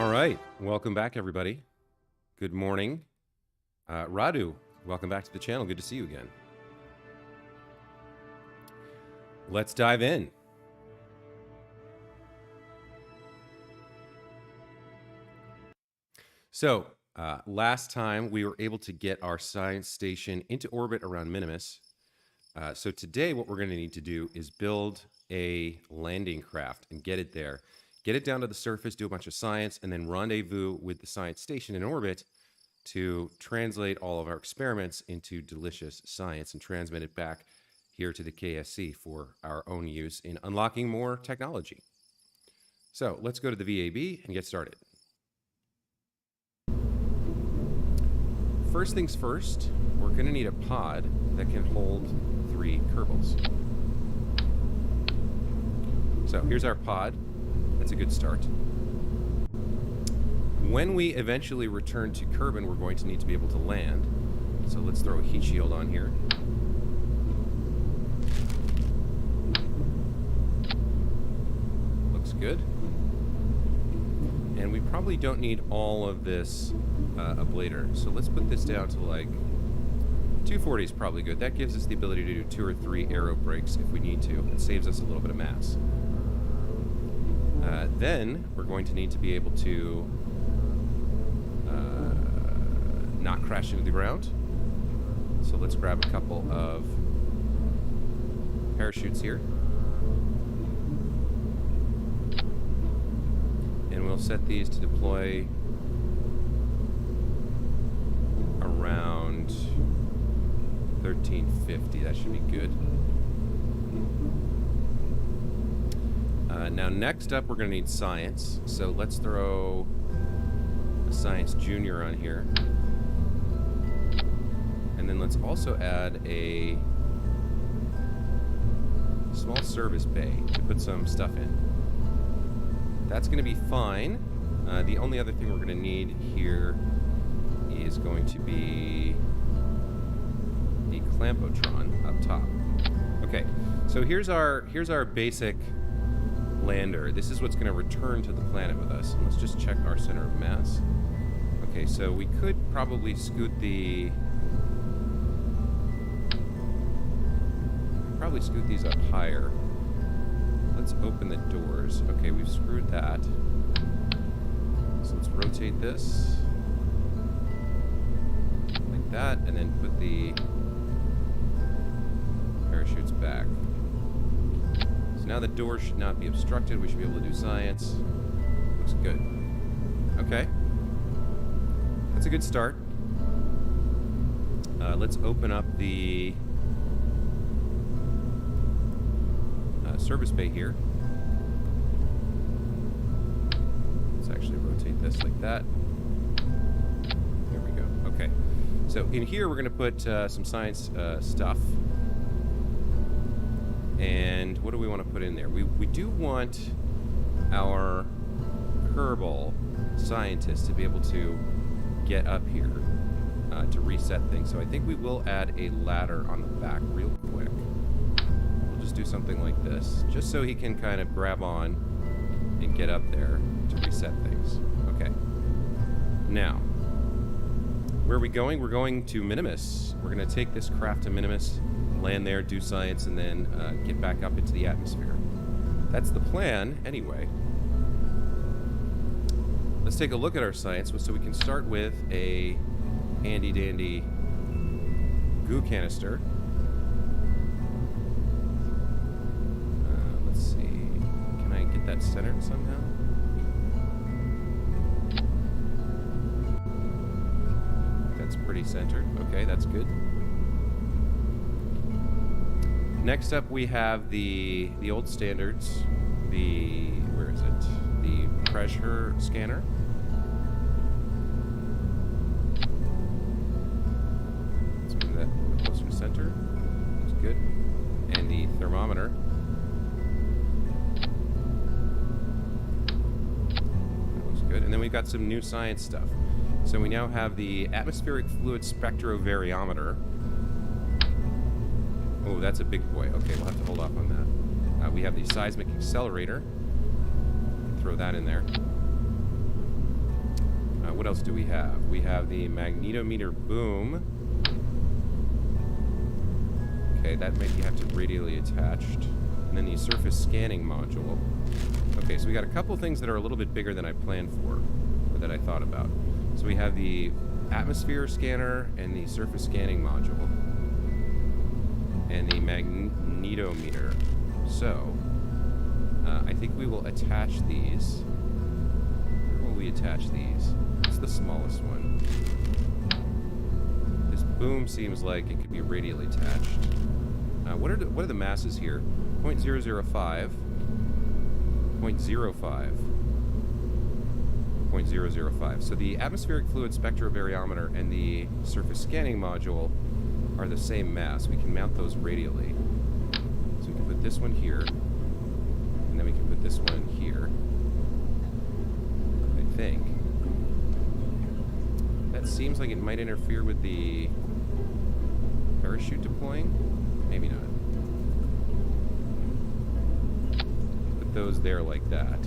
All right, welcome back, everybody. Good morning. Radu, welcome back to the channel. Good to see you again. Let's dive in. So, last time we were able to get our science station into orbit around Minmus. So today what we're going to need to do is build a landing craft and get it there. Get it down to the surface, do a bunch of science, and then rendezvous with the science station in orbit to translate all of our experiments into delicious science and transmit it back here to the KSP for our own use in unlocking more technology. So let's go to the VAB and get started. First things first, we're going to need a pod that can hold 3 kerbals. So here's our pod. That's a good start. When we eventually return to Kerbal, we're going to need to be able to land. So let's throw a heat shield on here. Looks good. And we probably don't need all of this ablator. So let's put this down to like 240 is probably good. That gives us the ability to do 2 or 3 aero brakes if we need to. It saves us a little bit of mass. Then we're going to need to be able to not crash into the ground. So let's grab a couple of parachutes here. And we'll set these to deploy around 1350. That should be good. Now next up we're going to need science. So let's throw a science junior on here. And then let's also add a small service bay to put some stuff in. That's going to be fine. The only other thing we're going to need here is going to be the clampotron up top. Okay, so here's our basic lander. This is what's going to return to the planet with us. And let's just check our center of mass. Okay, so we could probably scoot these up higher. Let's open the doors. Okay, we've screwed that. So let's rotate this like that, and then put the parachutes back. So now the doors should not be obstructed. We should be able to do science. Looks good. Okay. That's a good start. Let's open up the service bay here. Let's actually rotate this like that. There we go. Okay. So in here we're going to put some science stuff. And what do we want to put in there? We do want our Kerbal scientist to be able to get up here to reset things. So I think we will add a ladder on the back real quick. We'll just do something like this, just so he can kind of grab on and get up there to reset things. Okay. Now, where are we going? We're going to Minmus. We're going to take this craft to Minmus, land there, do science, and then get back up into the atmosphere. That's the plan, anyway. Let's take a look at our science so we can start with a handy-dandy goo canister. Let's see. Can I get that centered somehow? That's pretty centered. Okay, that's good. Next up, we have the old standards. Where is it? The pressure scanner. Let's move that closer to center. Looks good. And the thermometer. That looks good. And then we've got some new science stuff. So we now have the atmospheric fluid spectrovariometer. Oh, that's a big boy. Okay, we'll have to hold off on that. We have the seismic accelerator. Throw that in there. What else do we have? We have the magnetometer boom. Okay, that might have to radially attached. And then the surface scanning module. Okay, so we got a couple things that are a little bit bigger than I planned for, or that I thought about. So we have the atmosphere scanner and the surface scanning module. And the magnetometer. So, I think we will attach these. Where will we attach these? It's the smallest one. This boom seems like it could be radially attached. What are the masses here? 0.005, 0.05, 0.005. So the atmospheric fluid spectrovariometer and the surface scanning module are the same mass. We can mount those radially. So we can put this one here, and then we can put this one here. I think. That seems like it might interfere with the parachute deploying. Maybe not. Put those there like that.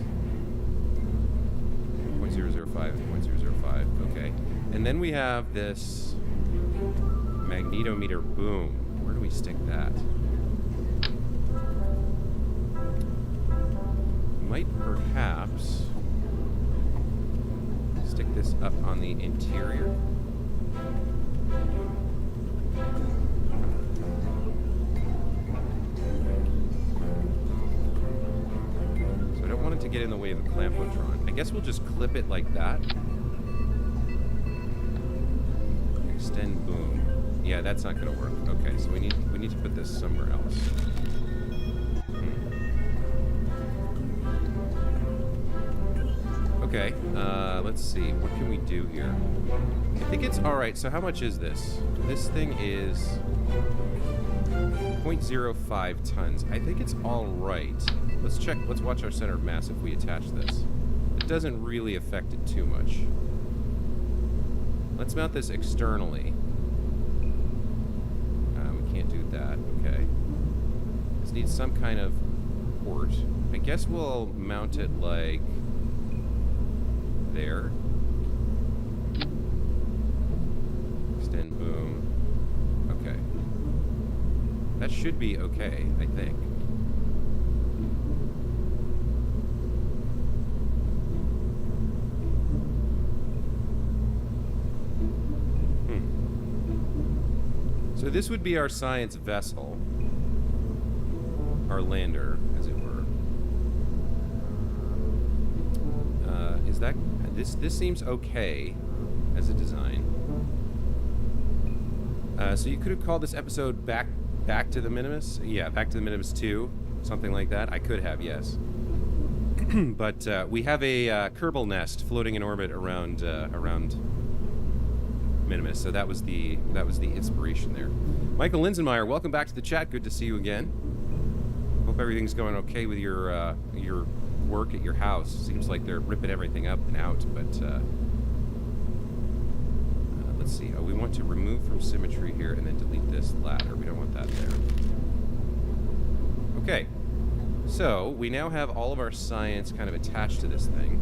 0.005 and 0.005. Okay. And then we have this magnetometer boom. Where do we stick that? Might perhaps stick this up on the interior. So I don't want it to get in the way of the clampotron. I guess we'll just clip it like that. Extend boom. Yeah, that's not going to work. Okay, so we need to put this somewhere else. Okay, let's see. What can we do here? I think it's alright. So how much is this? This thing is 0.05 tons. I think it's alright. Let's check. Let's watch our center of mass if we attach this. It doesn't really affect it too much. Let's mount this externally. We can't do that. Okay. This needs some kind of port. I guess we'll mount it like there. Extend boom. Okay. That should be okay, I think. So this would be our science vessel. Our lander, as it were. Is that... This seems okay as a design. So you could have called this episode Back to the Minmus? Yeah, Back to the Minmus 2. Something like that. I could have, yes. But we have a Kerbal nest floating in orbit around Minmus, so that was the inspiration there. Michael Linsenmeyer, welcome back to the chat. Good to see you again. Hope everything's going okay with your work at your house. Seems like they're ripping everything up and out, but let's see. Oh, we want to remove from symmetry here and then delete this ladder. We don't want that there. Okay, so we now have all of our science kind of attached to this thing.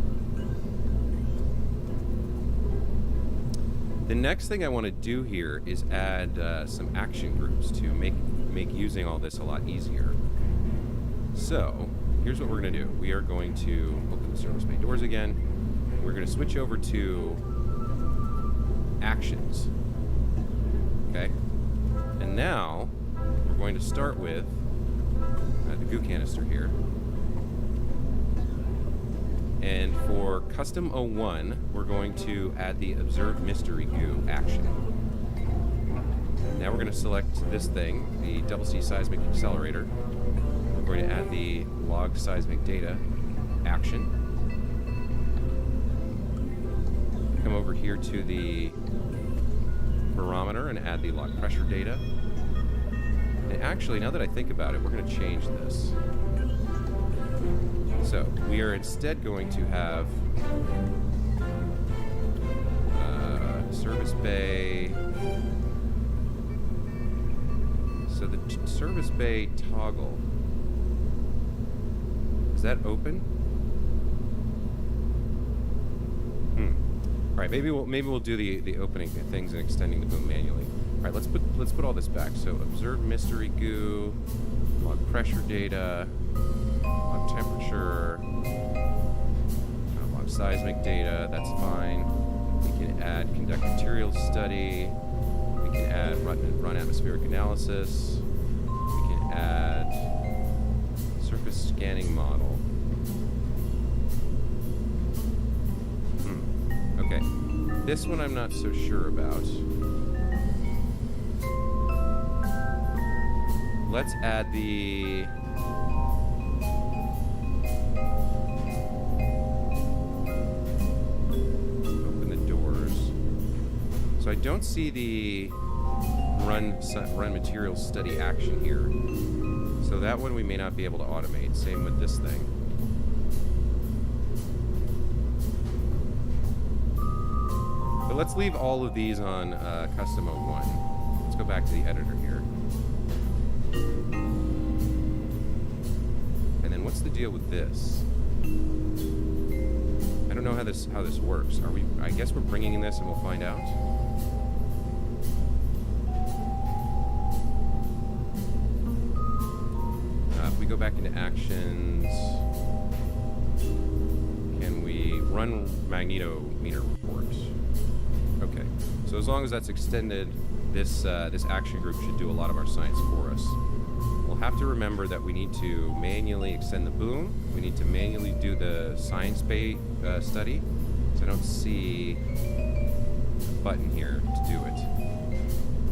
The next thing I want to do here is add some action groups to make using all this a lot easier. So, here's what we're going to do. We are going to open the service bay doors again. We're going to switch over to actions. Okay? And now, we're going to start with the goo canister here. And for custom 01, we're going to add the observe mystery goo action. Now we're going to select this thing, the double C seismic accelerator. We're going to add the log seismic data action. Come over here to the barometer and add the log pressure data. And actually, now that I think about it, we're going to change this. So, we are instead going to have service bay. So the service bay toggle, is that open? Alright, right, maybe we'll do the opening things and extending the boom manually. All right, let's put all this back. So observe mystery goo, log pressure data, log temperature, log seismic data. That's fine. We can add conduct materials study. We can add run atmospheric analysis. We can add surface scanning model. Okay, this one I'm not so sure about. Let's add the... Open the doors. So I don't see the run materials study action here. So that one we may not be able to automate. Same with this thing. But let's leave all of these on custom mode 1. Let's go back to the editor here. And then what's the deal with this? I don't know how this works. Are we? I guess we're bringing in this and we'll find out. If we go back into actions, can we run magnetometer report? Okay, so as long as that's extended, this action group should do a lot of our science for us. We'll have to remember that we need to manually extend the boom. We need to manually do the science bay study. So I don't see a button here to do it.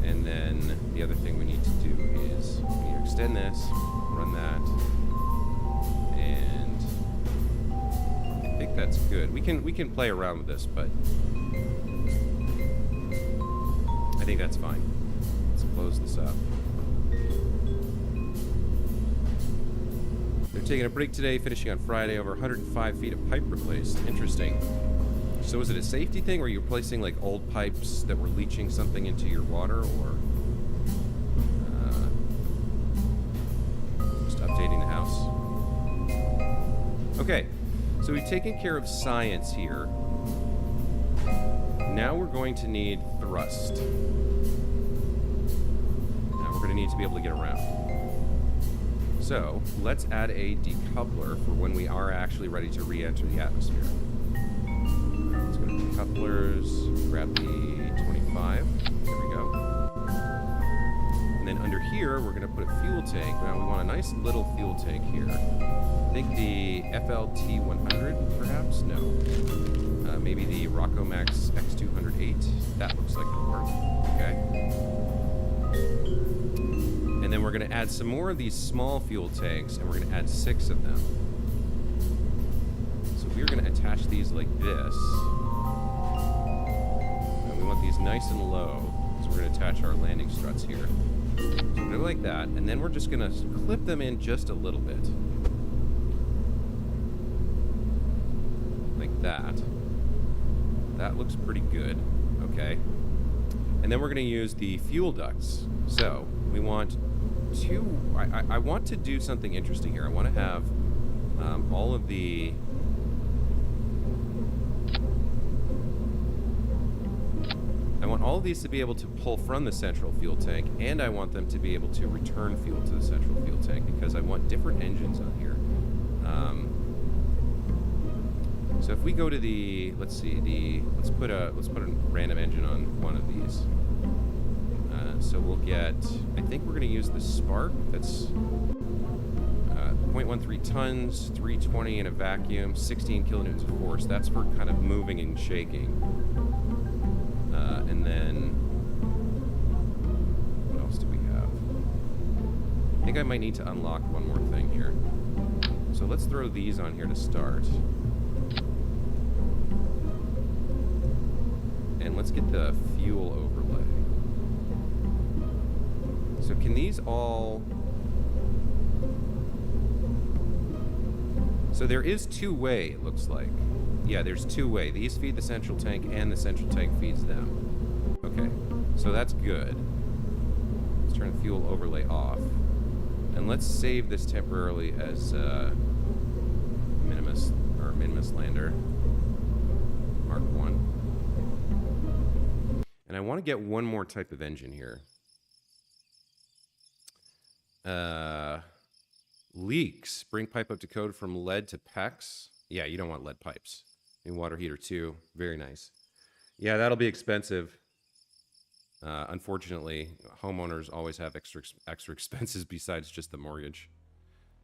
And then the other thing we need to do is we need to extend this, run that, and I think that's good. We can play around with this, but I think that's fine. Let's close this up. They're taking a break today, finishing on Friday. Over 105 feet of pipe replaced. Interesting. So is it a safety thing where you're replacing like old pipes that were leaching something into your water, or just updating the house? Okay, so we've taken care of science here. Now we're going to need thrust. Now we're going to need to be able to get around. So let's add a decoupler for when we are actually ready to re-enter the atmosphere. Let's go to decouplers, grab the 25. There we go. And then under here, we're going to put a fuel tank. Now we want a nice little fuel tank here. I think the FLT 100, perhaps? No. Maybe the Rockomax X208. That looks like it'll work. Okay. And then we're going to add some more of these small fuel tanks, and we're going to add 6 of them. So we're going to attach these like this. And we want these nice and low. So we're going to attach our landing struts here. So we're going to go like that, and then we're just going to clip them in just a little bit. Like that. That looks pretty good. Okay. And then we're going to use the fuel ducts. So we want I want to do something interesting here. I want to have all of the... I want all of these to be able to pull from the central fuel tank, and I want them to be able to return fuel to the central fuel tank because I want different engines on here. So if we go to the, let's put a random engine on one of these. So we'll get, I think we're going to use the Spark. That's 0.13 tons, 320 in a vacuum, 16 kilonewtons of force. That's for kind of moving and shaking. And then, what else do we have? I think I might need to unlock one more thing here. So let's throw these on here to start. And let's get the fuel overlay. So can these all... So there is two-way, it looks like. Yeah, there's two-way. These feed the central tank, and the central tank feeds them. Okay, so that's good. Let's turn the fuel overlay off. And let's save this temporarily as Minmus lander. Mark 1. And I want to get one more type of engine here. Leaks. Bring pipe up to code from lead to PEX. Yeah, you don't want lead pipes. New water heater too. Very nice. Yeah, that'll be expensive. Unfortunately, homeowners always have extra expenses besides just the mortgage.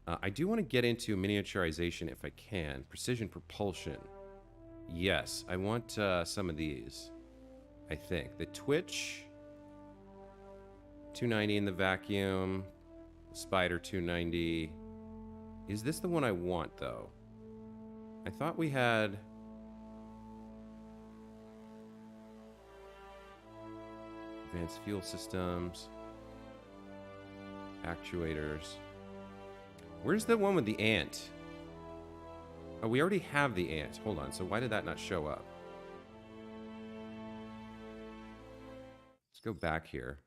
I do want to get into miniaturization if I can. Precision propulsion. Yes, I want some of these. I think. The Twitch. 290 in the vacuum. Spider 290. Is this the one I want, though? I thought we had... Advanced fuel systems. Actuators. Where's the one with the ant? Oh, we already have the ant. Hold on, so why did that not show up? Let's go back here.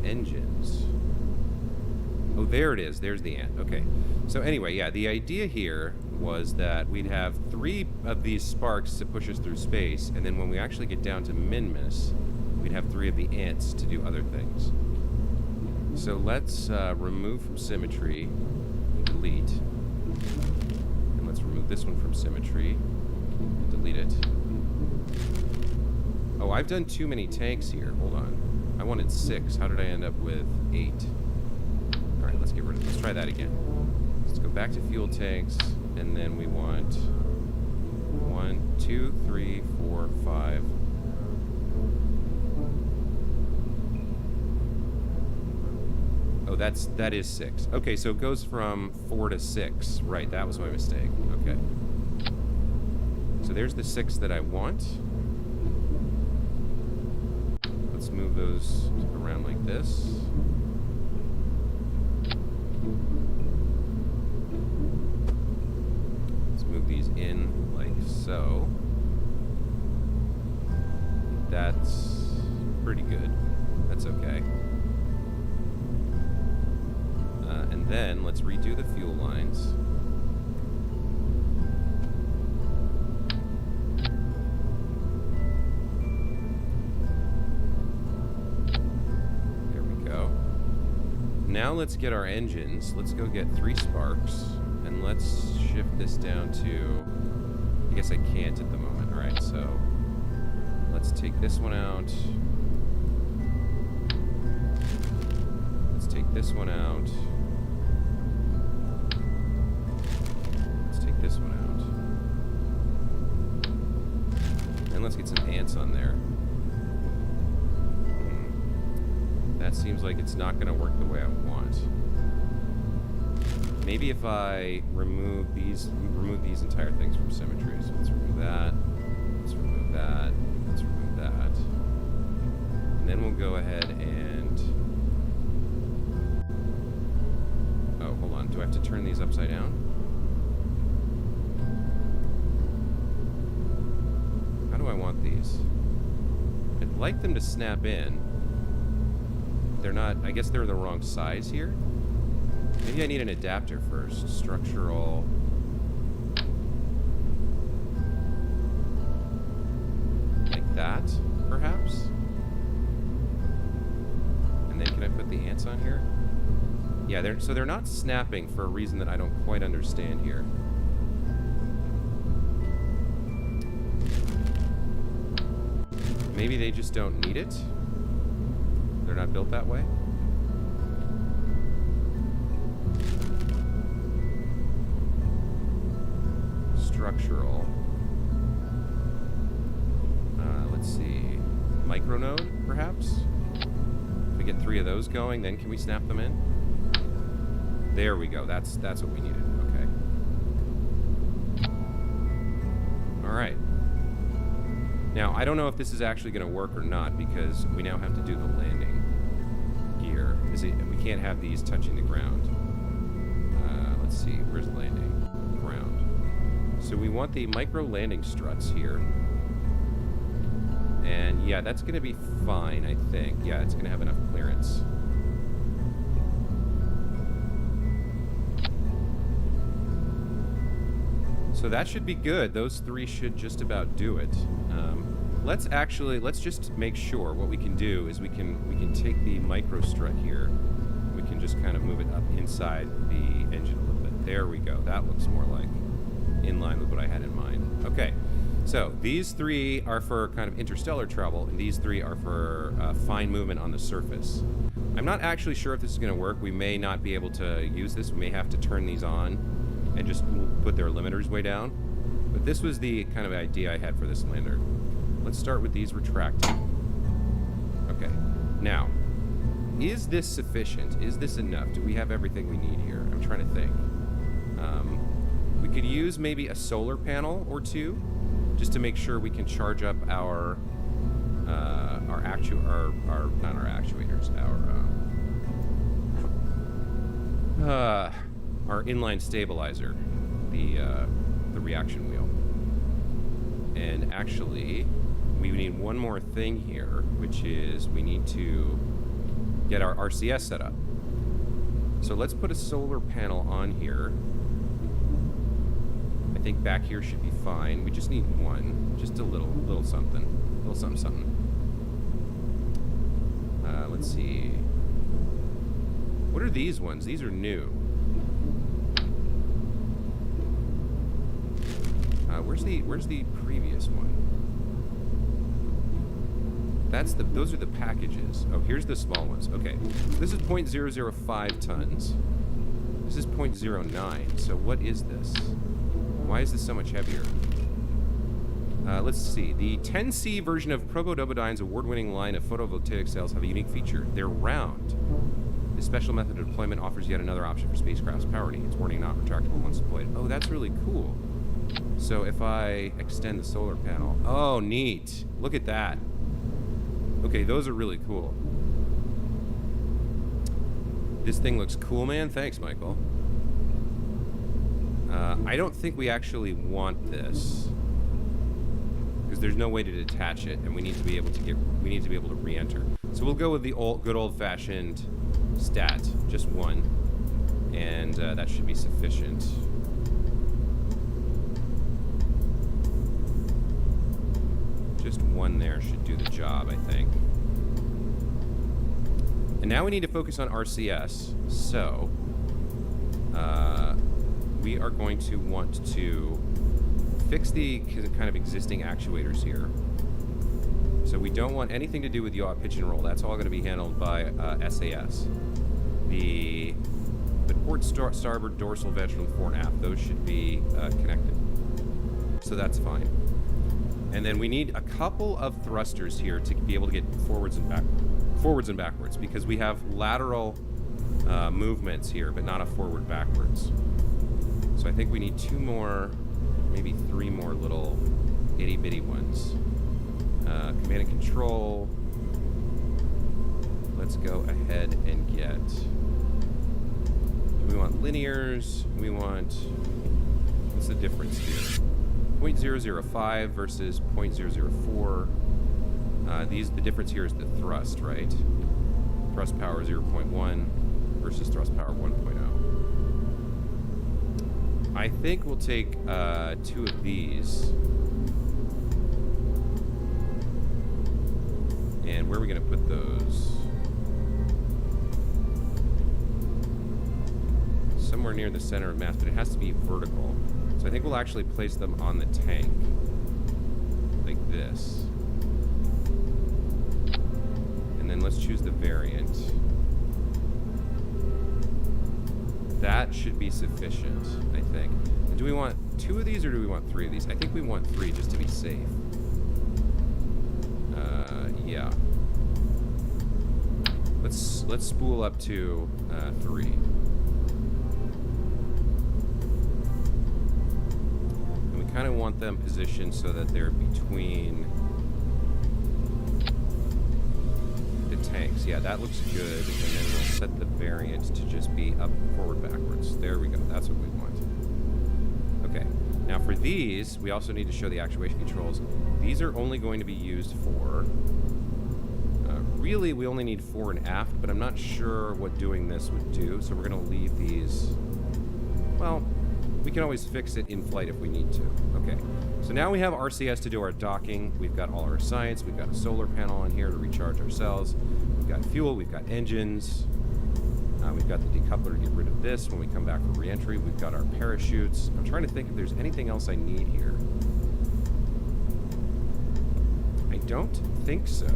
Engines. Oh, there it is. There's the ant. Okay. So anyway, yeah, the idea here was that we'd have 3 of these sparks to push us through space, and then when we actually get down to Minmus, we'd have 3 of the ants to do other things. So let's remove from symmetry, delete, and let's remove this one from symmetry, and delete it. Oh, I've done too many tanks here. Hold on. I wanted 6. How did I end up with 8? All right, let's get rid of it. Let's try that again. Let's go back to fuel tanks, and then we want 1, 2, 3, 4, 5. Oh, that is 6. Okay, so it goes from 4 to 6. Right, that was my mistake. Okay. So there's the 6 that I want. Let's move those around like this. Let's move these in like so. That's pretty good. That's okay. And then let's redo the fuel lines. There we go. Now let's get our engines. Let's go get 3 sparks. And let's shift this down to... I guess I can't at the moment. Alright, so... Let's take this one out. Let's take this one out. This one out. And let's get some ants on there. That seems like it's not going to work the way I want. Maybe if I remove these entire things from symmetry. So let's remove that. Let's remove that. Let's remove that. And then we'll go ahead and... Oh, hold on. Do I have to turn these upside down? I want these. I'd like them to snap in. They're not, I guess they're the wrong size here. Maybe I need an adapter first. Structural. Like that, perhaps? And then can I put the ants on here? Yeah, so they're not snapping for a reason that I don't quite understand here. Maybe they just don't need it. They're not built that way. Structural. Let's see. Micronode, perhaps? If we get 3 of those going, then can we snap them in? There we go. That's what we needed. Okay. All right. Now, I don't know if this is actually going to work or not because we now have to do the landing gear. We can't have these touching the ground. Let's see. Where's landing? Ground. So we want the micro landing struts here. And yeah, that's going to be fine, I think. Yeah, it's going to have enough clearance. So So that should be good. Those 3 should just about do it. Let's just make sure. What we can do is we can take the micro strut here. We can just kind of move it up inside the engine a little bit. There we go. That looks more like in line with what I had in mind. Okay, so these 3 are for kind of interstellar travel, and these 3 are for fine movement on the surface. I'm not actually sure if this is going to work. We may not be able to use this. We may have to turn these on and just put their limiters way down. But this was the kind of idea I had for this lander. Let's start with these retracting. Okay, now, is this sufficient? Is this enough? Do we have everything we need here? I'm trying to think. We could use maybe a solar panel or 2, just to make sure we can charge up our inline stabilizer, the reaction wheel. And actually, we need one more thing here, which is we need to get our RCS set up. So let's put a solar panel on here. I think back here should be fine. We just need one, just a little something, something. Let's see. What are these ones? These are new. Where's the previous one? Those are the packages. Oh, here's the small ones. Okay, this is 0.005 tons. This is 0.09. So what is this? Why is this so much heavier? Let's see. The 10C version of Probodobodyne's award-winning line of photovoltaic cells have a unique feature. They're round. This special method of deployment offers yet another option for spacecraft's power needs. Warning, not retractable once deployed. Oh, that's really cool. So if I extend the solar panel... Oh, neat. Look at that. Okay, those are really cool. This thing looks cool, man. Thanks, Michael. I don't think we actually want this, because there's no way to detach it, and we need to be able to re-enter. So we'll go with the good old-fashioned stat, just one, and that should be sufficient. Just one there should do the job, I think. And now we need to focus on RCS, so we are going to want to fix the kind of existing actuators here. So we don't want anything to do with yaw, pitch, and roll. That's all going to be handled by SAS. The port starboard, dorsal, ventral, and fore and aft, those should be connected. So that's fine. And then we need a couple of thrusters here to be able to get forwards and backwards, because we have lateral movements here, but not a forward-backwards. So I think we need 2 more, maybe 3 more little itty-bitty ones. Command and control. Let's go ahead and get... Do we want linears? We want... What's the difference here? 0.005 versus 0.004. The difference here is the thrust, right? Thrust power 0.1 versus thrust power 1.0. I think we'll take 2 of these. And where are we going to put those? Somewhere near the center of mass, but it has to be vertical. So I think we'll actually place them on the tank. Like this. And then let's choose the variant. That should be sufficient, I think. Do we want 2 of these or do we want 3 of these? I think we want 3 just to be safe. Yeah. Let's spool up to 3. And we kind of want them positioned so that they're between the tanks. Yeah, that looks good. And then we'll set the variant to just be up, forward, backwards. There we go. That's what we want. Okay. Now for these, we also need to show the actuation controls. These are only going to be used for... really, we only need fore and aft, but I'm not sure what doing this would do, so we're going to leave these... Well, we can always fix it in flight if we need to. Okay, so now we have RCS to do our docking. We've got all our science. We've got a solar panel on here to recharge our cells. We've got fuel. We've got engines. We've got the decoupler to get rid of this when we come back for re-entry. We've got our parachutes. I'm trying to think if there's anything else I need here. I don't think so.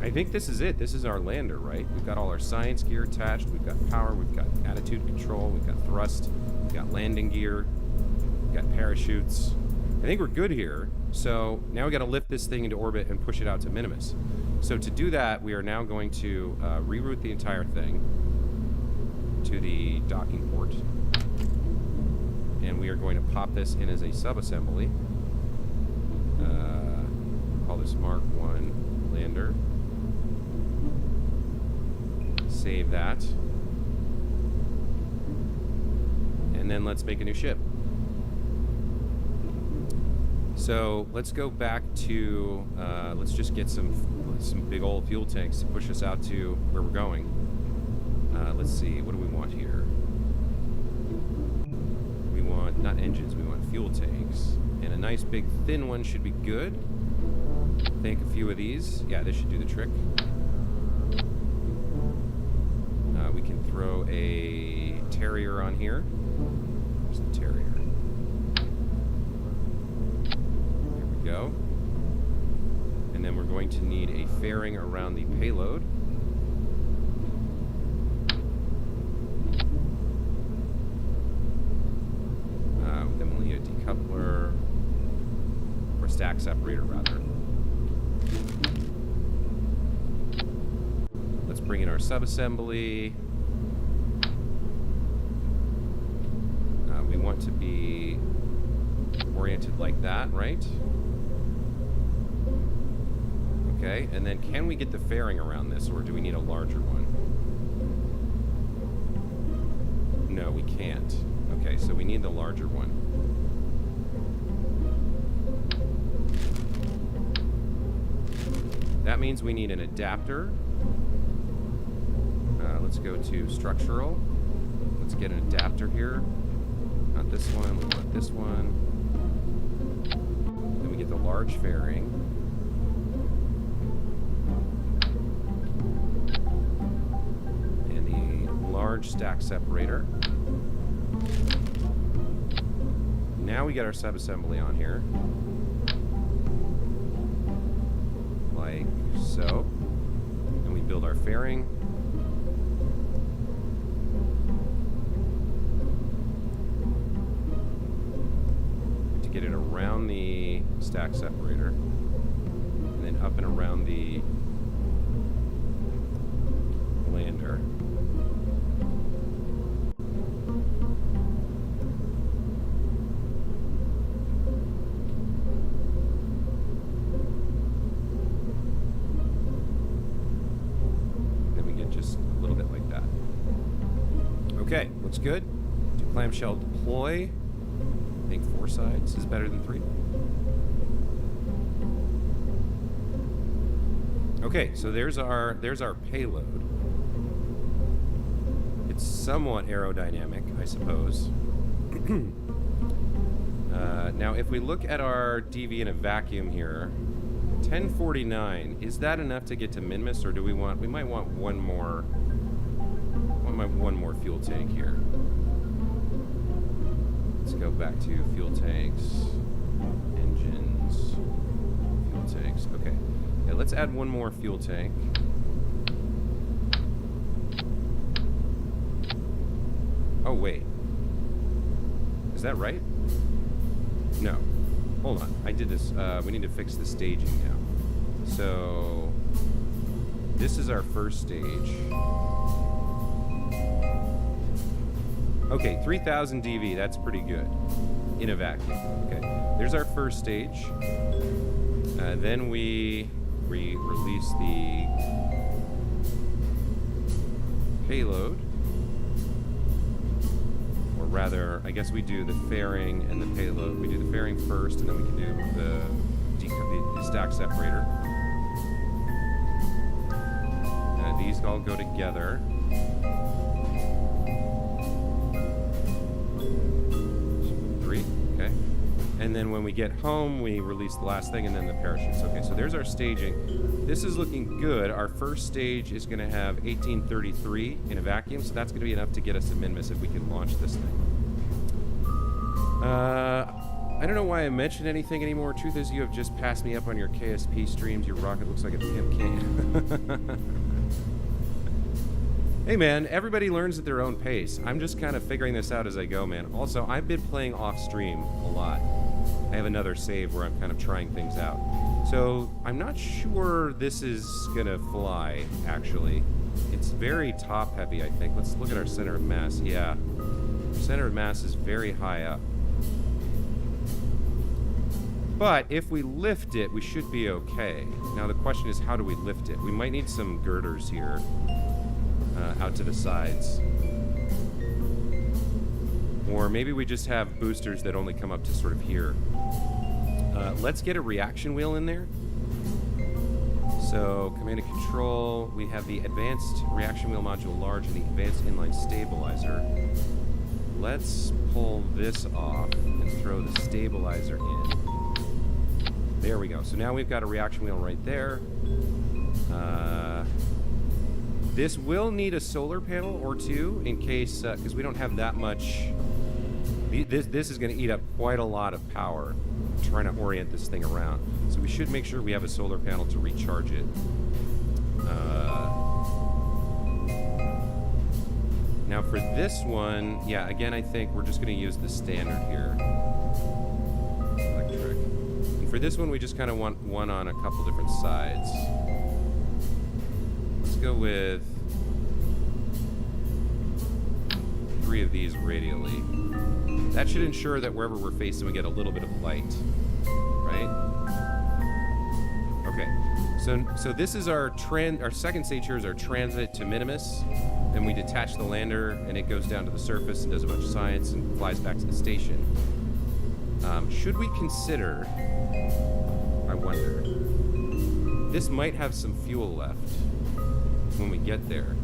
I think this is it. This is our lander, right? We've got all our science gear attached. We've got power. We've got attitude control. We've got thrust. We've got landing gear. We've got parachutes. I think we're good here. So now we got to lift this thing into orbit and push it out to Minmus. So to do that, we are now going to reroute the entire thing to the docking port. And we are going to pop this in as a sub-assembly. Call this Mark 1 lander. Save that. And then let's make a new ship. So let's go back to, let's just get some big old fuel tanks to push us out to where we're going. Let's see, what do we want here? We want, not engines, we want fuel tanks. And a nice big thin one should be good. Think a few of these. Yeah, this should do the trick. We can throw a Terrier on here. Where's the Terrier? Go. And then we're going to need a fairing around the payload. Then we'll need a decoupler, or stack separator rather. Let's bring in our subassembly. We want to be oriented like that, right? Okay, and then can we get the fairing around this, or do we need a larger one? No, we can't. Okay, so we need the larger one. That means we need an adapter. Let's go to structural. Let's get an adapter here. Not this one, we want this one. Then we get the large fairing. Large stack separator. Now we get our subassembly on here. Like so. And we build our fairing. To get it around the stack separator. And then up and around the lander. Okay, looks good. Do clamshell deploy. I think 4 sides is better than 3. Okay, so there's our payload. It's somewhat aerodynamic, I suppose. Now, if we look at our DV in a vacuum here, 1049, is that enough to get to Minmus, or do we might want one more fuel tank here. Let's go back to fuel tanks, engines, fuel tanks. Okay, yeah, let's add one more fuel tank. Oh wait, is that right? No, hold on. I did this. We need to fix the staging now. So this is our first stage. Okay, 3000 DV, that's pretty good. In a vacuum. Okay, there's our first stage. Then we release the payload. Or rather, I guess we do the fairing and the payload. We do the fairing first, and then we can do the stack separator. these all go together. 3, okay. And then when we get home, we release the last thing and then the parachutes. Okay, so there's our staging. This is looking good. Our first stage is going to have 1833 in a vacuum, so that's going to be enough to get us a Minmus if we can launch this thing. I don't know why I mentioned anything anymore. Truth is, you have just passed me up on your KSP streams. Your rocket looks like a pimp can. Hey, man, everybody learns at their own pace. I'm just kind of figuring this out as I go, man. Also, I've been playing off-stream a lot. I have another save where I'm kind of trying things out. So, I'm not sure this is going to fly, actually. It's very top-heavy, I think. Let's look at our center of mass. Yeah. Our center of mass is very high up. But if we lift it, we should be okay. Now the question is, how do we lift it? We might need some girders here, out to the sides. Or maybe we just have boosters that only come up to sort of here. Let's get a reaction wheel in there. So, command and control, we have the advanced reaction wheel module large and the advanced inline stabilizer. Let's pull this off and throw the stabilizer in. There we go. So now we've got a reaction wheel right there. This will need a solar panel or two in case, because we don't have that much. This is going to eat up quite a lot of power trying to orient this thing around. So we should make sure we have a solar panel to recharge it. Now for this one, yeah, again, I think we're just going to use the standard here. Electric. For this one, we just kind of want one on a couple different sides. Let's go with 3 of these radially. That should ensure that wherever we're facing, we get a little bit of light, right? Okay, so this is our second stage here is our transit to Minmus. Then we detach the lander, and it goes down to the surface and does a bunch of science and flies back to the station. Should we consider... I wonder. This might have some fuel left when we get there.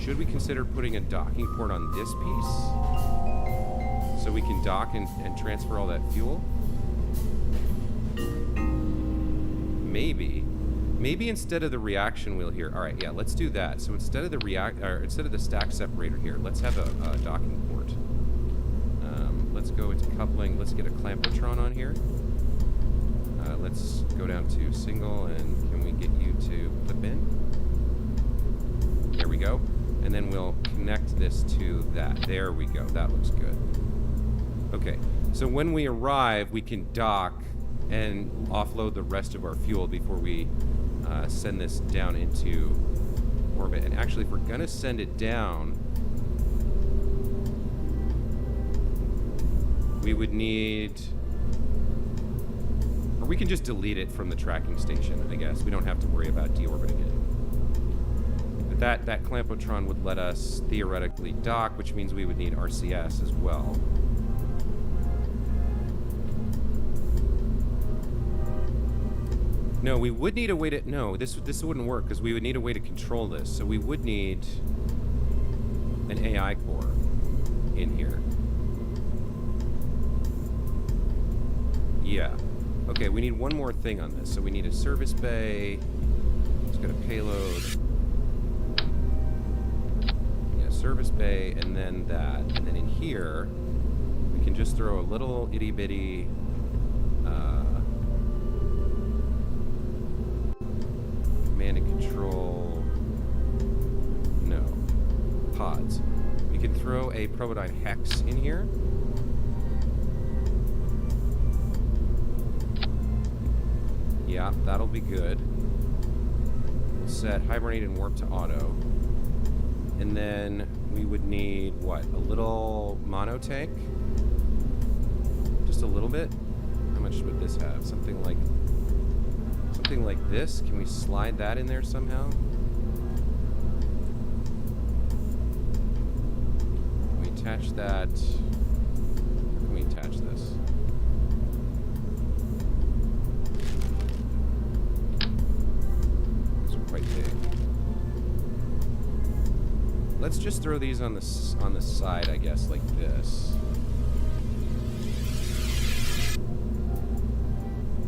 Should we consider putting a docking port on this piece so we can dock and transfer all that fuel? Maybe. Maybe instead of the reaction wheel here. All right, yeah, let's do that. So instead of the stack separator here, let's have a docking port. Let's go into coupling. Let's get a clampotron on here. Let's go down to single, and can we get you to clip in? There we go. And then we'll connect this to that. There we go. That looks good. Okay. So when we arrive, we can dock and offload the rest of our fuel before we send this down into orbit. And actually, if we're going to send it down, we would need... Or we can just delete it from the tracking station, I guess. We don't have to worry about deorbiting it. But that clampotron would let us theoretically dock, which means we would need RCS as well. No, we would need a way to... No, this wouldn't work, because we would need a way to control this. So we would need an AI core in here. Yeah. Okay, we need one more thing on this. So we need a service bay. Let's get a payload. Yeah, service bay, and then that. And then in here, we can just throw a little itty-bitty... command and control... No. Pods. We can throw a Probodyne Hex in here. Yeah, that'll be good. We'll set hibernate and warp to auto. And then we would need, what, a little mono tank? Just a little bit? How much would this have? Something like this? Can we slide that in there somehow? Can we attach that? How can we attach this? Let's just throw these on the side, I guess, like this.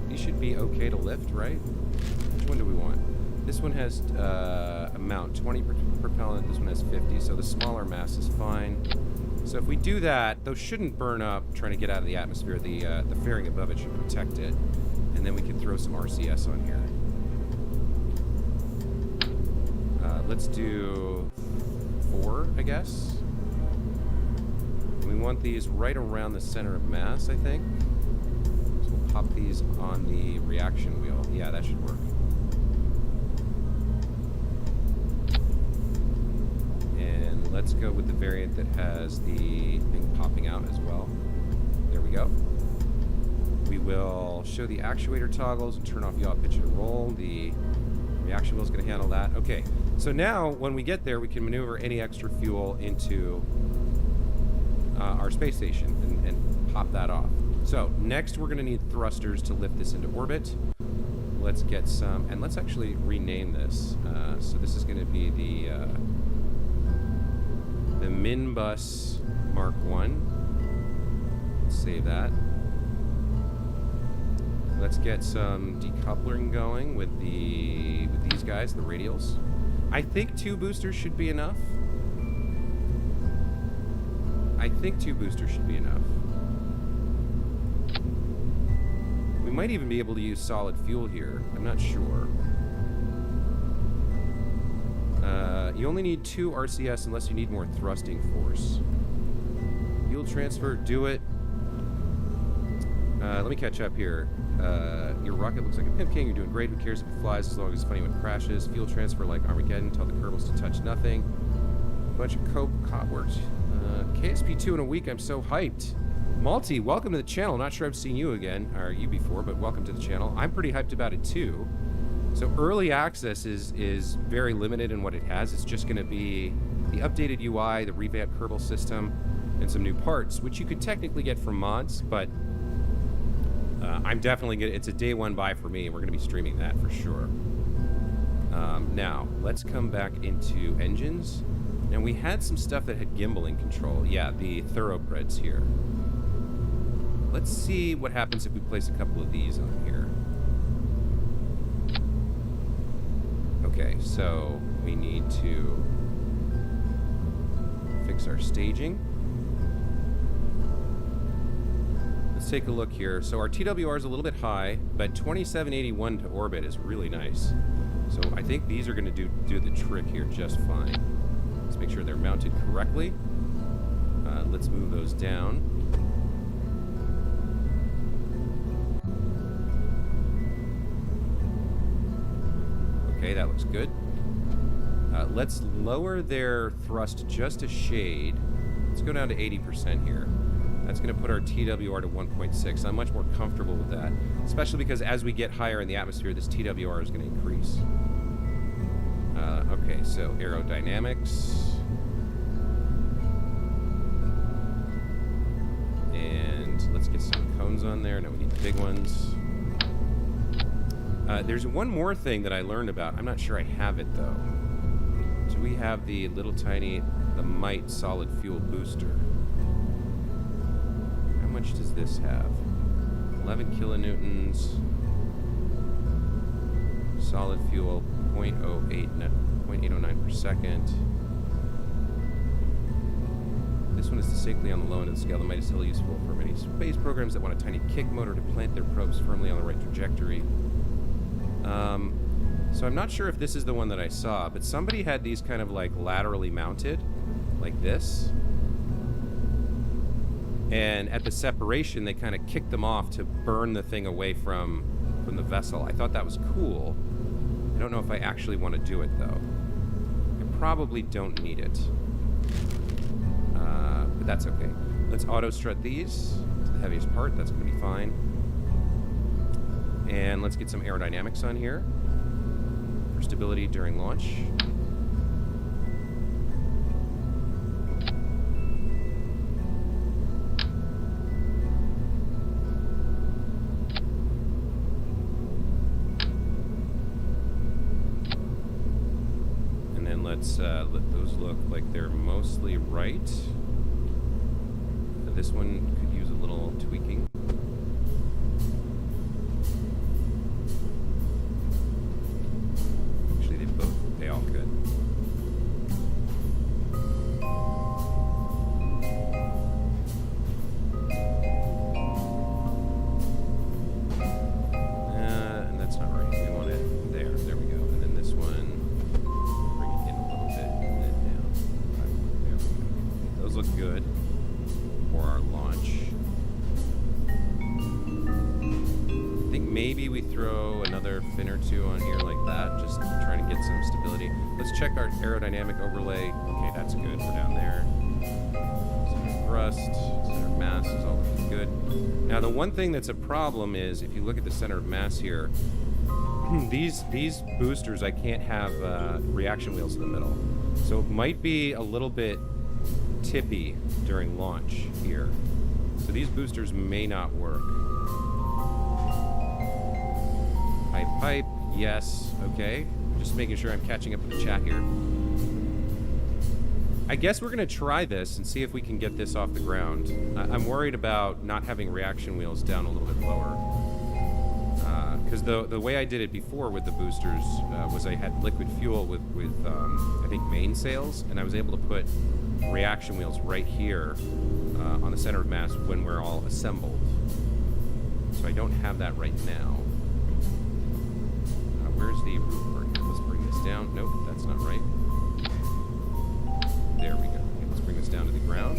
These should be okay to lift, right? Which one do we want? This one has amount 20 propellant. This one has 50, so the smaller mass is fine. So if we do that, those shouldn't burn up trying to get out of the atmosphere. The fairing above it should protect it, and then we can throw some RCS on here. Let's do 4, I guess. We want these right around the center of mass, I think. So we'll pop these on the reaction wheel. Yeah, that should work. And let's go with the variant that has the thing popping out as well. There we go. We will show the actuator toggles and turn off yaw, pitch, and roll. The reaction wheel is going to handle that. Okay, so now when we get there, we can maneuver any extra fuel into our space station and pop that off. So next we're going to need thrusters to lift this into orbit. Let's get some, and let's actually rename this. So this is going to be the Minmus Mark 1. Let's save that. Let's get some decoupling going with these guys, the radials. I think 2 boosters should be enough. I think 2 boosters should be enough. We might even be able to use solid fuel here. I'm not sure. You only need 2 RCS unless you need more thrusting force. Fuel transfer, do it. Let me catch up here. Your rocket looks like a pimp king. You're doing great. Who cares if it flies as long as it's funny when it crashes? Fuel transfer like Armageddon. Tell the Kerbals to touch nothing. Bunch of cop works. KSP 2 in a week. I'm so hyped. Malty, welcome to the channel. Not sure I've seen you again, or you before, but welcome to the channel. I'm pretty hyped about it too. So early access is very limited in what it has. It's just going to be the updated UI, the revamped Kerbal system, and some new parts, which you could technically get from mods, but I'm definitely gonna. It's a day 1 buy for me. We're going to be streaming that for sure. Now let's come back into engines. And we had some stuff that had gimbaling control. Yeah, the thoroughbreds here. Let's see what happens if we place a couple of these on here. Okay, so we need to fix our staging. Let's take a look here. So our TWR is a little bit high, but 2781 to orbit is really nice. So I think these are going to do the trick here just fine. Let's make sure they're mounted correctly. Let's move those down. Okay, that looks good. Let's lower their thrust just a shade. Let's go down to 80% here. That's going to put our TWR to 1.6. I'm much more comfortable with that, especially because as we get higher in the atmosphere, this TWR is going to increase. Okay, so aerodynamics. And let's get some cones on there. No, we need the big ones. There's one more thing that I learned about. I'm not sure I have it, though. Do we have the little tiny, the Might solid fuel booster? How much does this have? 11 kilonewtons. Solid fuel, 0.809 per second. This one is distinctly on the low end of the scale. The Might is still useful for many space programs that want a tiny kick motor to plant their probes firmly on the right trajectory. So I'm not sure if this is the one that I saw, but somebody had these kind of like laterally mounted, like this. And at the separation, they kind of kicked them off to burn the thing away from the vessel. I thought that was cool. I don't know if I actually want to do it, though. I probably don't need it. But that's okay. Let's auto-strut these to the heaviest part. That's going to be fine. And let's get some aerodynamics on here for stability during launch. let's let those look like they're mostly right. This one could use a little tweaking. Actually, they all could. And that's not right. We want it there. There we go. And then this one, bring it in a little bit and then down. Right, there we go. Those look good for our launch. I think maybe we throw another fin or two on here like that, just trying to get some stability. Let's check our aerodynamic overlay. Okay, that's good. We're down there. Center thrust, center of mass is all looking good. Now, the one thing that's a problem is if you look at the center of mass here, these boosters, I can't have reaction wheels in the middle. So it might be a little bit tippy during launch here. So these boosters may not work. Pipe, yes, okay. Just making sure I'm catching up with the chat here. I guess we're gonna try this and see if we can get this off the ground. I'm worried about not having reaction wheels down a little bit lower. Because the way I did it before with the boosters was I had liquid fuel with I think mainsails, and I was able to put reaction wheels right here on the center of mass when we're all assembled. So I don't have that right now. Where's the roof part? Let's bring this down. Nope, that's not right. There we go. Okay, let's bring this down to the ground.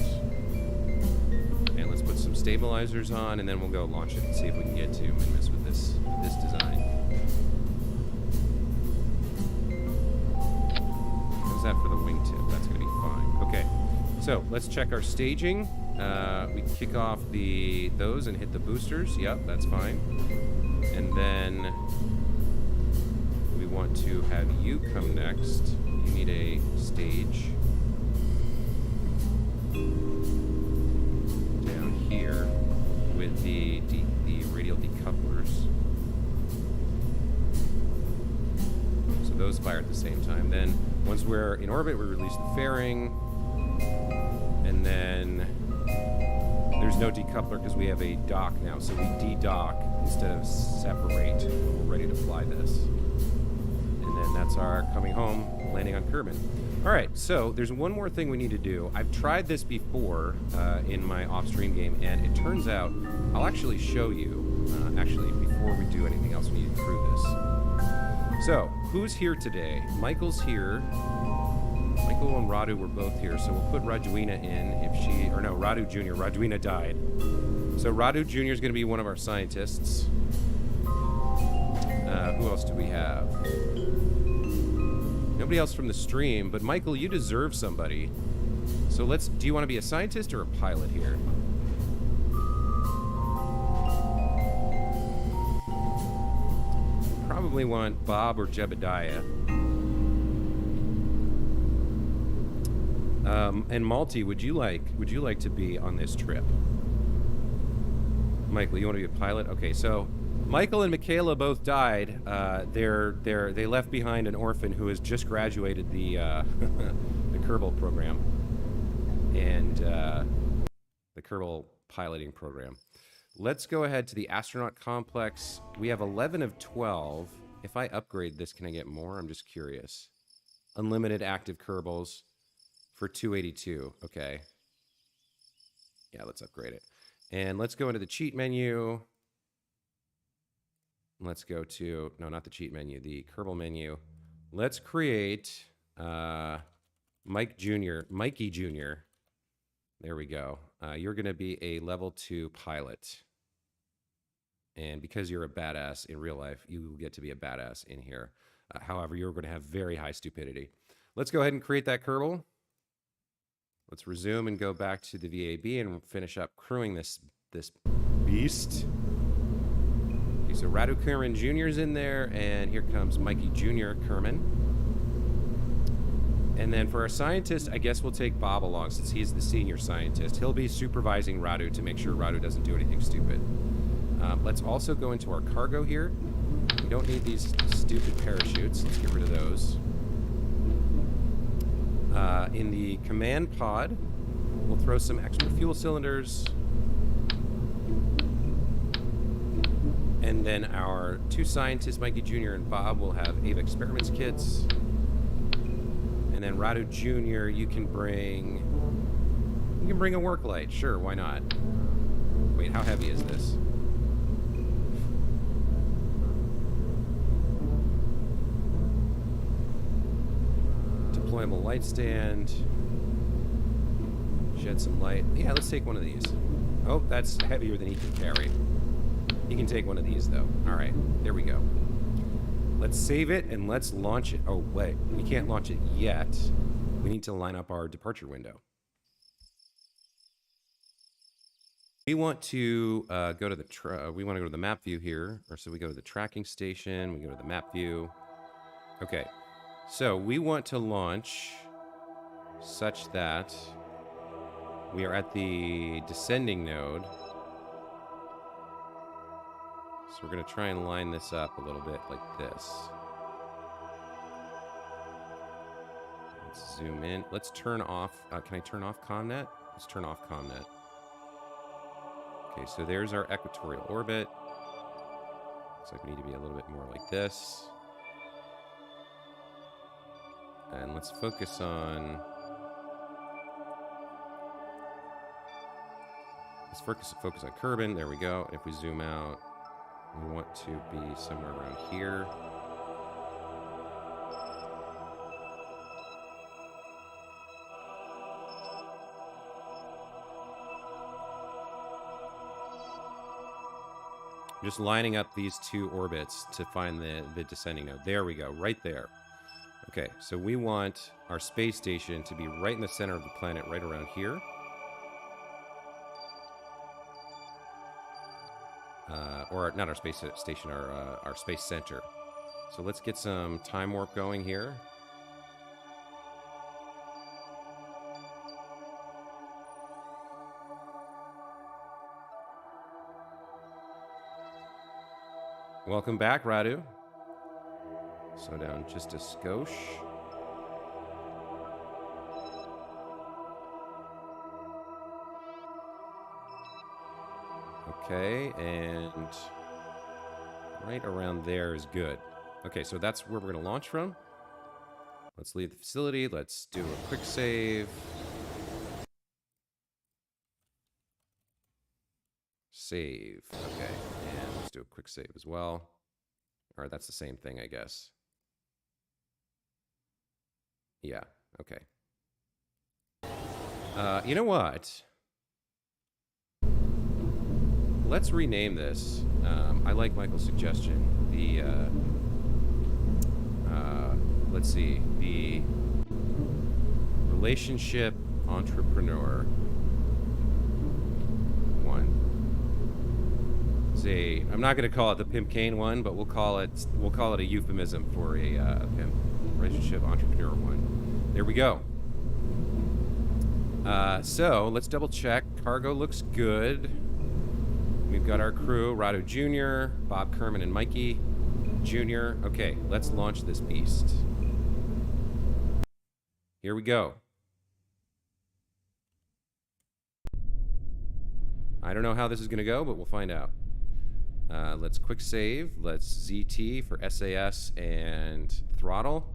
And let's put some stabilizers on, and then we'll go launch it and see if we can get to Minmus with this design. How's that for the wingtip? That's going to be fine. Okay, so let's check our staging. We kick off those and hit the boosters. Yep, that's fine. And then we want to have you come next. You need a stage down here with the radial decouplers. So those fire at the same time. Then once we're in orbit, we release the fairing, and then there's no decoupler because we have a dock now, so we de-dock instead of separate when we're ready to fly this. And then that's our coming home, landing on Kerbal. All right, so there's one more thing we need to do. I've tried this before in my off-stream game, and it turns out I'll actually show you. Actually, before we do anything else, we need to prove this. So, who's here today? Michael's here. Michael and Radu were both here, so we'll put Raduina in if she... Or no, Radu Jr. Raduina died. So Radu Jr. is going to be one of our scientists. Who else do we have? Nobody else from the stream, but Michael, you deserve somebody. So let's... Do you want to be a scientist or a pilot here? Probably want Bob or Jebediah. And Malty, would you like to be on this trip? Michael, you want to be a pilot? Okay, so Michael and Michaela both died. They left behind an orphan who has just graduated the the Kerbal program and the Kerbal piloting program. Let's go ahead to the astronaut complex. We have 11 of 12. If I upgrade this, can I get more? I'm just curious. Unlimited active Kerbals for 282. Okay. Yeah, let's upgrade it. And let's go into the cheat menu. Let's go to, no, not the cheat menu, the Kerbal menu. Let's create Mikey Jr. There we go. You're going to be a level 2 pilot. And because you're a badass in real life, you will get to be a badass in here. However, you're going to have very high stupidity. Let's go ahead and create that Kerbal. Let's resume and go back to the VAB and finish up crewing this beast. Okay, so Radu Kerman Jr. is in there, and here comes Mikey Jr. Kerman. And then for our scientist, I guess we'll take Bob along since he's the senior scientist. He'll be supervising Radu to make sure Radu doesn't do anything stupid. Let's also go into our cargo here. We don't need these stupid parachutes. Let's get rid of those. In the command pod, we'll throw some extra fuel cylinders. And then our 2 scientists, Mikey Jr. and Bob, will have Ava experiments kits. And then Radu Jr., you can bring a work light. Sure, why not? Wait, how heavy is this? Deployable light stand. Shed some light. Yeah, let's take one of these. Oh, that's heavier than he can carry. He can take one of these, though. All right, there we go. Let's save it and let's launch it. Oh, wait, we can't launch it yet. We need to line up our departure window. We want to go to the map view here, or so we go to the tracking station. We go to the map view. Okay, so we want to launch such that we are at the descending node. So we're going to try and line this up a little bit like this. Let's zoom in. Let's turn off. Can I turn off ComNet? Let's turn off ComNet. Okay, so there's our equatorial orbit. Looks like we need to be a little bit more like this. And let's focus on... Let's focus on Kerbal. There we go. And if we zoom out, we want to be somewhere around here. Just lining up these 2 orbits to find the descending node. There we go, right there. Okay, so we want our space station to be right in the center of the planet, right around here. Or not our space station, our space center. So let's get some time warp going here. Welcome back, Radu. Slow down just a skosh. Okay, and right around there is good. Okay, so that's where we're going to launch from. Let's leave the facility. Let's do a quick save. Save. Okay, and let's do a quick save as well. All right, that's the same thing, I guess. Yeah, okay. You know what? Let's rename this. I like Michael's suggestion. Let's see. The Relationship Entrepreneur 1. I'm not going to call it the Pimp Cane 1, but we'll call it a euphemism for a pimp. Relationship Entrepreneur 1. There we go. So let's double check. Cargo looks good. We've got our crew, Radu Jr., Bob Kerman, and Mikey Jr. Okay, let's launch this beast. Here we go. I don't know how this is going to go, but we'll find out. Let's quick save. Let's ZT for SAS and throttle.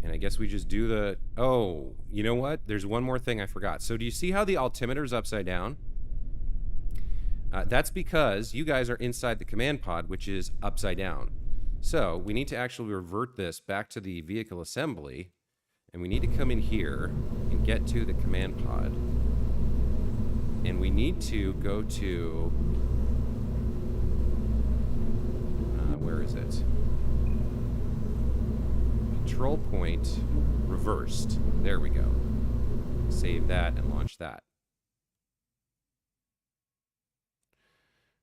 And I guess we just do the... Oh, you know what? There's one more thing I forgot. So do you see how the altimeter is upside down? That's because you guys are inside the command pod, which is upside down. So we need to actually revert this back to the vehicle assembly, and we need to come in here and get to the command pod. And we need to go to... where is it? Control point reversed. There we go. Save that and launch that.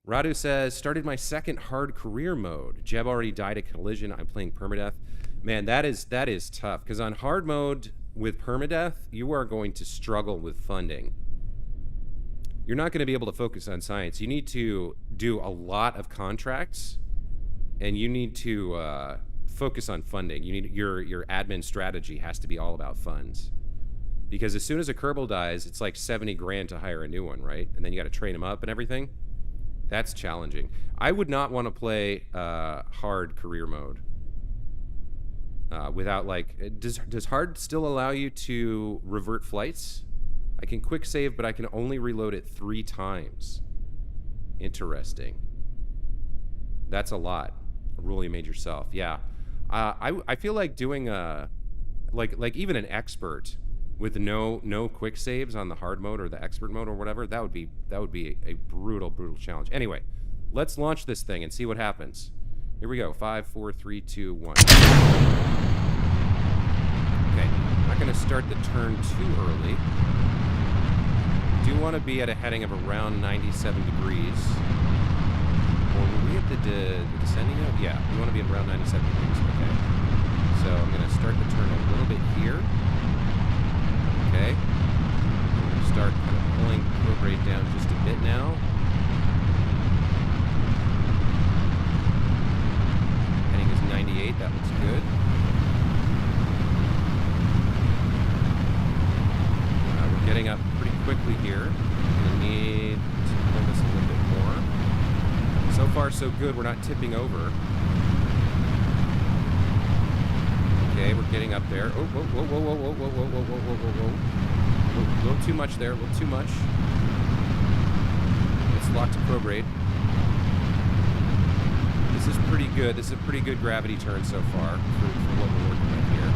Radu says, started my second hard career mode. Jeb already died at collision. I'm playing permadeath. Man, that is tough. Because on hard mode with permadeath, you are going to struggle with funding. You're not going to be able to focus on science. You need to do a lot of contracts, and you need to focus on funding. You need your admin strategy has to be all about funds. Because as soon as a Kerbal dies, it's like 70 grand to hire a new one, right? And then you got to train them up and everything. That's challenging. I would not want to play hard career mode without like... Does hard still allow you to revert flights? I can quick save, but I can only reload it 3 times. Interesting. That's a lot. A rule you made yourself. Yeah. I feel like doing a... Like even an expert with no quick saves on the hard mode or the expert mode or whatever, that would be a brutal challenge. Anyway, let's launch this thing and see what happens. Here we go. 5, 4, 3, 2, 1. Okay, I'm not going to start the turn too early. We do want to be at a heading of around 97 degrees. Or were we at the descending note? Yeah, we want to be at around 97 degrees. Okay. So I'm going to start the turn a little bit here. Okay. I'm going to start kind of pulling the probe rate down just a bit now. Heading is 98. That looks good. We're getting up pretty quickly here. We need to pull this a little bit more. So far, so good. We're not tipping over. Okay, we're getting up there. Oh, whoa, whoa, whoa, whoa, whoa, whoa, whoa, whoa, whoa, whoa, whoa, whoa. A little too much there, a little too much. It's locked to probe rate. This is pretty good. This is a pretty good gravity turn so far for what we're working with here.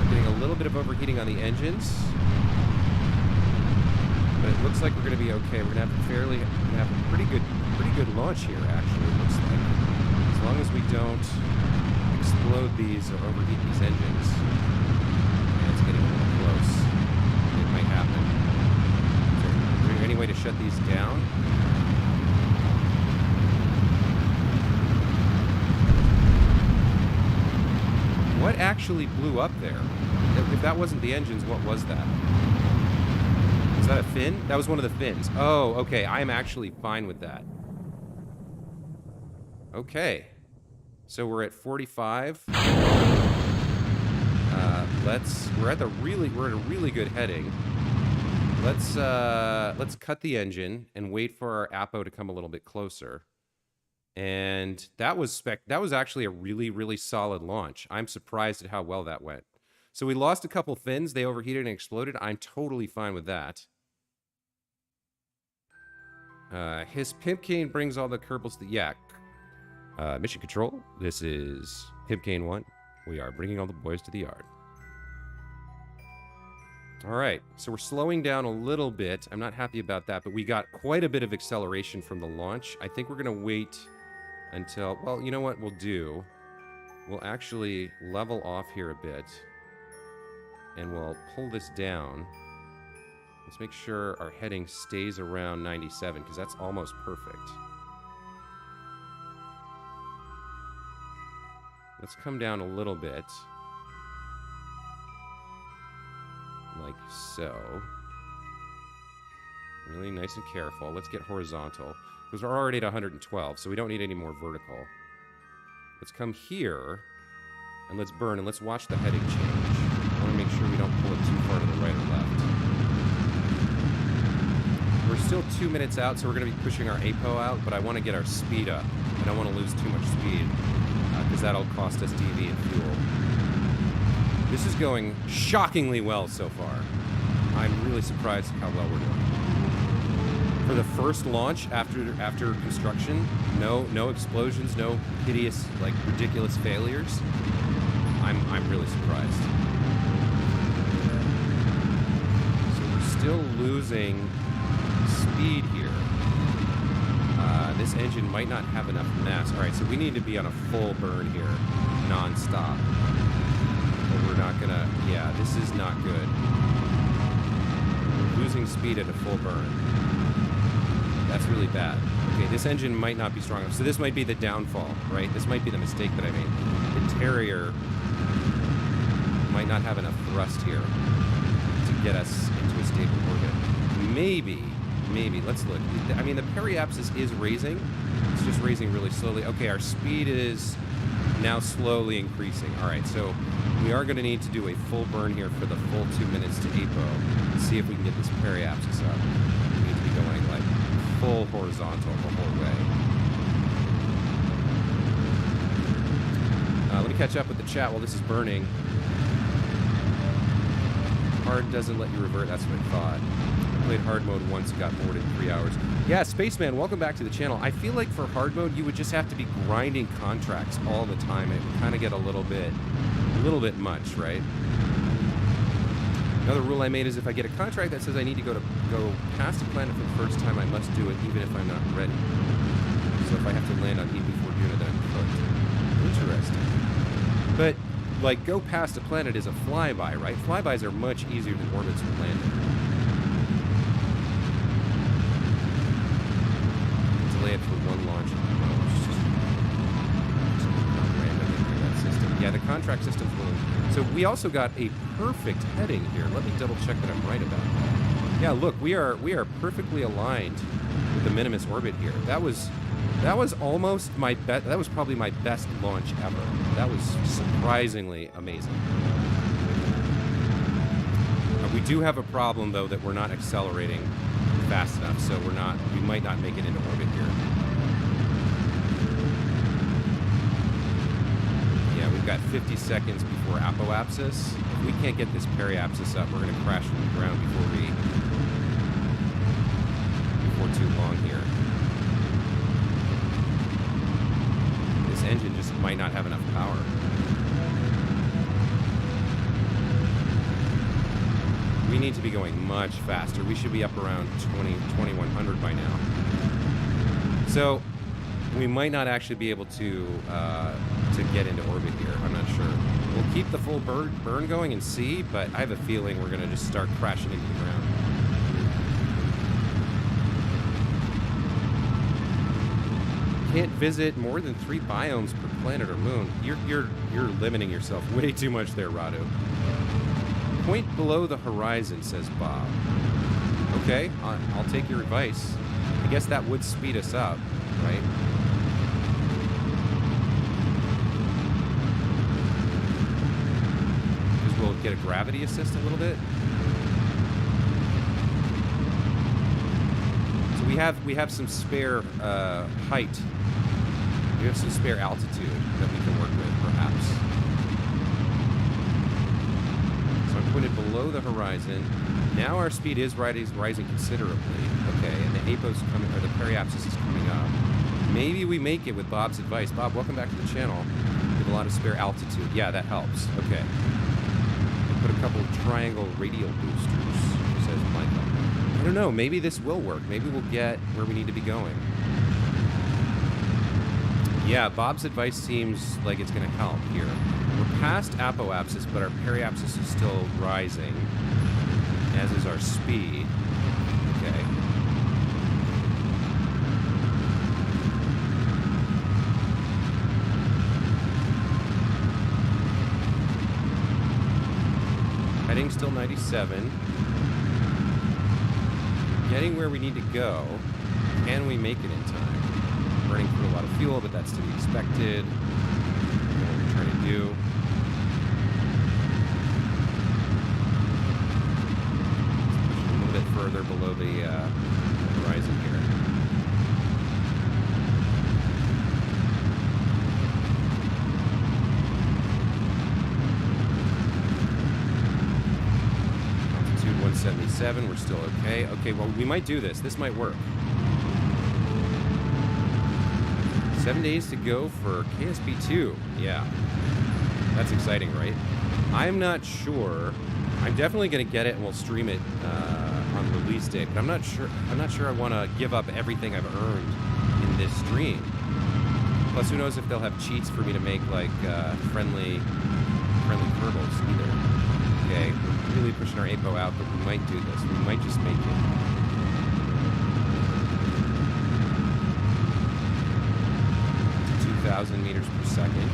We're getting a little bit of overheating on the engines. But it looks like we're going to be okay. We're going to have a pretty good launch here, actually, it looks like. As long as we don't explode these or overheat these engines. And it's getting a little close. It might happen. Is there any way to shut these down? What actually blew up there? If that wasn't the engines, what was that? Was that a fin? That was one of the fins. Oh, okay. I am actually fine with that. Okay. So we're at 45. We're at a really good heading. Let's cut the engine and wait for our Apo to come a little bit closer. And that was actually a really solid launch. I'm surprised at how well that went. So we lost a couple fins. They overheated and exploded. I'm totally fine with that. His Pimpcane brings all the Kerbals to... Yeah. Mission Control, this is Pimpcane 1. We are bringing all the boys to the yard. Alright, so we're slowing down a little bit. I'm not happy about that, but we got quite a bit of acceleration from the launch. I think we're going to wait until... Well, you know what we'll do? We'll actually level off here a bit. And we'll pull this down. Let's make sure our heading stays around 97, because that's almost perfect. Let's come down a little bit. Like so. Really nice and careful. Let's get horizontal. Because we're already at 112, so we don't need any more vertical. Let's come here, and let's burn, and let's watch the heading change. I want to make sure we don't pull it too far to the right or left. We're still 2 minutes out, so we're going to be pushing our APO out, but I want to get our speed up. I don't want to lose too much speed, because that'll cost us DV and fuel. This is going shockingly well so far. I'm really surprised at how well we're doing. For the first launch after construction, no explosions, no hideous, like, ridiculous failures. I'm really surprised. So we're still losing speed here. This engine might not have enough mass. All right, so we need to be on a full burn here, non-stop. But we're not gonna... Yeah, this is not good. We're losing speed at a full burn. That's really bad. Okay, this engine might not be strong enough. So this might be the downfall, right? This might be the mistake that I made. The Terrier might not have enough thrust here to get us into a stable orbit. Maybe, let's look. I mean, the periapsis is raising. It's just raising really slowly. Okay, our speed is now slowly increasing. All right, so we are going to need to do a full burn here for the full 2 minutes to APO. See if we can get this periapsis up. We need to be going like full horizontal the whole way. Let me catch up with the chat while this is burning. Hard doesn't let you revert, that's what I thought. I played hard mode once and got bored in 3 hours. Yeah, Spaceman, welcome back to the channel. I feel like for hard mode, you would just have to be grinding contracts all the time. It would kind of get a little bit much, right? Another rule I made is if I get a contract that says I need to go past a planet for the first time, I must do it even if I'm not ready. So if I have to land on Eve before Duna, then I'm cooked. Interesting. But, like, go past a planet is a flyby, right? Flybys are much easier than orbits for landing. Delay it for one launch at the most. Just not randomly through that system. Yeah, the contract system's really... So we also got a perfect heading here. Let me double check that I'm right about that. Yeah, look, we are perfectly aligned with the Minmus orbit here. That was almost my best. That was probably my best launch ever. That was surprisingly amazing. We do have a problem though that we're not accelerating fast enough, so we might not make it into orbit here. Yeah, we've got 50 seconds before apoapsis. If we can't get this periapsis up, we're going to crash into the ground before too long here. This engine just might not have enough power. We need to be going much faster. We should be up around 2100 by now. So we might not actually be able to get into orbit here. I'm not sure. We'll keep the full burn going and see, but I have a feeling we're going to just start crashing into the ground. Can't visit more than 3 biomes per planet or moon. You're limiting yourself way too much there, Radu. Point below the horizon, says Bob. Okay, I'll take your advice. I guess that would speed us up, right? Because we'll get a gravity assist a little bit. So we have some spare height. We have some spare altitude that we can work with, perhaps. So I'm pointed below the horizon. Now our speed is rising considerably. Okay, and the APO's coming, or the periapsis is coming up. Maybe we make it with Bob's advice. Bob, welcome back to the channel. We have a lot of spare altitude. Yeah, that helps. Okay. And put a couple of triangle radial boosters, says Michael. I don't know. Maybe this will work. Maybe we'll get where we need to be going. Yeah, Bob's advice seems like it's going to help here. We're past apoapsis, but our periapsis is still rising, as is our speed. Okay. Heading still 97. Getting where we need to go. Can we make it in time? Burning through a lot of fuel, but that's to be expected. What we're trying to do. Let's push it a little bit further below the horizon here. Altitude 177, we're still okay. Okay, well, we might do this. This might work. 7 days to go for KSP 2. Yeah. That's exciting, right? I'm not sure. I'm definitely going to get it and we'll stream it on release day, but I'm not sure I want to give up everything I've earned in this stream. Plus, who knows if they'll have cheats for me to make, like, friendly kerbals either. Okay, we're really pushing our APO out, but we might do this. We might just make it. 2,000 meters per second.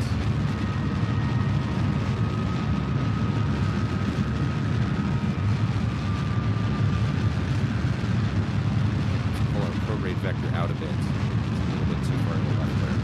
Pull our prograde vector out a bit. It's a little bit too far to the left there.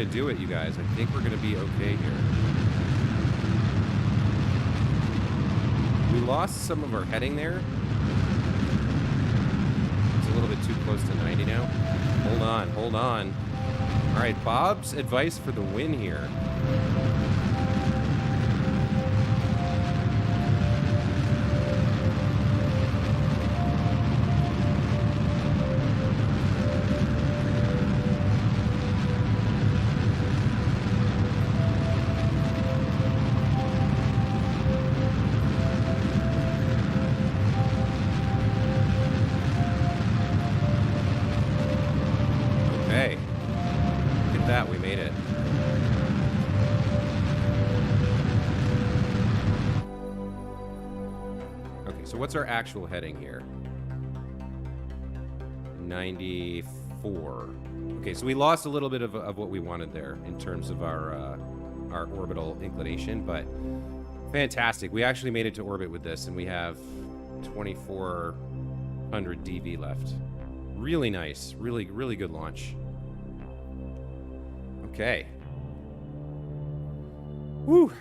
to do it, you guys. I think we're going to be okay here. We lost some of our heading there. It's a little bit too close to 90 now. Hold on, hold on. All right, Bob's advice for the win here. What's our actual heading here? 94. Okay, so we lost a little bit of what we wanted there in terms of our orbital inclination, but fantastic. We actually made it to orbit with this, and we have 2400 DV left. Really nice. Really, really good launch. Okay. Whew.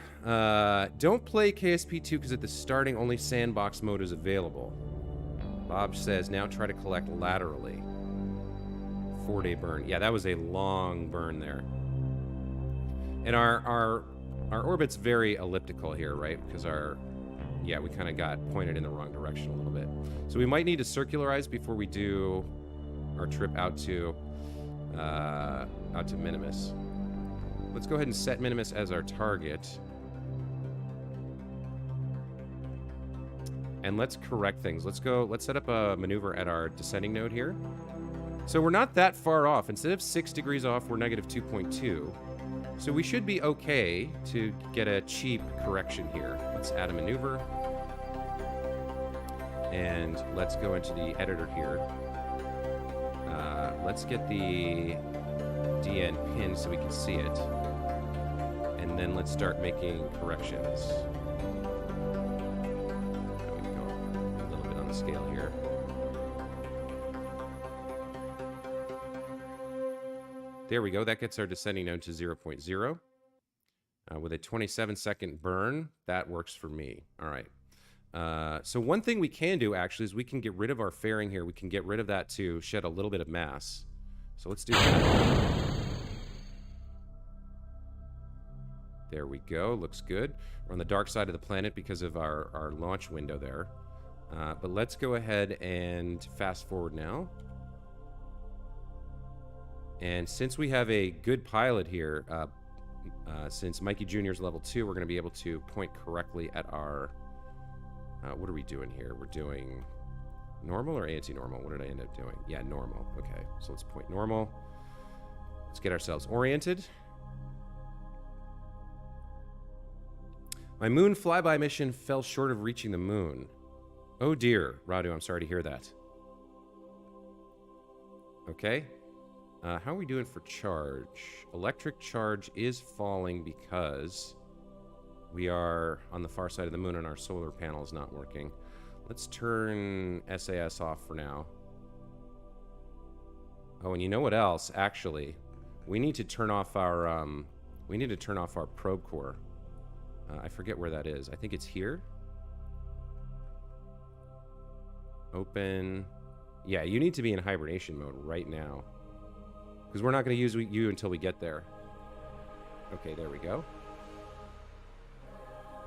Don't play KSP2 because at the starting only sandbox mode is available. Bob says now try to collect laterally. 4-day burn. Yeah, that was a long burn there. And our orbit's very elliptical here, right? Because we kind of got pointed in the wrong direction a little bit. So we might need to circularize before we do our trip out to Minmus. Let's go ahead and set Minmus as our target. And let's correct things. Let's set up a maneuver at our descending node here. So we're not that far off. Instead of 6 degrees off, we're negative 2.2. So we should be okay to get a cheap correction here. Let's add a maneuver. And let's go into the editor here. Let's get the DN pin so we can see it. And then let's start making corrections. Scale here. There we go. That gets our descending node to 0.0. With a 27-second burn, that works for me. All right. So one thing we can do, actually, is we can get rid of our fairing here. We can get rid of that to shed a little bit of mass. So let's do that. There we go. Looks good. We're on the dark side of the planet because of our launch window there. But let's go ahead and fast forward now. And since we have a good pilot here, since Mikey Jr. is level 2, we're going to be able to point correctly at our... what are we doing here? We're doing normal or anti-normal? What did I end up doing? Yeah, normal. Okay, so let's point normal. Let's get ourselves oriented. My moon flyby mission fell short of reaching the moon. Oh dear, Radu, I'm sorry to hear that. Okay. How are we doing for charge? Electric charge is falling because we are on the far side of the moon and our solar panel is not working. Let's turn SAS off for now. Oh, and you know what else? Actually, we need to turn off our probe core. I forget where that is. I think it's here. Open. Yeah, you need to be in hibernation mode right now. Because we're not going to use you until we get there. Okay, there we go.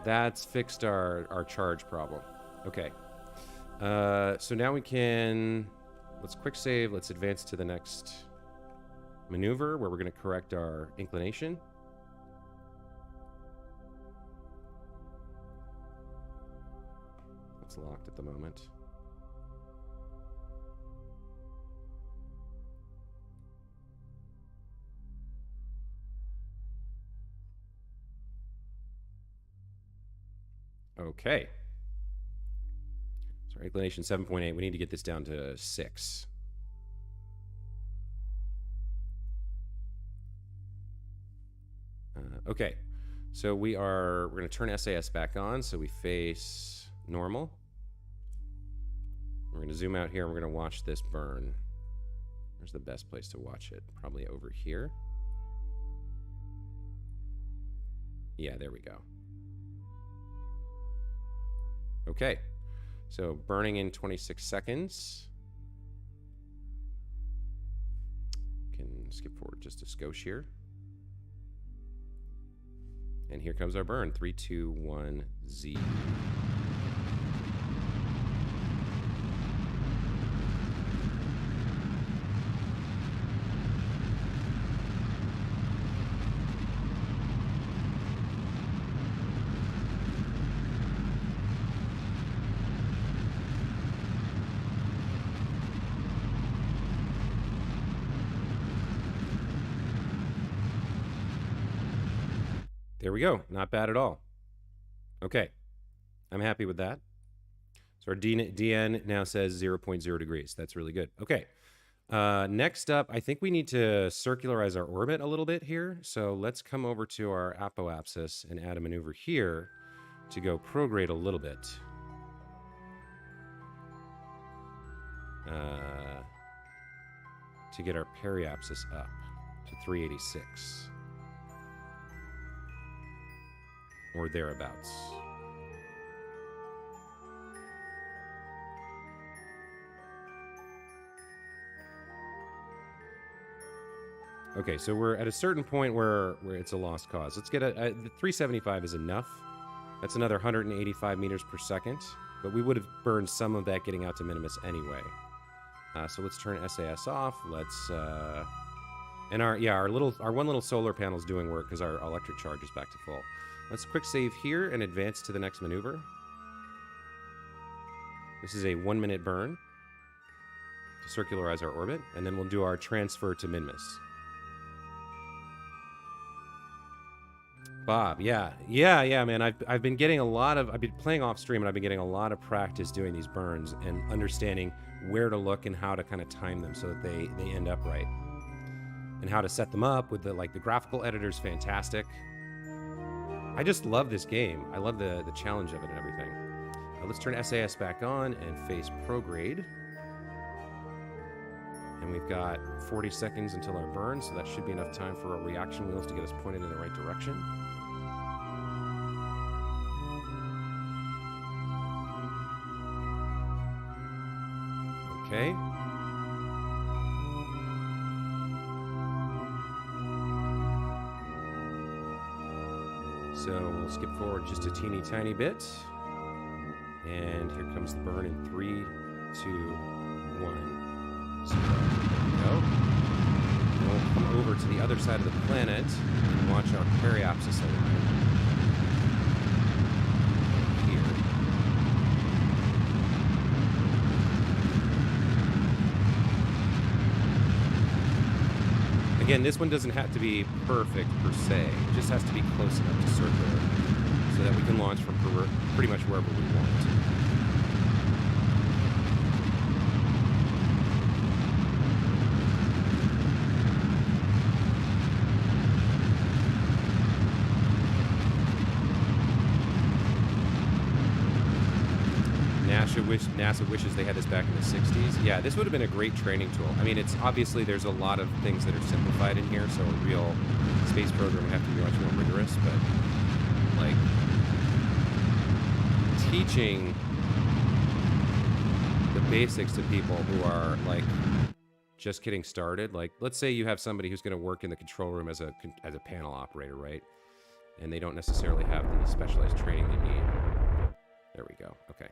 That's fixed our charge problem. Okay. So now we can... Let's quick save. Let's advance to the next maneuver where we're going to correct our inclination. It's locked at the moment. Okay. So our inclination 7.8. We need to get this down to 6. Okay. So we're going to turn SAS back on so we face normal. We're going to zoom out here and we're going to watch this burn. Where's the best place to watch it? Probably over here. Yeah, there we go. Okay. So burning in 26 seconds. Can skip forward just a skosh here. And here comes our burn. 3, 2, 1, Z. There we go. Not bad at all. Okay. I'm happy with that. So our DN now says 0.0 degrees. That's really good. Okay. Next up, I think we need to circularize our orbit a little bit here. So let's come over to our apoapsis and add a maneuver here to go prograde a little bit. To get our periapsis up to 386. Or thereabouts. Okay, so we're at a certain point where it's a lost cause. Let's get the 375 is enough. That's another 185 meters per second, but we would have burned some of that getting out to Minmus anyway. So let's turn SAS off. Let's and our one little solar panel is doing work because our electric charge is back to full. Let's quick save here and advance to the next maneuver. This is a 1-minute burn to circularize our orbit, and then we'll do our transfer to Minmus. Bob, yeah, man. I've been getting I've been playing off stream, and I've been getting a lot of practice doing these burns and understanding where to look and how to kind of time them so that they end up right, and how to set them up with the graphical editor's fantastic. I just love this game. I love the challenge of it and everything. Let's turn SAS back on and face prograde. And we've got 40 seconds until our burn, so that should be enough time for our reaction wheels to get us pointed in the right direction. Okay. So we'll skip forward just a teeny tiny bit. And here comes the burn in 3, 2, 1. So there we go. And we'll come over to the other side of the planet and watch our periapsis align. Here. Again, this one doesn't have to be perfect per se. It just has to be close enough to circular so that we can launch from pretty much wherever we want. NASA wishes they had this back in the 60s. Yeah, this would have been a great training tool. I mean, it's obviously there's a lot of things that are simplified in here, so a real space program would have to be much more rigorous, but like teaching the basics to people who are like just getting started. Like, let's say you have somebody who's going to work in the control room as a panel operator, right? And they don't necessarily have the specialized training they need. There we go. Okay.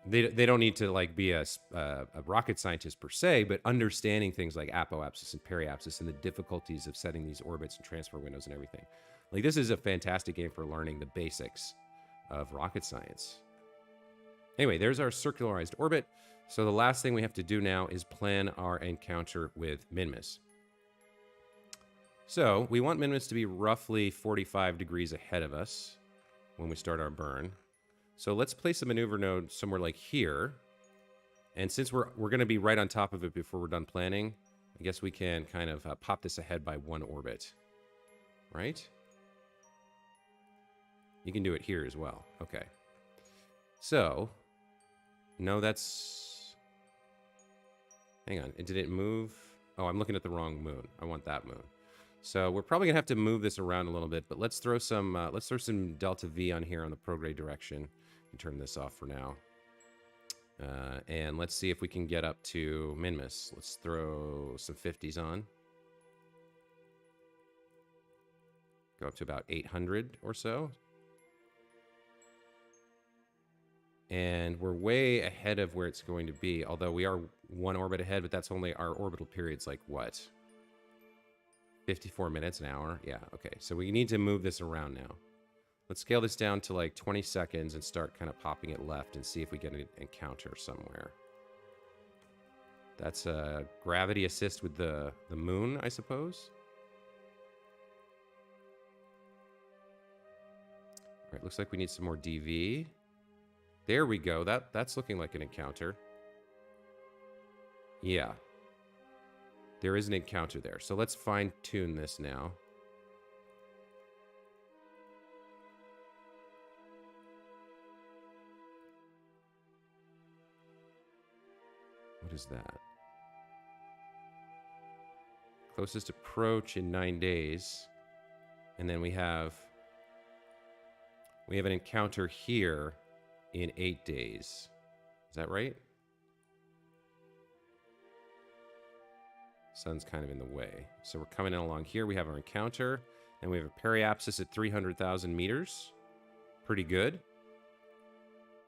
They don't need to like be a rocket scientist per se, but understanding things like apoapsis and periapsis and the difficulties of setting these orbits and transfer windows and everything. Like, this is a fantastic game for learning the basics of rocket science. Anyway, there's our circularized orbit. So the last thing we have to do now is plan our encounter with Minmus. So we want Minmus to be roughly 45 degrees ahead of us when we start our burn. So let's place a maneuver node somewhere like here. And since we're going to be right on top of it before we're done planning, I guess we can kind of pop this ahead by 1 orbit. Right? You can do it here as well. Okay. So, no, that's... Hang on. Did it move? Oh, I'm looking at the wrong moon. I want that moon. So we're probably gonna have to move this around a little bit, but let's throw some delta V on here on the prograde direction and turn this off for now. And let's see if we can get up to Minmus. Let's throw some 50s on. Go up to about 800 or so. And we're way ahead of where it's going to be, although we are 1 orbit ahead, but that's only our orbital period's like what? 54 minutes, an hour? Yeah, okay. So we need to move this around now. Let's scale this down to like 20 seconds and start kind of popping it left and see if we get an encounter somewhere. That's a gravity assist with the moon, I suppose. All right, looks like we need some more DV. There we go. That's looking like an encounter. Yeah. There is an encounter there. So let's fine-tune this now. What is that? Closest approach in 9 days. And then we have an encounter here in 8 days. Is that right? Sun's kind of in the way. So we're coming in along here. We have our encounter, and we have a periapsis at 300,000 meters. Pretty good.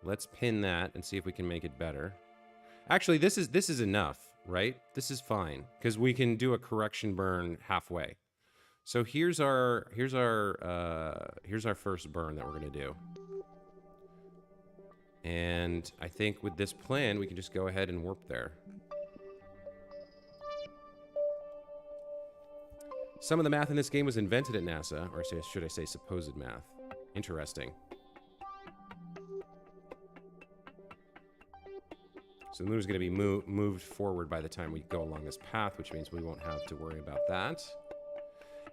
Let's pin that and see if we can make it better. Actually, this is enough, right? This is fine because we can do a correction burn halfway. So here's our first burn that we're gonna do. And I think with this plan, we can just go ahead and warp there. Some of the math in this game was invented at NASA, or should I say supposed math. Interesting. So the moon is going to be moved forward by the time we go along this path, which means we won't have to worry about that.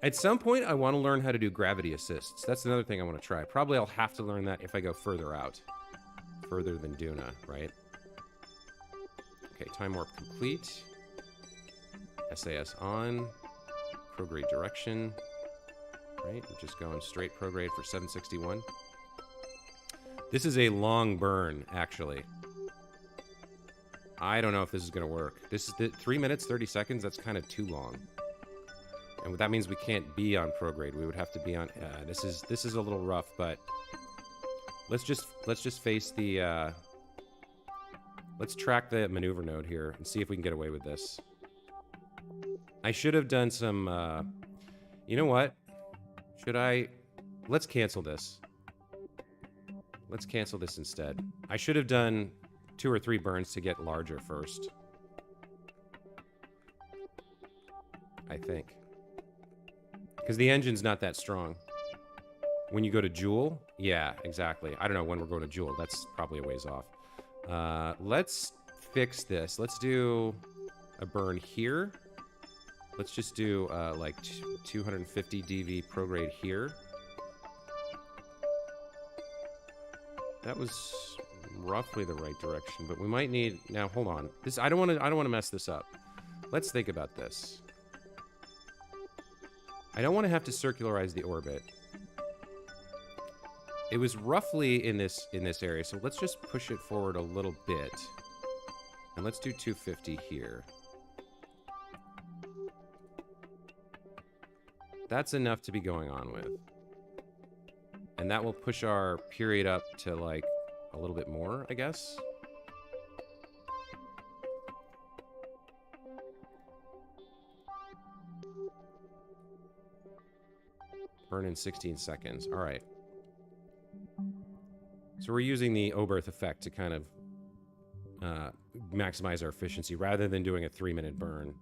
At some point, I want to learn how to do gravity assists. That's another thing I want to try. Probably I'll have to learn that if I go further out. Further than Duna, right? Okay, time warp complete. SAS on. Prograde direction. Right, we're just going straight prograde for 761. This is a long burn, actually. I don't know if this is going to work. This is 3 minutes, 30 seconds. That's kind of too long. And that means we can't be on prograde. We would have to be on... this is a little rough, but... Let's just face the... let's track the maneuver node here and see if we can get away with this. I should have done some... you know what? Should I... Let's cancel this. Let's cancel this instead. I should have done 2 or 3 burns to get larger first. I think. Because the engine's not that strong. When you go to Joule? Yeah, exactly. I don't know when we're going to Joule. That's probably a ways off. Let's fix this. Let's do a burn here. Let's just do, like, 250 DV prograde here. That was roughly the right direction, but we might need... Now, hold on. This I don't want to mess this up. Let's think about this. I don't want to have to circularize the orbit. It was roughly in this area, so let's just push it forward a little bit. And let's do 250 here. That's enough to be going on with. And that will push our period up to, like, a little bit more, I guess. Burn in 16 seconds. All right. So we're using the Oberth effect to kind of maximize our efficiency rather than doing a 3-minute burn,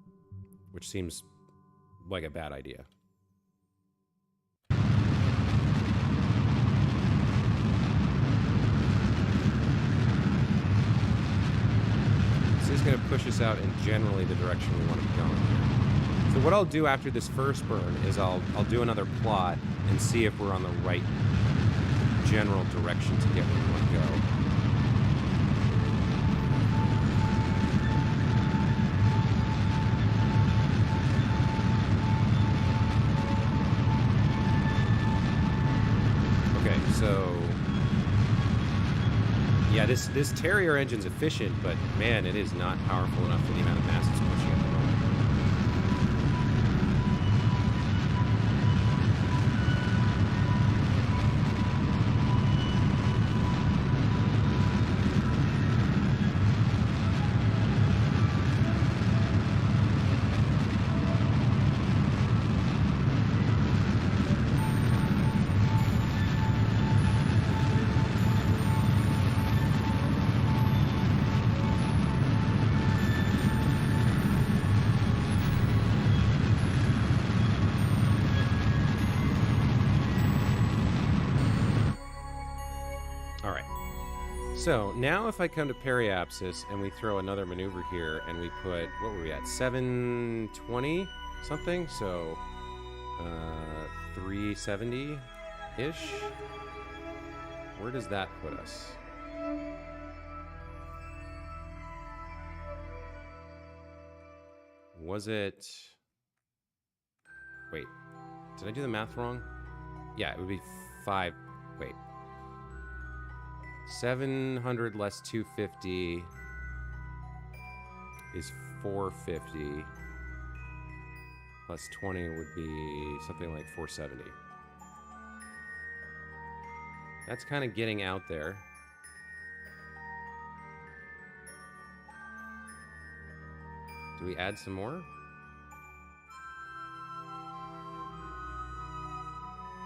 which seems like a bad idea. This is going to push us out in generally the direction we want to be going here. So what I'll do after this first burn is I'll do another plot and see if we're on the right general direction to get where we want to go. So yeah, this Terrier engine's efficient, but man, it is not powerful enough for the amount of mass it's pushing at the moment. So now if I come to periapsis and we throw another maneuver here and we put, what were we at, 720 something? So 370-ish? Where does that put us? Was it... Wait, did I do the math wrong? Yeah, it would be 5... Wait. 700 less 250 is 450. Plus 20 would be something like 470. That's kind of getting out there. Do we add some more?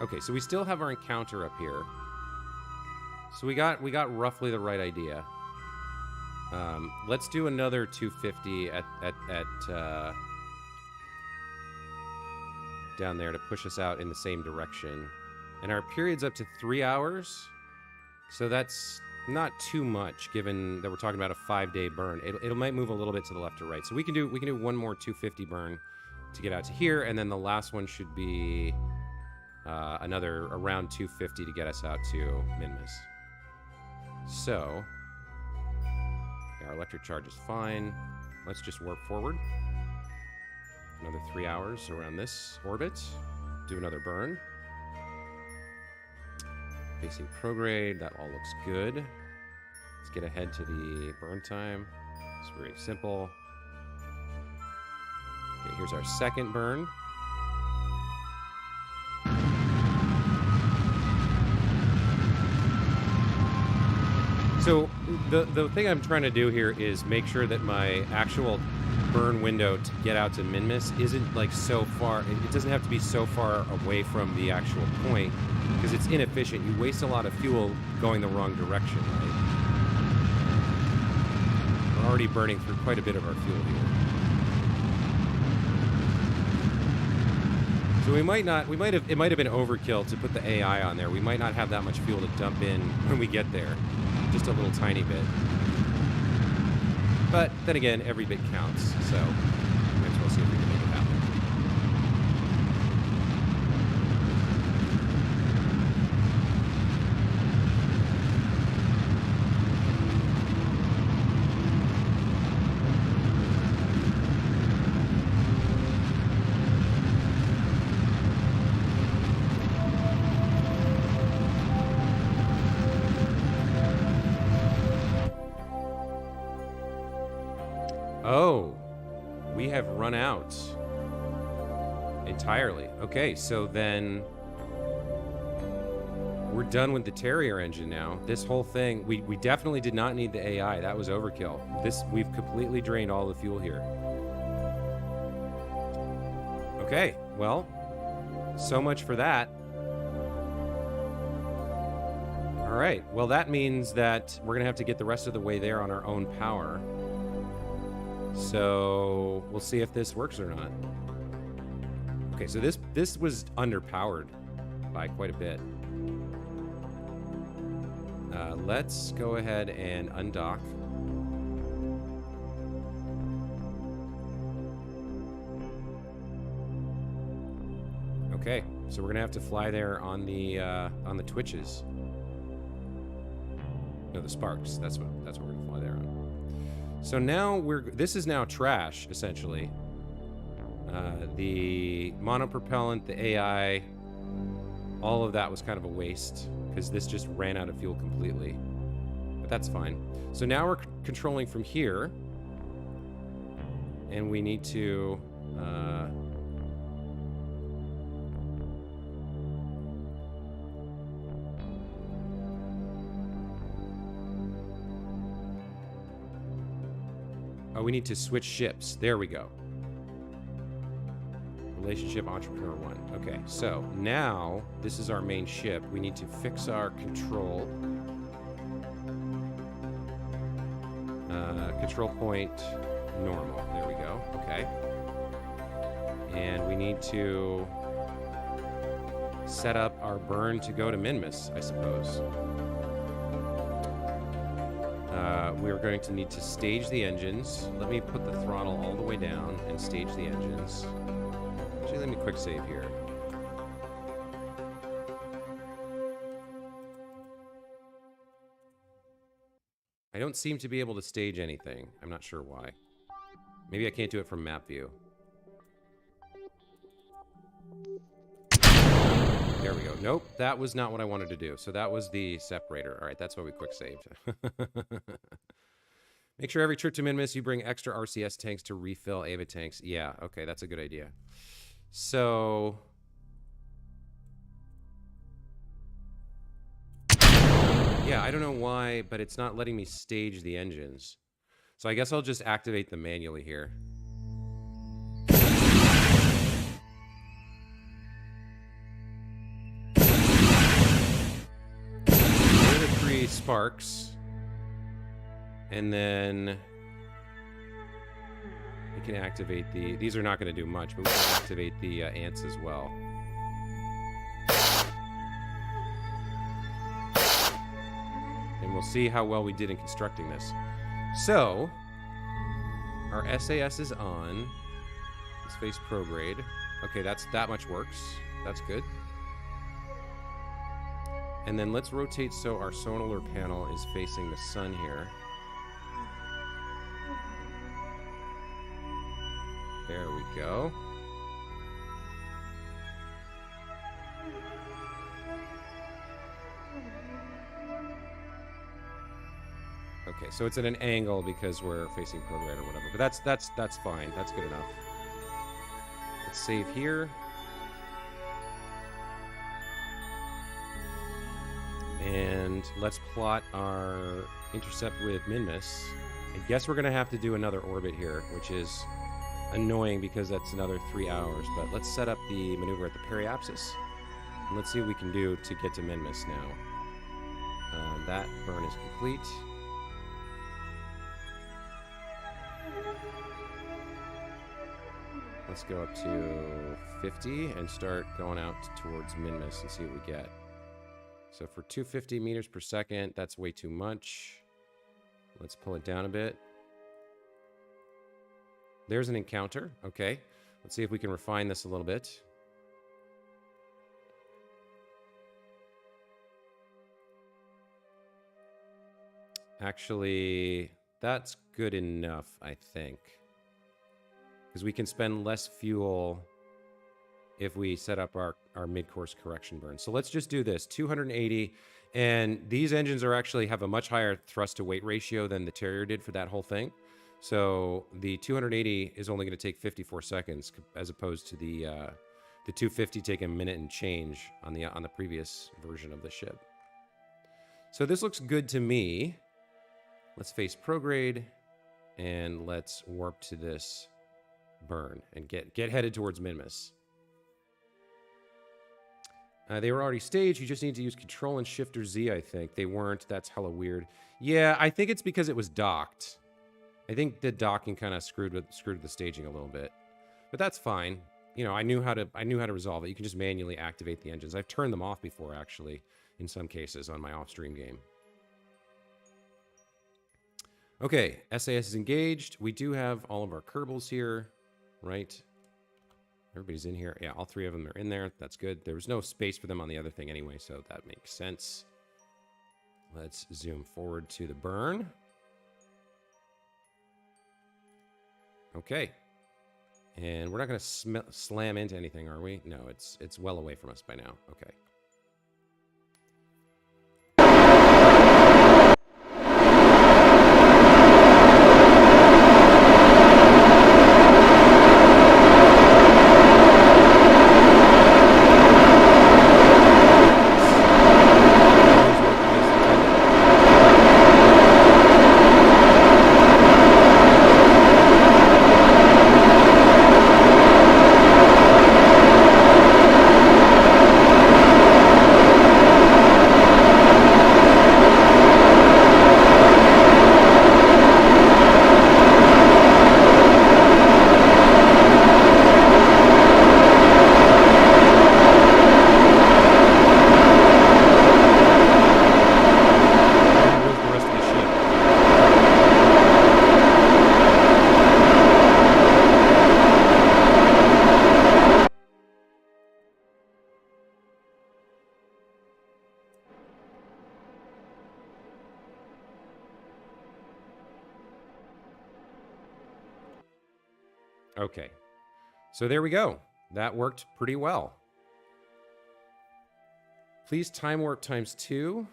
Okay, so we still have our encounter up here. So we got roughly the right idea. Let's do another 250 at down there to push us out in the same direction. And our period's up to 3 hours. So that's not too much, given that we're talking about a 5-day burn. It might move a little bit to the left or right. So we can do one more 250 burn to get out to here, and then the last one should be another around 250 to get us out to Minmus. So, yeah, our electric charge is fine. Let's just warp forward. Another 3 hours around this orbit. Do another burn. Facing prograde, that all looks good. Let's get ahead to the burn time. It's very simple. Okay, here's our second burn. So the thing I'm trying to do here is make sure that my actual burn window to get out to Minmus isn't like so far. It doesn't have to be so far away from the actual point because it's inefficient. You waste a lot of fuel going the wrong direction, right? We're already burning through quite a bit of our fuel here. So it might have been overkill to put the AI on there. We might not have that much fuel to dump in when we get there. Just a little tiny bit. But then again, every bit counts, so might as well see if we can make it happen. Oh, we have run out entirely. Okay, so then we're done with the Terrier engine now. This whole thing, we definitely did not need the AI. That was overkill. We've completely drained all the fuel here. Okay, well, so much for that. All right, well, that means that we're going to have to get the rest of the way there on our own power. So we'll see if this works or not. Okay, so this was underpowered by quite a bit. Let's go ahead and undock. Okay, so we're gonna have to fly there on the Twitches. No, the Sparks. That's what we're gonna fly there on. So now this is now trash, essentially. The monopropellant, the AI, All of that was kind of a waste because this just ran out of fuel completely. But that's fine. So now we're controlling from here. And we need to... oh, we need to switch ships. There we go. Relationship Entrepreneur 1. Okay, so now this is our main ship. We need to fix our control. Control point normal. There we go. Okay. And we need to set up our burn to go to Minmus, I suppose. We're going to need to stage the engines. Let me put the throttle all the way down and stage the engines. Actually, let me quick save here. I don't seem to be able to stage anything. I'm not sure why. Maybe I can't do it from map view. There we go. Nope, that was not what I wanted to do. So that was the separator. All right, that's why we quick saved. Make sure every trip to Minmus you bring extra RCS tanks to refill Ava tanks. Yeah, okay, that's a good idea. So... yeah, I don't know why, but it's not letting me stage the engines. So I guess I'll just activate them manually here. Here are the 3 sparks. And then we can activate the... these are not going to do much, but we can activate the ants as well. And we'll see how well we did in constructing this. So, our SAS is on. Let's face prograde. Okay, that much works. That's good. And then let's rotate so our solar panel is facing the sun here. There we go. Okay, so it's at an angle because we're facing prograde or whatever. But that's fine. That's good enough. Let's save here. And let's plot our intercept with Minmus. I guess we're going to have to do another orbit here, which is annoying because that's another 3 hours. But let's set up the maneuver at the periapsis. And let's see what we can do to get to Minmus now. That burn is complete. Let's go up to 50 and start going out towards Minmus and see what we get. So for 250 meters per second, that's way too much. Let's pull it down a bit. There's an encounter. Okay. Let's see if we can refine this a little bit. Actually, that's good enough, I think. Because we can spend less fuel if we set up our mid-course correction burn. So let's just do this. 280. And these engines actually have a much higher thrust-to-weight ratio than the Terrier did for that whole thing. So the 280 is only going to take 54 seconds as opposed to the 250 taking a minute and change on the previous version of the ship. So this looks good to me. Let's face prograde and let's warp to this burn and get headed towards Minmus. They were already staged. You just need to use Control and Shift or Z, I think. They weren't. That's hella weird. Yeah, I think it's because it was docked. I think the docking kind of screwed the staging a little bit. But that's fine. You know, I knew how to resolve it. You can just manually activate the engines. I've turned them off before, actually, in some cases on my off-stream game. Okay, SAS is engaged. We do have all of our Kerbals here, right? Everybody's in here. Yeah, all 3 of them are in there. That's good. There was no space for them on the other thing anyway, so that makes sense. Let's zoom forward to the burn. Okay. And we're not going to slam into anything, are we? No, it's well away from us by now. Okay. Okay. So there we go. That worked pretty well. Please time warp ×2.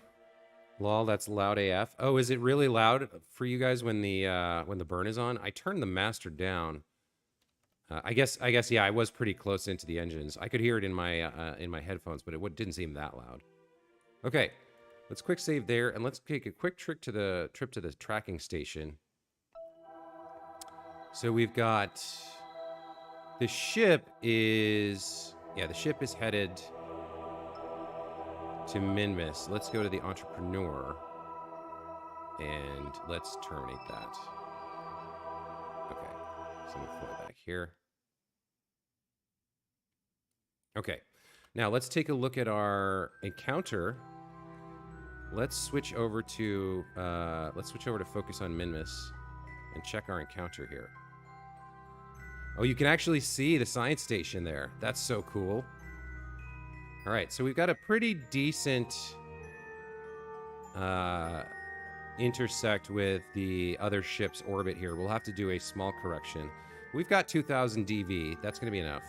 Lol, that's loud AF. Oh, is it really loud for you guys when the burn is on? I turned the master down. I guess, yeah, I was pretty close into the engines. I could hear it in my headphones, but it didn't seem that loud. Okay, let's quick save there, and let's take a quick trip to the tracking station. So we've got the ship is headed to Minmus. Let's go to the entrepreneur and let's terminate that. Okay, so we'll pull it back here. Okay, now let's take a look at our encounter. Let's switch over to focus on Minmus and check our encounter here. Oh, you can actually see the science station there. That's so cool. All right, so we've got a pretty decent intersect with the other ship's orbit here. We'll have to do a small correction. We've got 2,000 DV. That's going to be enough.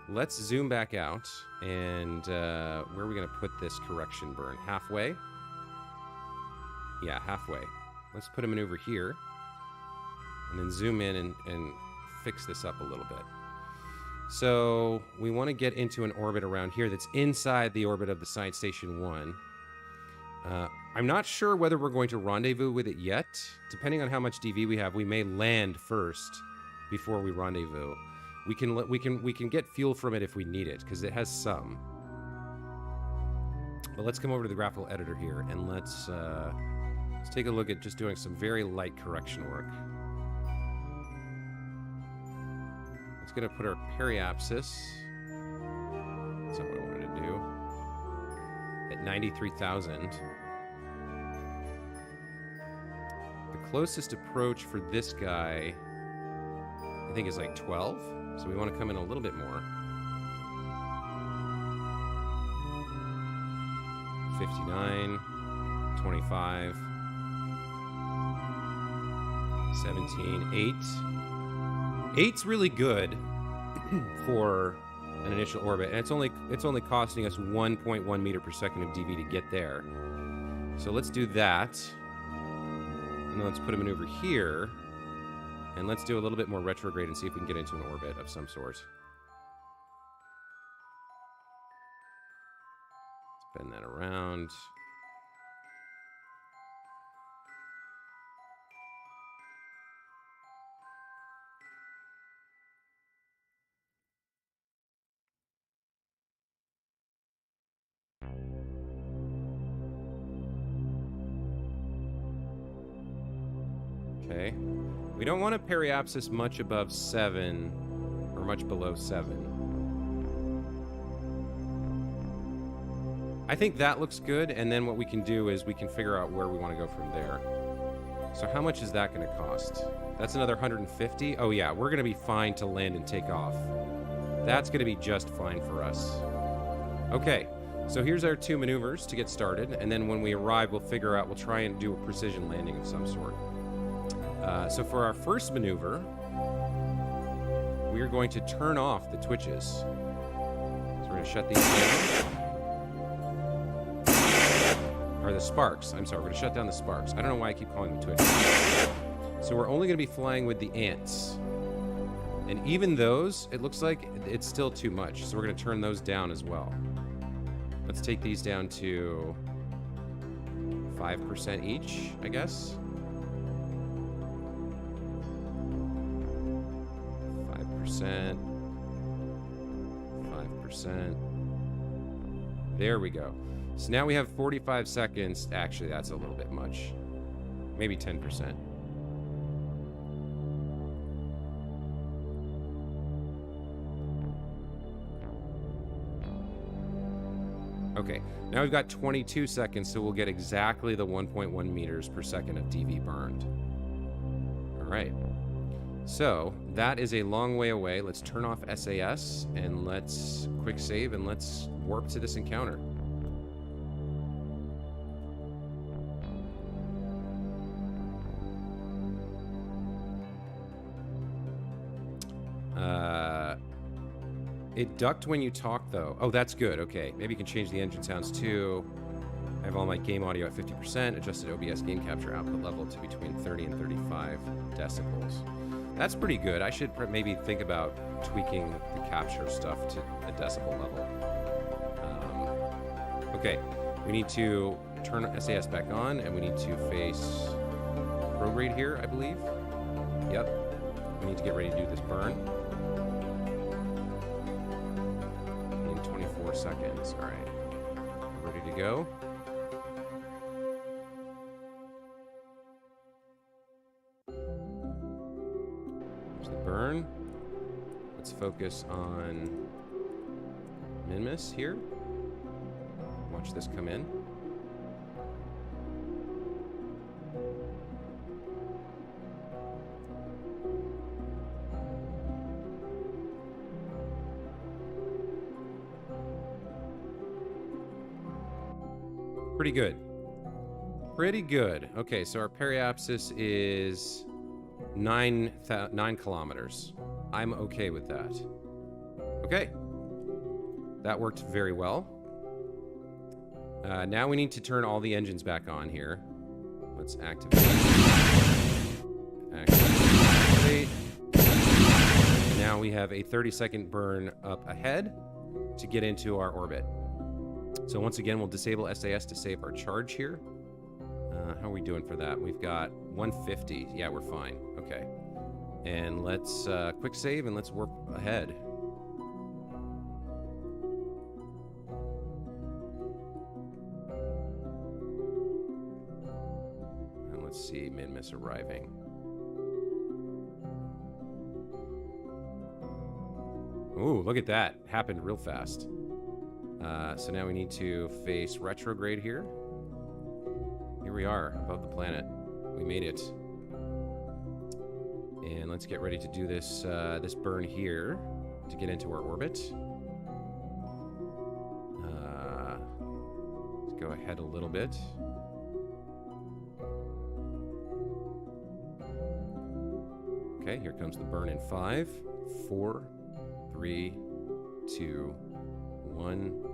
Let's zoom back out, and where are we going to put this correction burn? Halfway? Yeah, halfway. Let's put a maneuver here, and then zoom in and fix this up a little bit. So we want to get into an orbit around here that's inside the orbit of the Science Station 1. I'm not sure whether we're going to rendezvous with it yet. Depending on how much DV we have, we may land first before we rendezvous. We can get fuel from it if we need it, because it has some. But let's come over to the graphical editor here, and let's take a look at just doing some very light correction work. It's going to put our periapsis, that's not what I wanted to do, at 93,000. The closest approach for this guy, I think, is like 12. So we want to come in a little bit more. 59, 25, 17, 8. 8's really good for an initial orbit, and it's only costing us 1.1 meter per second of DV to get there. So let's do that, and then let's put a maneuver here, and let's do a little bit more retrograde and see if we can get into an orbit of some sort. Spin that around. Okay. We don't want a periapsis much above 7 or much below 7. I think that looks good, and then what we can do is we can figure out where we want to go from there. So how much is that going to cost? That's another 150? Oh yeah, we're going to be fine to land and take off. That's going to be just fine for us. Okay, so here's our 2 maneuvers to get started, and then when we arrive, we'll try and do a precision landing of some sort. So for our first maneuver, we are going to turn off the twitches. So we're going to shut these down. Or the sparks. I'm sorry, we're going to shut down the sparks. I don't know why I keep calling them twitches. So we're only going to be flying with the ants. And even those, it looks like it's still too much. So we're going to turn those down as well. Let's take these down to 5% each, I guess. 5%. There we go. So now we have 45 seconds. Actually, that's a little bit much. Maybe 10%. Okay, now we've got 22 seconds, so we'll get exactly the 1.1 meters per second of DV burned. All right. So that is a long way away. Let's turn off SAS and let's quick save and let's warp to this encounter. It ducked when you talk, though. Oh, that's good. Okay. Maybe you can change the engine sounds, too. I have all my game audio at 50%, adjusted OBS game capture output level to between 30 and 35 decibels. That's pretty good. I should maybe think about tweaking the capture stuff to a decibel level. Okay. We need to turn SAS back on, and we need to face prograde here, I believe. Yep. We need to get ready to do this burn. In 24 seconds. All right. Ready to go. There's the burn. Let's focus on Minmus here. Watch this come in. Pretty good. Pretty good. Okay, so our periapsis is 9 kilometers. I'm okay with that. Okay. That worked very well. Now we need to turn all the engines back on here. Let's activate. Activate. And now we have a 30-second burn up ahead to get into our orbit. So once again, we'll disable SAS to save our charge here. How are we doing for that? We've got 150. Yeah, we're fine. Okay. And let's quick save and let's warp ahead. And let's see Minmus arriving. Ooh, look at that. Happened real fast. So now we need to face retrograde here. Here we are, above the planet. We made it. And let's get ready to do this this burn here to get into our orbit. Let's go ahead a little bit. Okay, here comes the burn in 5, 4, 3, 2, 1.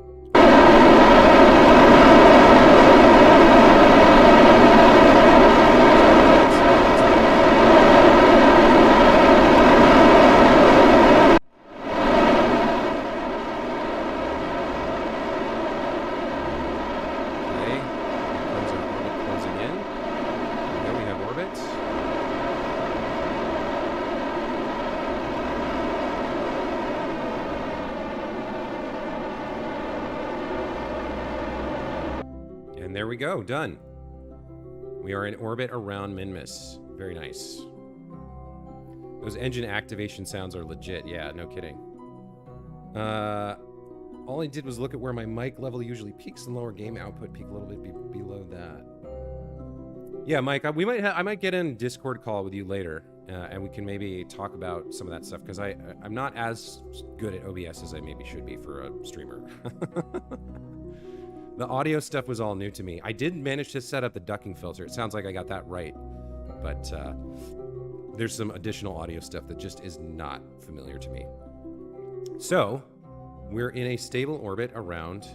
There we go, done. We are in orbit around Minmus. Very nice. Those engine activation sounds are legit. Yeah, no kidding. All I did was look at where my mic level usually peaks and lower game output peak a little bit below that. Yeah, Mike, I might get in a Discord call with you later, and we can maybe talk about some of that stuff, because I'm not as good at OBS as I maybe should be for a streamer. The audio stuff was all new to me. I did manage to set up the ducking filter. It sounds like I got that right. But there's some additional audio stuff that just is not familiar to me. So, we're in a stable orbit around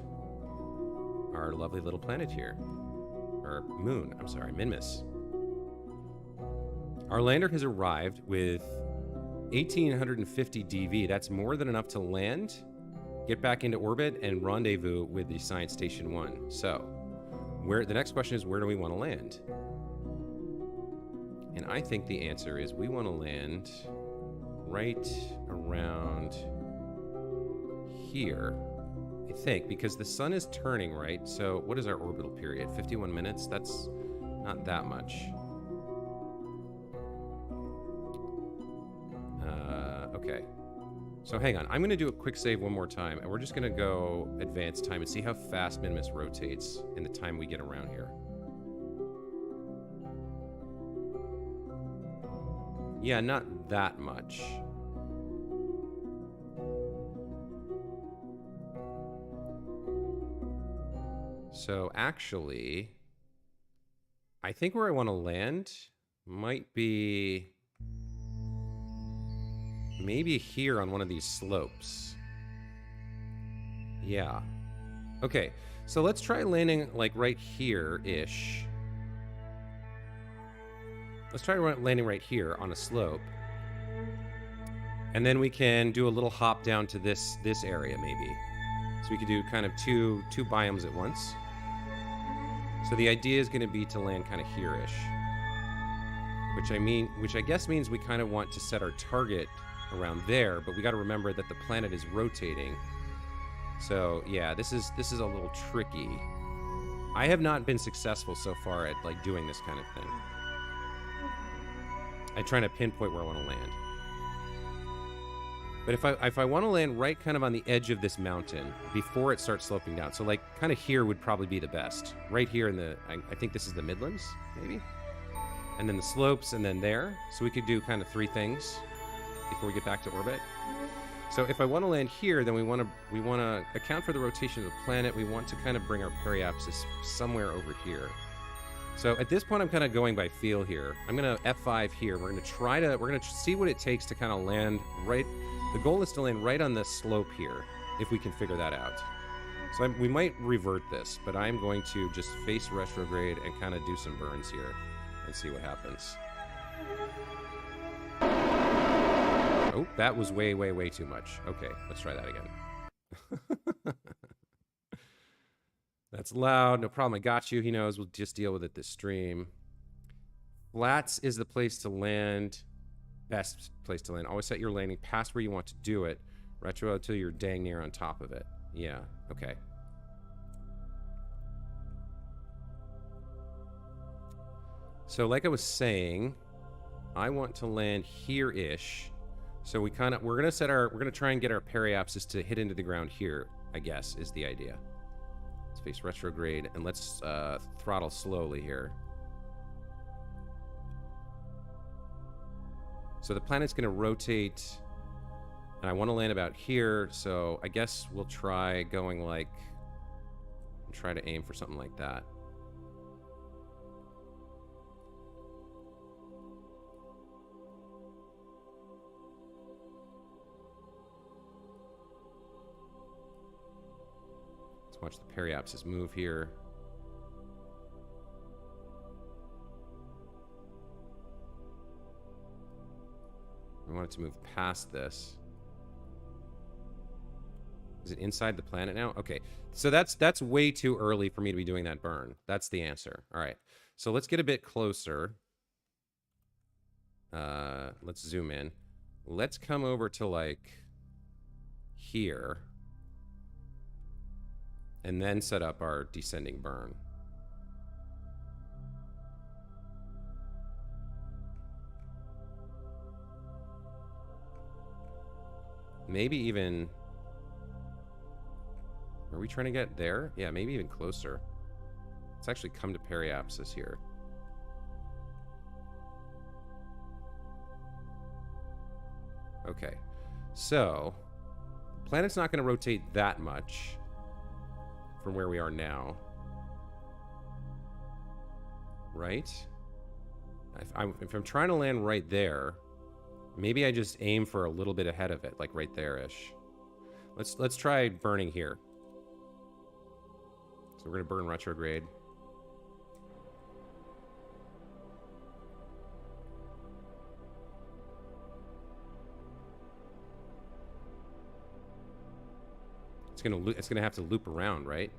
our lovely little planet here. Or moon, I'm sorry, Minmus. Our lander has arrived with 1,850 DV. That's more than enough to land, get back into orbit, and rendezvous with the Science Station 1. So, the next question is, where do we want to land? And I think the answer is we want to land right around here, I think, because the sun is turning, right? So what is our orbital period? 51 minutes? That's not that much. Okay. So hang on, I'm going to do a quick save one more time, and we're just going to go advanced time and see how fast Minmus rotates in the time we get around here. Yeah, not that much. So actually, I think where I want to land might be maybe here on one of these slopes. Yeah. Okay, so let's try landing, like, right here-ish. Let's try landing right here on a slope. And then we can do a little hop down to this area, maybe. So we could do kind of two biomes at once. So the idea is going to be to land kind of here-ish. Which I guess means we kind of want to set our target around there, but we got to remember that the planet is rotating. So yeah, this is a little tricky. I have not been successful so far at like doing this kind of thing. I'm trying to pinpoint where I want to land. But if I want to land right kind of on the edge of this mountain before it starts sloping down, so like kind of here would probably be the best. Right here in the, I think this is the Midlands, maybe? And then the slopes, and then there. So we could do kind of 3 things before we get back to orbit. So if I want to land here, then we want to account for the rotation of the planet. We want to kind of bring our periapsis somewhere over here. So at this point, I'm kind of going by feel here. I'm going to F5 here. We're going to see what it takes to kind of land right. The goal is to land right on this slope here, if we can figure that out. So we might revert this, but I'm going to just face retrograde and kind of do some burns here and see what happens. Oh, that was way, way, way too much. Okay, let's try that again. That's loud. No problem. I got you. He knows. We'll just deal with it this stream. Flats is the place to land. Best place to land. Always set your landing past where you want to do it. Retro until you're dang near on top of it. Yeah. Okay. So like I was saying, I want to land here-ish. So we're gonna try and get our periapsis to hit into the ground here, I guess, is the idea. Let's face retrograde, and let's throttle slowly here. So the planet's gonna rotate, and I want to land about here, so I guess we'll try going like, try to aim for something like that. Watch the periapsis move here. We want it to move past this. Is it inside the planet now? Okay, so that's way too early for me to be doing that burn. That's the answer. All right, so let's get a bit closer. Let's zoom in. Let's come over to like here. And then set up our descending burn. Maybe even... Are we trying to get there? Yeah, maybe even closer. Let's actually come to periapsis here. Okay. So, the planet's not going to rotate that much from where we are now. Right? If I'm trying to land right there, maybe I just aim for a little bit ahead of it, like right there-ish. Let's try burning here. So we're gonna burn retrograde. It's gonna have to loop around, right?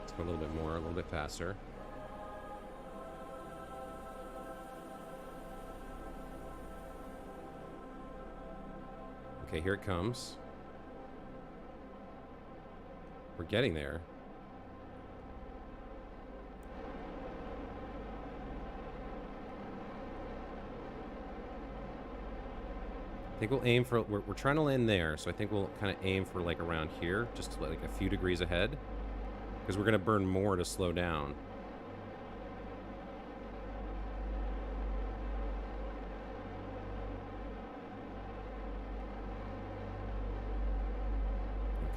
Let's go a little bit more, a little bit faster. Okay, here it comes. We're getting there. I think we'll aim for... We're trying to land there, so I think we'll kind of aim for, like, around here, just like a few degrees ahead. Because we're going to burn more to slow down.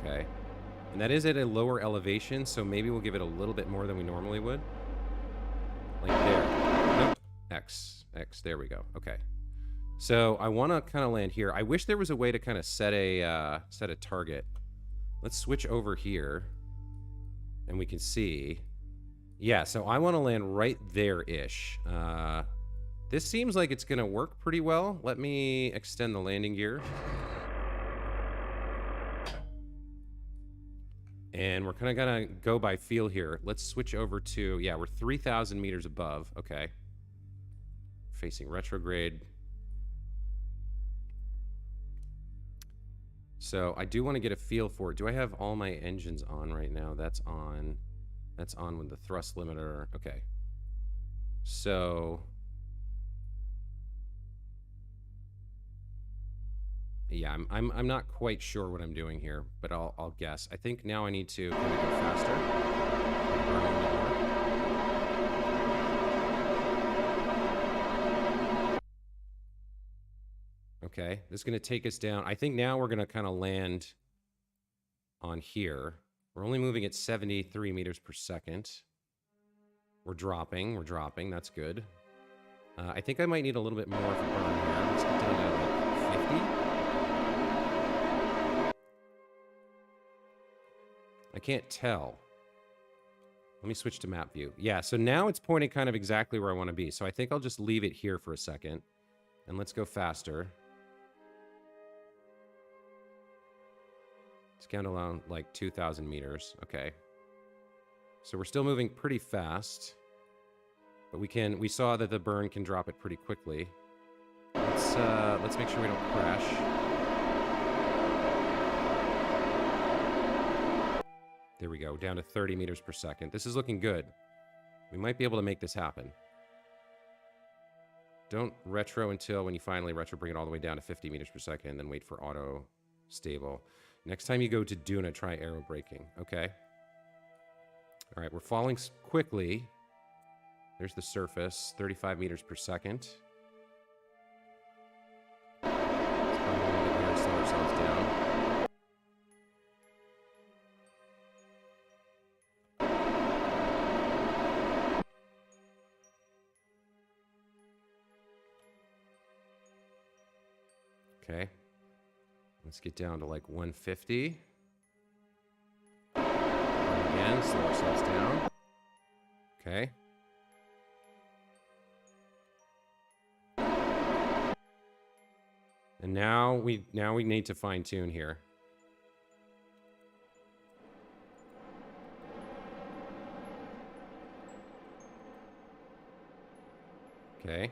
Okay. And that is at a lower elevation, so maybe we'll give it a little bit more than we normally would. Like there. Nope. X. There we go. Okay. So I want to kind of land here. I wish there was a way to kind of set a target. Let's switch over here. And we can see. Yeah, so I want to land right there-ish. This seems like it's going to work pretty well. Let me extend the landing gear. And we're kind of going to go by feel here. Let's switch over to... Yeah, we're 3,000 meters above. Okay. Facing retrograde. So I do want to get a feel for it. Do I have all my engines on right now? That's on. That's on with the thrust limiter. Okay. So... Yeah, I'm not quite sure what I'm doing here, but I'll guess. I think now I need to kind of go faster. Okay, this is going to take us down. I think now we're going to kind of land on here. We're only moving at 73 meters per second. We're dropping. That's good. I think I might need a little bit more of a burn here. Let's get down to like 50. I can't tell. Let me switch to map view. Yeah, so now it's pointing kind of exactly where I want to be. So I think I'll just leave it here for a second. And let's go faster. It's down to around like 2,000 meters. Okay. So we're still moving pretty fast. But we saw that the burn can drop it pretty quickly. Let's make sure we don't crash. There we go, down to 30 meters per second. This is looking good. We might be able to make this happen. Don't retro until when you finally retro, bring it all the way down to 50 meters per second, and then wait for auto stable. Next time you go to Duna, try aero braking. Okay. All right, we're falling quickly. There's the surface, 35 meters per second. Let's probably a little bit here and slow ourselves down. Okay, let's get down to like 150. Again, slow ourselves down. Okay. And now we need to fine tune here. Okay.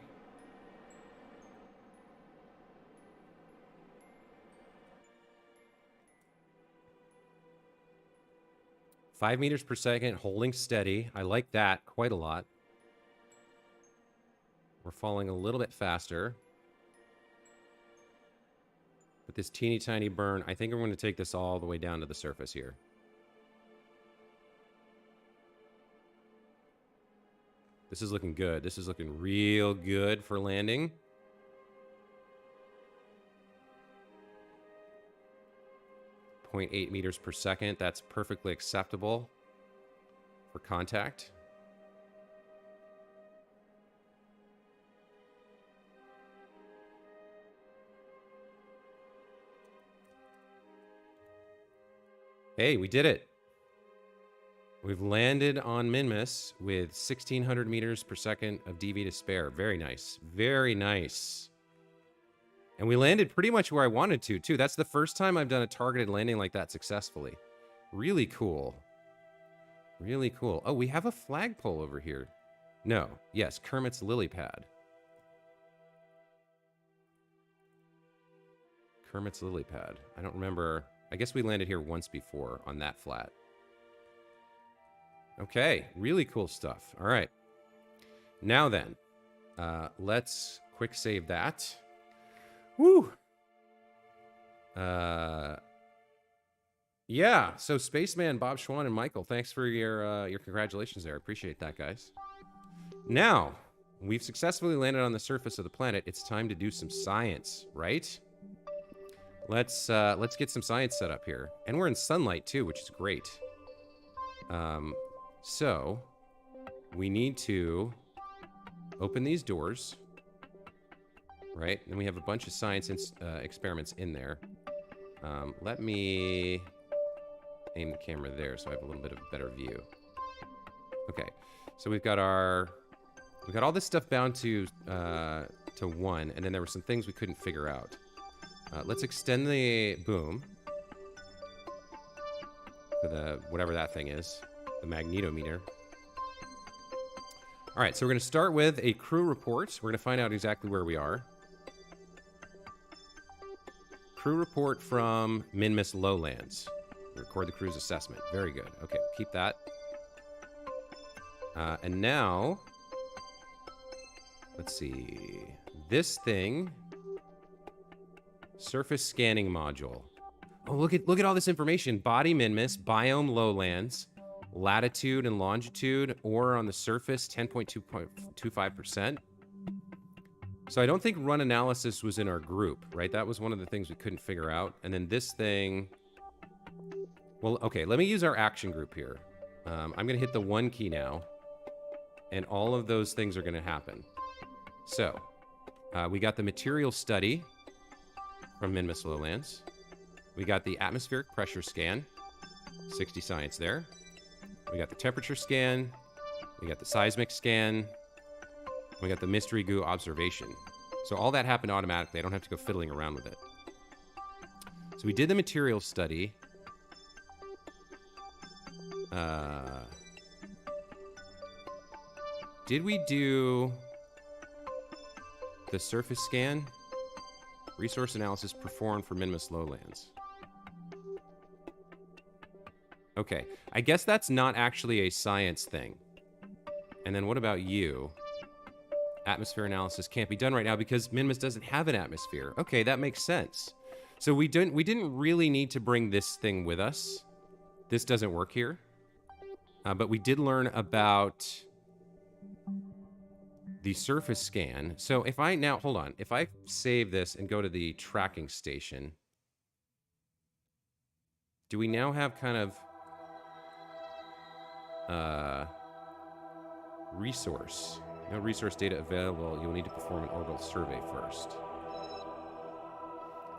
Five meters per second, holding steady. I like that quite a lot. We're falling a little bit faster. But this teeny tiny burn, I think we're going to take this all the way down to the surface here. This is looking good. This is looking real good for landing. .8 meters per second. That's perfectly acceptable for contact. Hey, we did it. We've landed on Minmus with 1,600 meters per second of DV to spare. Very nice. Very nice. And we landed pretty much where I wanted to, too. That's the first time I've done a targeted landing like that successfully. Really cool. Really cool. Oh, we have a flagpole over here. No. Yes, Kermit's lily pad. Kermit's lily pad. I don't remember. I guess we landed here once before on that flat. Okay. Really cool stuff. All right. Now then, let's quick save that. Woo! Yeah, so Spaceman, Bob Schwann, and Michael, thanks for your congratulations there. I appreciate that, guys. Now, we've successfully landed on the surface of the planet. It's time to do some science, right? Let's get some science set up here. And we're in sunlight too, which is great. So we need to open these doors, right? And we have a bunch of science experiments in there. Let me aim the camera there so I have a little bit of a better view. Okay, so we've got all this stuff bound to 1, and then there were some things we couldn't figure out. Let's extend the boom for the whatever that thing is, the magnetometer. All right, so we're going to start with a crew report. We're going to find out exactly where we are. Crew report from Minmus Lowlands. Record the crew's assessment. Very good. Okay, keep that. And now, let's see. This thing, surface scanning module. Oh, look at all this information. Body Minmus, biome Lowlands, latitude and longitude, or on the surface 10.25%. So I don't think run analysis was in our group, right? That was one of the things we couldn't figure out. And then this thing, well, okay, let me use our action group here. I'm going to hit the 1 key now, and all of those things are going to happen. So we got the material study from Minmus Lowlands. We got the atmospheric pressure scan, 60 science there. We got the temperature scan. We got the seismic scan. We got the mystery goo observation. So all that happened automatically. I don't have to go fiddling around with it. So we did the material study. Did we do the surface scan? Resource analysis performed for Minmus Lowlands. Okay, I guess that's not actually a science thing. And then what about you? Atmosphere analysis can't be done right now because Minmus doesn't have an atmosphere. Okay, that makes sense. So we didn't really need to bring this thing with us. This doesn't work here. But we did learn about the surface scan. So if I now, hold on. If I save this and go to the tracking station, do we now have kind of resource? No resource data available. You'll need to perform an orbital survey first.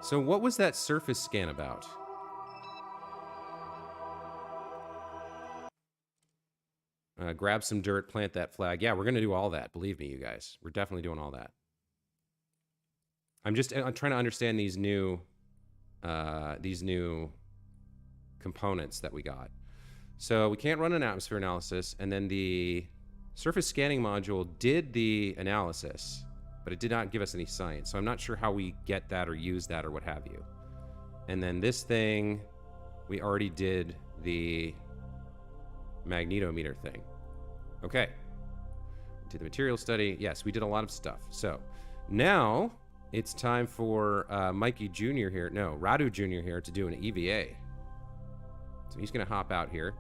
So what was that surface scan about? Grab some dirt, plant that flag. Yeah, we're going to do all that. Believe me, you guys. We're definitely doing all that. I'm trying to understand these new components that we got. So we can't run an atmosphere analysis, and then the surface scanning module did the analysis, but it did not give us any science. So I'm not sure how we get that or use that or what have you. And then this thing, we already did the magnetometer thing. Okay. Did the material study. Yes, we did a lot of stuff. So now it's time for Mikey Jr. here. No, Radu Jr. here to do an EVA. So he's going to hop out here.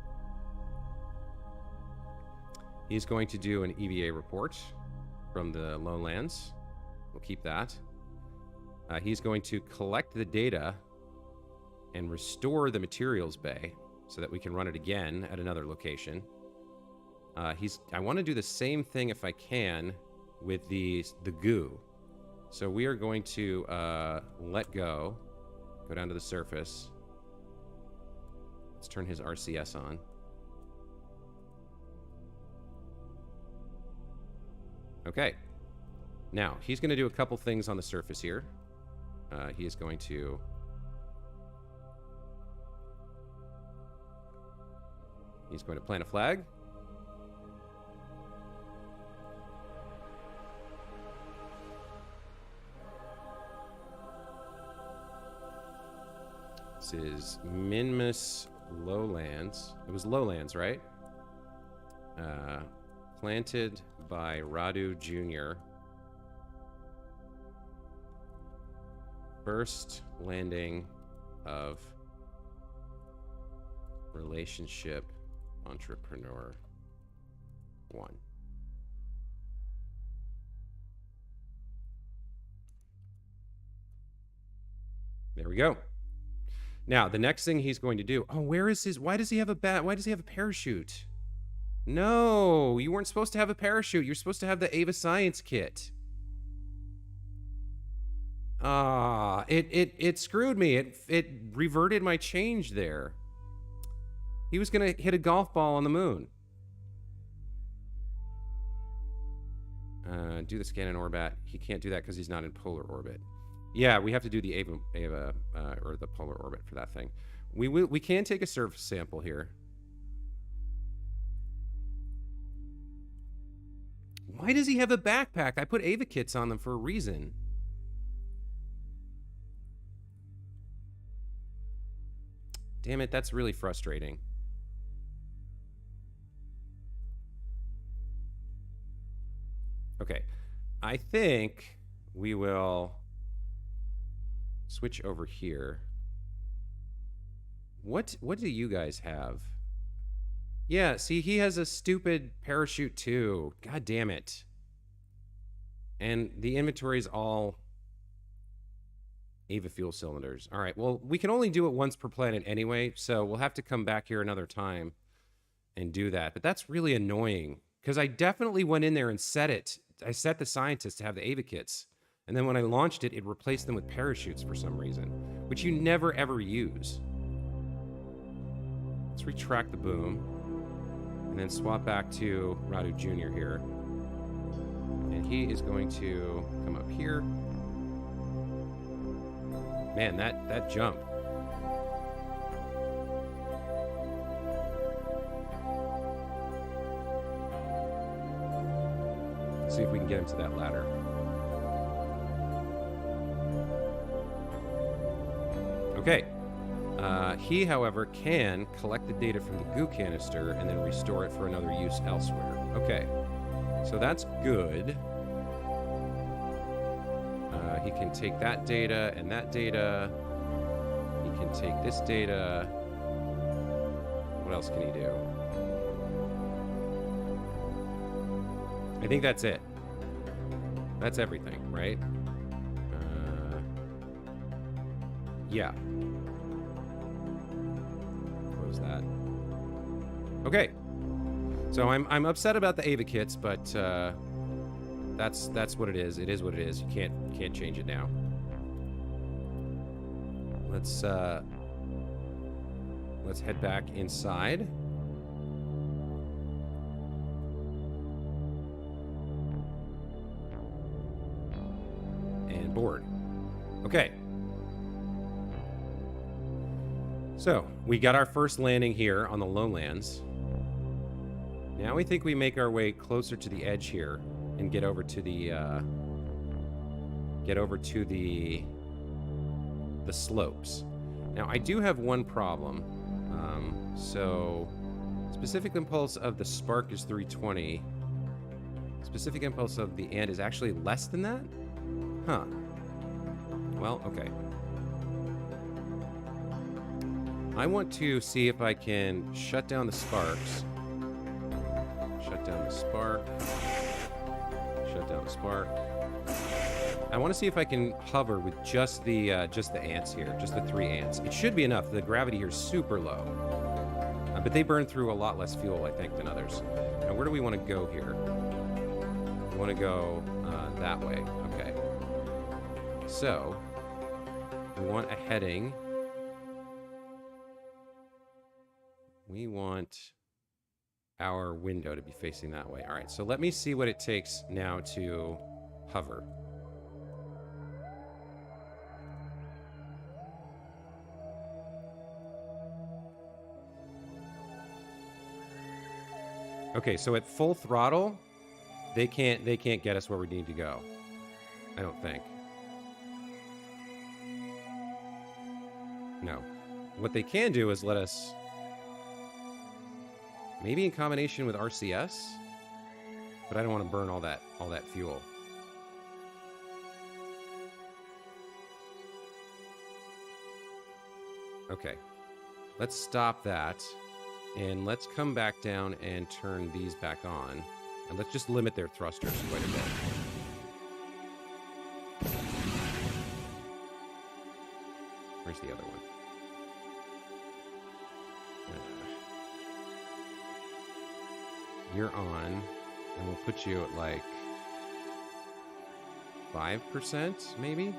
He's going to do an EVA report from the lowlands. We'll keep that. He's going to collect the data and restore the materials bay so that we can run it again at another location. I want to do the same thing if I can with the goo. So we are going to let go down to the surface. Let's turn his RCS on. Okay. Now, he's going to do a couple things on the surface here. He is going to... He's going to plant a flag. This is Minmus Lowlands. It was Lowlands, right? Planted by Radu Jr. First landing of Relationship Entrepreneur 1. There we go. Now, the next thing he's going to do... Oh, where is his... Why does he have a Why does he have a parachute? No, you weren't supposed to have a parachute. You're supposed to have the Ava Science Kit. Ah, it screwed me. It reverted my change there. He was going to hit a golf ball on the moon. Do the scan in orbit. He can't do that because he's not in polar orbit. Yeah, we have to do the Ava or the polar orbit for that thing. We can take a surface sample here. Why does he have a backpack? I put Ava kits on them for a reason. Damn it, that's really frustrating. Okay, I think we will switch over here. What do you guys have? Yeah, see, he has a stupid parachute too. God damn it. And the inventory is all Ava fuel cylinders. All right, well, we can only do it once per planet anyway, so we'll have to come back here another time and do that. But that's really annoying, because I definitely went in there and set it. I set the scientists to have the Ava kits. And then when I launched it, it replaced them with parachutes for some reason, which you never, ever use. Let's retract the boom. And then swap back to Radu Jr. here. And he is going to come up here. Man, that jump. Let's see if we can get him to that ladder. Okay. He, however, can collect the data from the goo canister and then restore it for another use elsewhere. Okay. So that's good. He can take that data and that data. He can take this data. What else can he do? I think that's it. That's everything, right? Yeah. Close that. Okay. So I'm upset about the Ava kits, but that's what it is. It is what it is. You can't change it now. Let's head back inside. And board. Okay. So, we got our first landing here on the lowlands. Now we think we make our way closer to the edge here and get over to the slopes. Now I do have one problem. So specific impulse of the spark is 320. Specific impulse of the ant is actually less than that? Huh. Well, okay. I want to see if I can shut down the sparks. Shut down the spark. Shut down the spark. I want to see if I can hover with just the ants here, just the 3 ants. It should be enough. The gravity here is super low, but they burn through a lot less fuel, I think, than others. Now, where do we want to go here? We want to go that way. Okay. So we want a heading. We want our window to be facing that way. All right, so let me see what it takes now to hover. Okay, so at full throttle, they can't get us where we need to go. I don't think. No. What they can do is let us, maybe in combination with RCS, but I don't want to burn all that fuel. Okay, let's stop that, and let's come back down and turn these back on, and let's just limit their thrusters quite a bit. Where's the other one? You're on, and we'll put you at like 5%, maybe?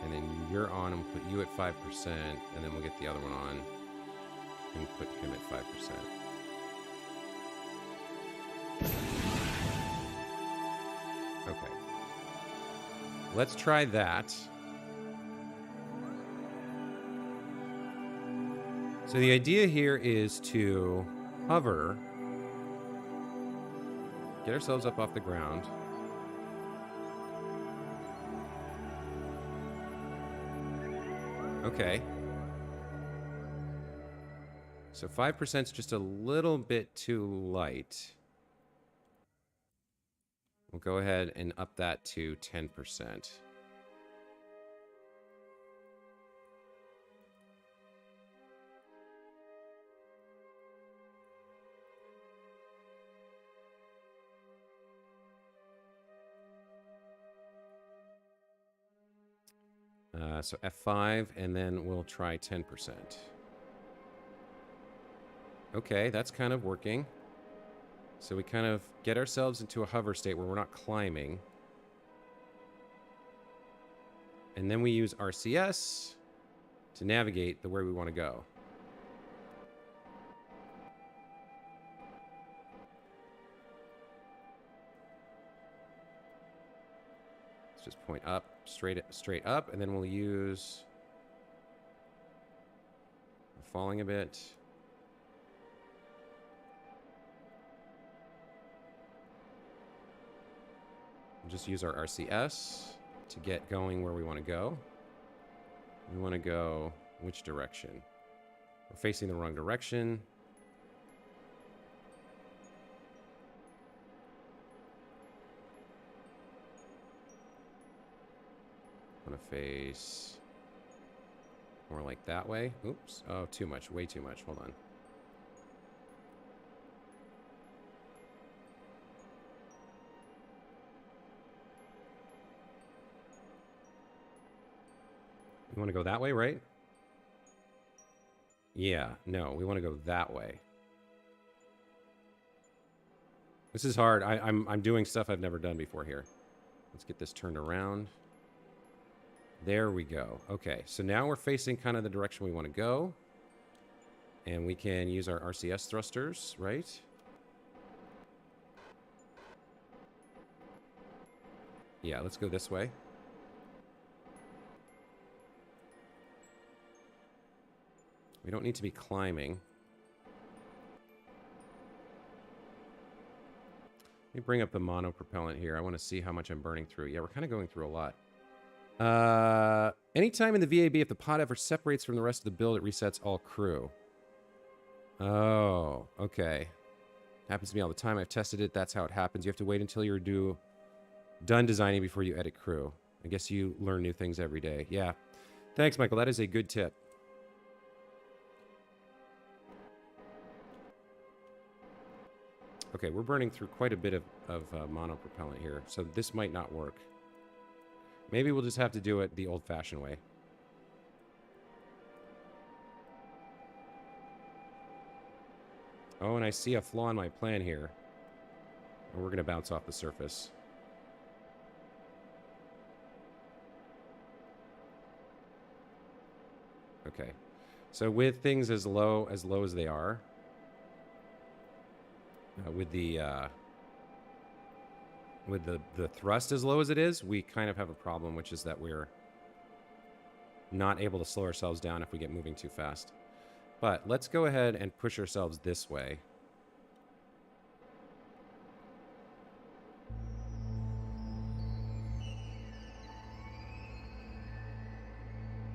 And then you're on, and we'll put you at 5%, and then we'll get the other one on and put him at 5%. Okay. Let's try that. So the idea here is to hover, get ourselves up off the ground. Okay. So 5% is just a little bit too light. We'll go ahead and up that to 10%. So F5, and then we'll try 10%. Okay, that's kind of working. So we kind of get ourselves into a hover state where we're not climbing. And then we use RCS to navigate the where we want to go. Let's just point up, straight up, and then we'll use falling a bit. We'll just use our RCS to get going where we want to go. We want to go which direction? We're facing the wrong direction. I want to face more like that way. Oops. Oh, too much. Way too much. Hold on. We want to go that way, right? Yeah, no, we want to go that way. This is hard. I'm doing stuff I've never done before here. Let's get this turned around. There we go. Okay, so now we're facing kind of the direction we want to go. And we can use our RCS thrusters, right? Yeah, let's go this way. We don't need to be climbing. Let me bring up the mono propellant here. I want to see how much I'm burning through. Yeah, we're kind of going through a lot. Anytime in the VAB, if the pod ever separates from the rest of the build, it resets all crew. Oh, okay. Happens to me all the time. I've tested it. That's how it happens. You have to wait until you're done designing before you edit crew. I guess you learn new things every day. Yeah. Thanks, Michael. That is a good tip. Okay, we're burning through quite a bit of mono propellant here, so this might not work. Maybe we'll just have to do it the old-fashioned way. Oh, and I see a flaw in my plan here. And we're going to bounce off the surface. Okay. So with things as low as they are, with the thrust as low as it is, we kind of have a problem, which is that we're not able to slow ourselves down if we get moving too fast. But let's go ahead and push ourselves this way.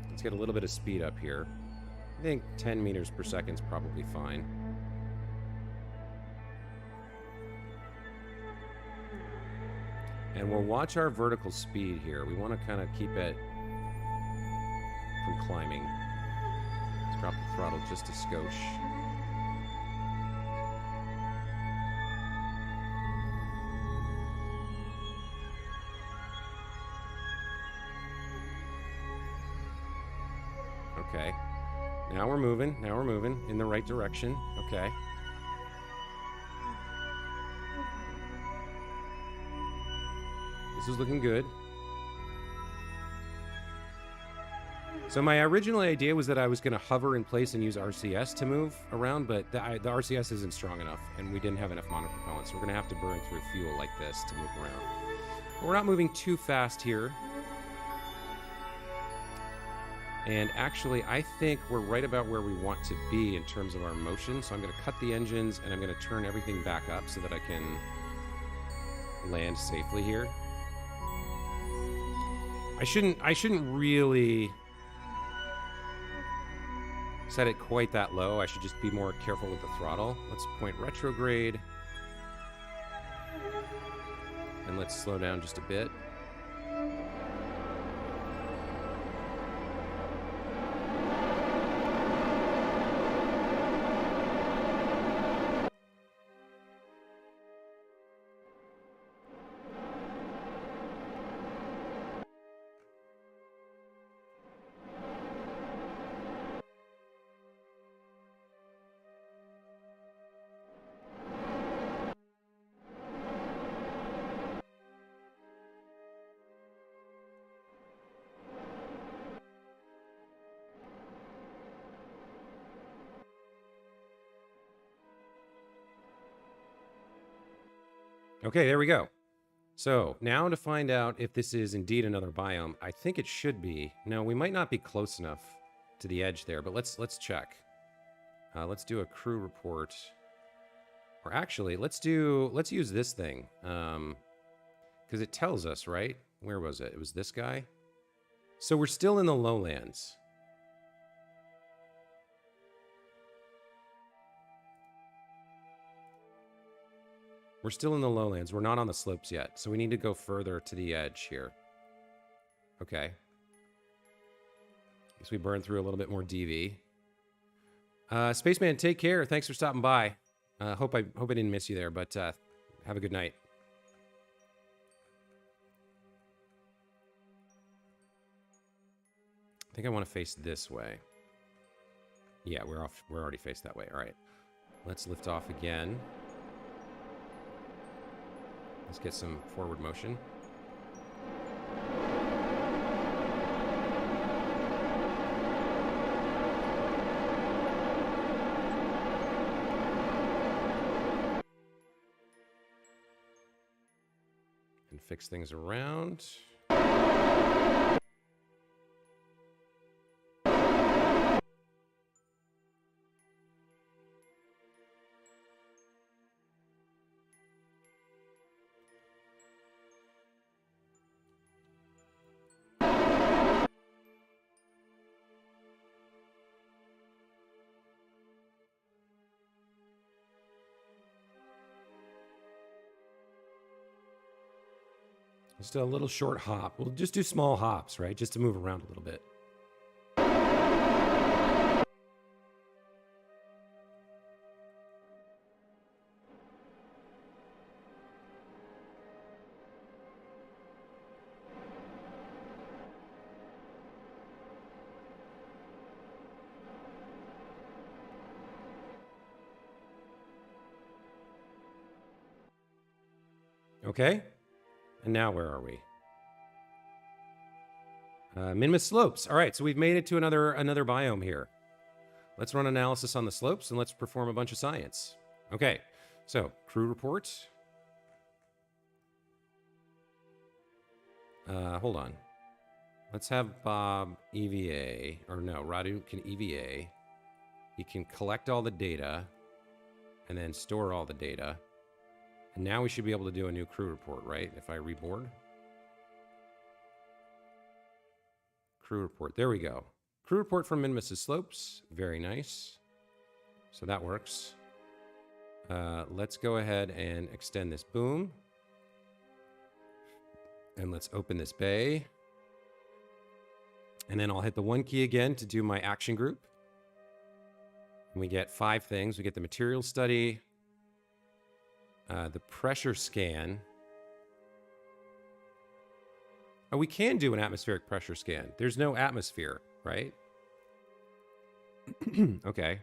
Let's get a little bit of speed up here. I think 10 meters per second is probably fine. And we'll watch our vertical speed here. We want to kind of keep it from climbing. Let's drop the throttle just a skosh. Now we're moving. Now we're moving in the right direction. Okay. This is looking good. So my original idea was that I was going to hover in place and use RCS to move around, but the RCS isn't strong enough, and we didn't have enough monopropellant, so we're going to have to burn through fuel like this to move around. But we're not moving too fast here. And actually, I think we're right about where we want to be in terms of our motion, so I'm going to cut the engines, and I'm going to turn everything back up so that I can land safely here. I shouldn't really set it quite that low. I should just be more careful with the throttle. Let's point retrograde. And let's slow down just a bit. Okay, there we go. So now to find out if this is indeed another biome, I think it should be. Now we might not be close enough to the edge there, but let's check. Let's do a crew report. Or actually, let's use this thing. Because it tells us, right? Where was it? It was this guy. So we're still in the lowlands. We're still in the lowlands. We're not on the slopes yet, so we need to go further to the edge here. Okay. Guess we burn through a little bit more DV. Spaceman, take care. Thanks for stopping by. Hope I didn't miss you there, but have a good night. I think I want to face this way. Yeah, we're already faced that way. All right. Let's lift off again. Let's get some forward motion. And fix things around. Just a little short hop. We'll just do small hops, right? Just to move around a little bit. Okay. And now where are we? Minmus slopes. All right, so we've made it to another biome here. Let's run analysis on the slopes and let's perform a bunch of science. Okay, so crew report. Hold on. Let's have Bob EVA, or no, Radu can EVA. He can collect all the data and then store all the data. And now we should be able to do a new crew report, right? If I reboard. Crew report. There we go. Crew report from Minmus' slopes. Very nice. So that works. Let's go ahead and extend this boom. And let's open this bay. And then I'll hit the 1 key again to do my action group. And we get 5 things. We get the material study, the pressure scan. Oh, we can do an atmospheric pressure scan. There's no atmosphere, right? Okay.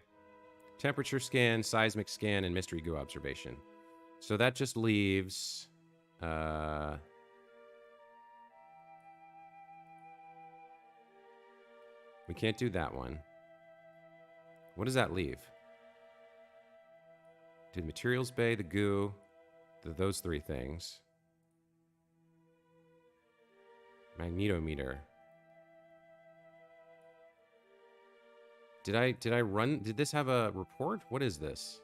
Temperature scan, seismic scan, and mystery goo observation. So that just leaves... we can't do that one. What does that leave? Do the materials bay, the goo, those three things. Magnetometer. Did I run? Did this have a report? What is this?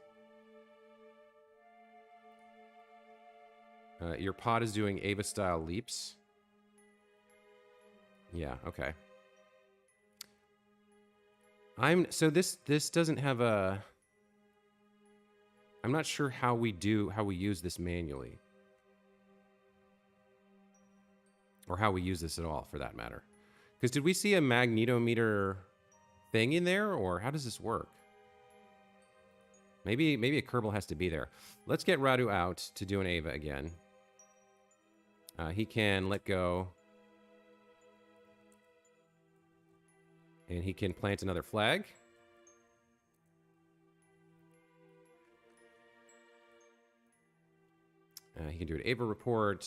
Your pod is doing Ava-style leaps. Yeah, okay. So this doesn't have a... I'm not sure how we use this manually. Or how we use this at all, for that matter. Because did we see a magnetometer thing in there, or how does this work? Maybe a Kerbal has to be there. Let's get Radu out to do an Ava again. He can let go. And he can plant another flag. He can do an Ava report.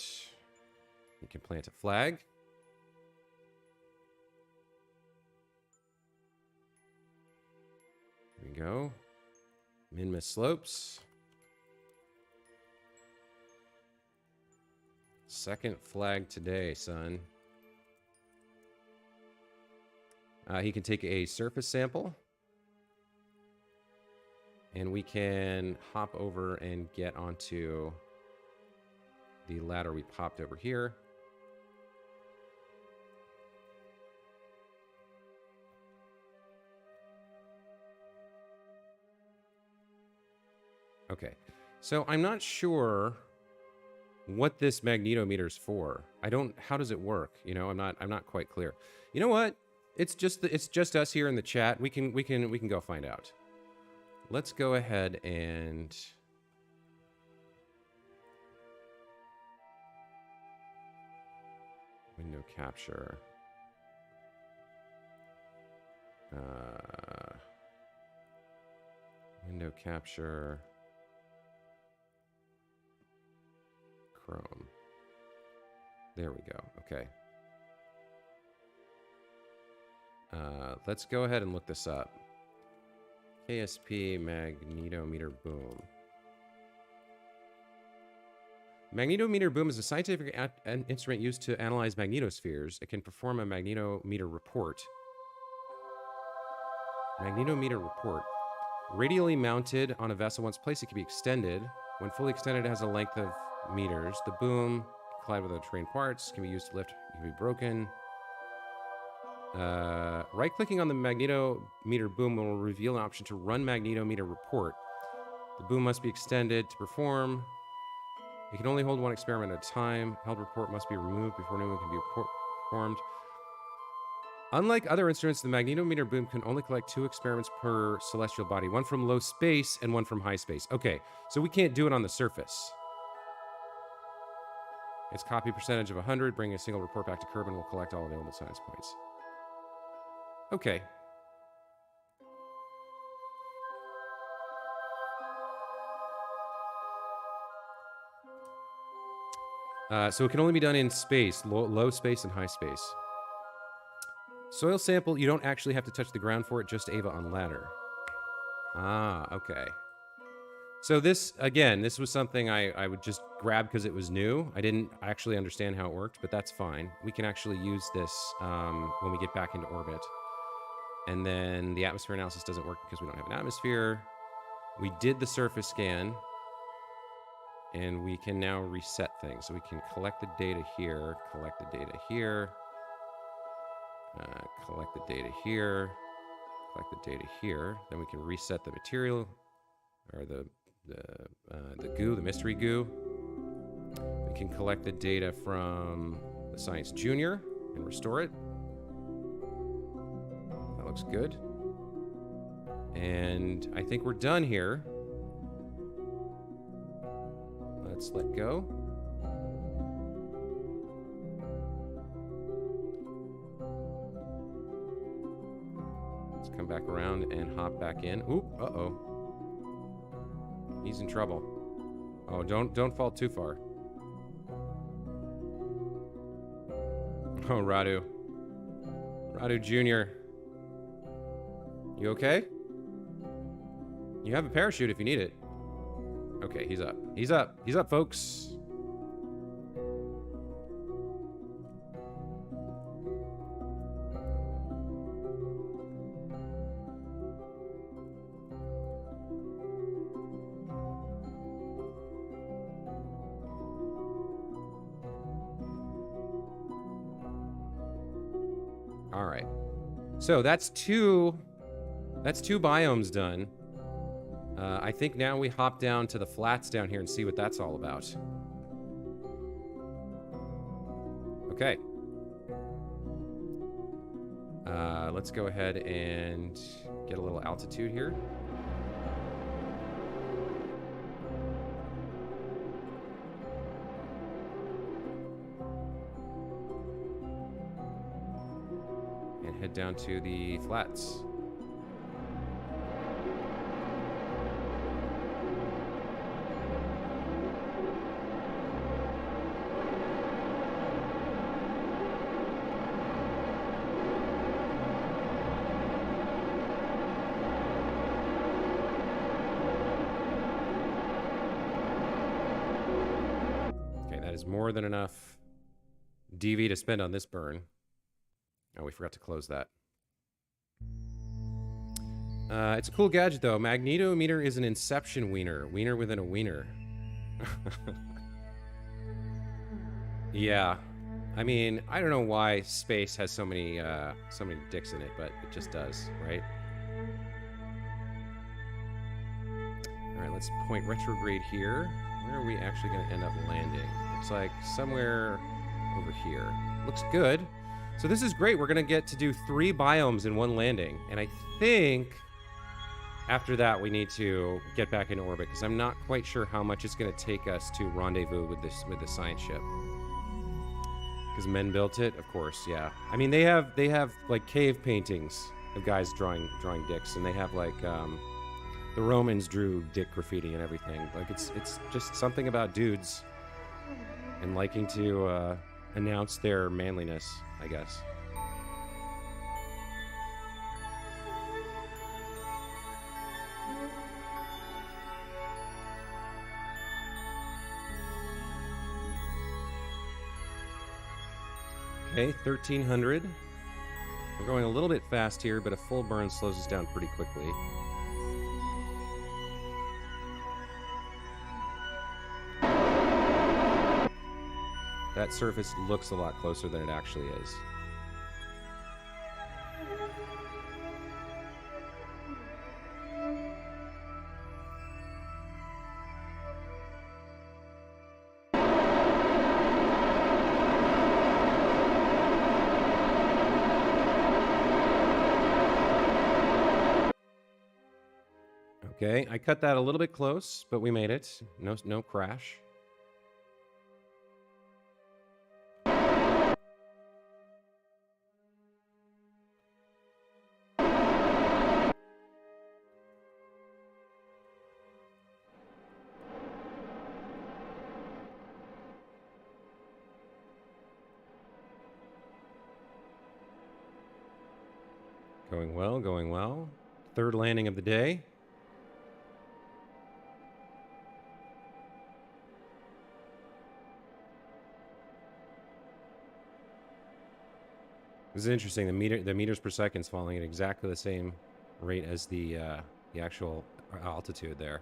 He can plant a flag. Here we go. Minmus slopes. Second flag today, son. He can take a surface sample. And we can hop over and get onto the ladder we popped over here. Okay, so I'm not sure what this magnetometer is for. How does it work? You know, I'm not quite clear. You know what? It's just us here in the chat. We can go find out. Let's go ahead and window capture. Window capture. Chrome. There we go. Okay. Let's go ahead and look this up. KSP magnetometer boom. Magnetometer boom is a scientific instrument used to analyze magnetospheres. It can perform a magnetometer report. Magnetometer report. Radially mounted on a vessel, once placed, it can be extended. When fully extended, it has a length of meters. The boom can collide with other terrain parts, can be used to lift, can be broken. Right-clicking on the magnetometer boom will reveal an option to run magnetometer report. The boom must be extended to perform. It can only hold one experiment at a time. Held report must be removed before new one can be performed. Unlike other instruments, the magnetometer boom can only collect 2 experiments per celestial body, one from low space and one from high space. Okay, so we can't do it on the surface. Its copy percentage of 100, bringing a single report back to Kerbal will collect all available science points. Okay. So it can only be done in space, low space and high space. Soil sample, you don't actually have to touch the ground for it, just Ava on ladder. Ah, okay. So this, again, this was something I would just grab because it was new. I didn't actually understand how it worked, but that's fine. We can actually use this when we get back into orbit. And then the atmosphere analysis doesn't work because we don't have an atmosphere. We did the surface scan. And we can now reset things. So we can collect the data here, collect the data here, collect the data here, collect the data here. Then we can reset the material, or the goo, the mystery goo. We can collect the data from the Science Junior and restore it. That looks good. And I think we're done here. Let's let go. Let's come back around ahead and hop back in. Oop, uh-oh. He's in trouble. Oh, don't fall too far. Oh, Radu. Radu Jr. You okay? You have a parachute if you need it. Okay, he's up. He's up. He's up, folks. All right. So that's two biomes done. I think now we hop down to the flats down here and see what that's all about. Okay. Let's go ahead and get a little altitude here. And head down to the flats. More than enough DV to spend on this burn. Oh, we forgot to close that. It's a cool gadget, though. Magnetometer is an inception wiener. Wiener within a wiener. Yeah. I mean, I don't know why space has so many dicks in it, but it just does, right? All right, let's point retrograde here. Where are we actually going to end up landing? Looks like somewhere over here. Looks good. So this is great. We're going to get to do 3 biomes in one landing. And I think after that we need to get back into orbit because I'm not quite sure how much it's going to take us to rendezvous with the science ship. Because men built it, of course, yeah. I mean, they have like cave paintings of guys drawing dicks, and they have like the Romans drew dick graffiti and everything. Like it's just something about dudes and liking to announce their manliness, I guess. Okay, 1300. We're going a little bit fast here, but a full burn slows us down pretty quickly. That surface looks a lot closer than it actually is. Okay, I cut that a little bit close, but we made it. No crash. Going well, going well. Third landing of the day. This is interesting. The meters per second is falling at exactly the same rate as the actual altitude there.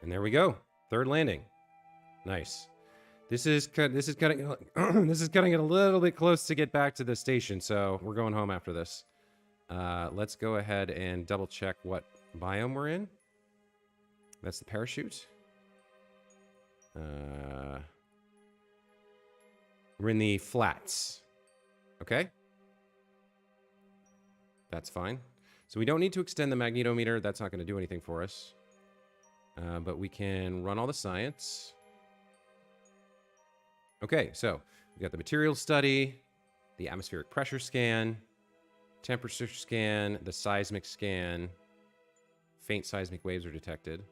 And there we go. Third landing. Nice. This is cutting it a little bit close to get back to the station, so we're going home after this. Let's go ahead and double check what biome we're in. That's the parachute. We're in the flats. Okay? That's fine. So we don't need to extend the magnetometer. That's not going to do anything for us. But we can run all the science. Okay, so we got the material study. the atmospheric pressure scan, temperature scan, the seismic scan. Faint seismic waves are detected.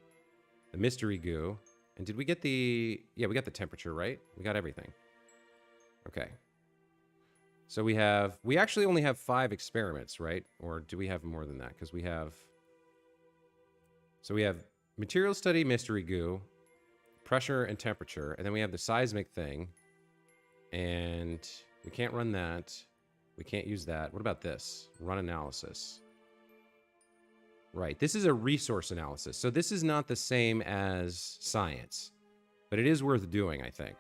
The mystery goo. And did we get the... Yeah, we got the temperature, right? We got everything. Okay. So we have... We actually only have 5 experiments, right? Or do we have more than that? Because we have... So we have material study, mystery goo, pressure and temperature, and then we have the seismic thing. And we can't run that. We can't use that. What about this? Run analysis. Right. This is a resource analysis. So this is not the same as science, but it is worth doing, I think.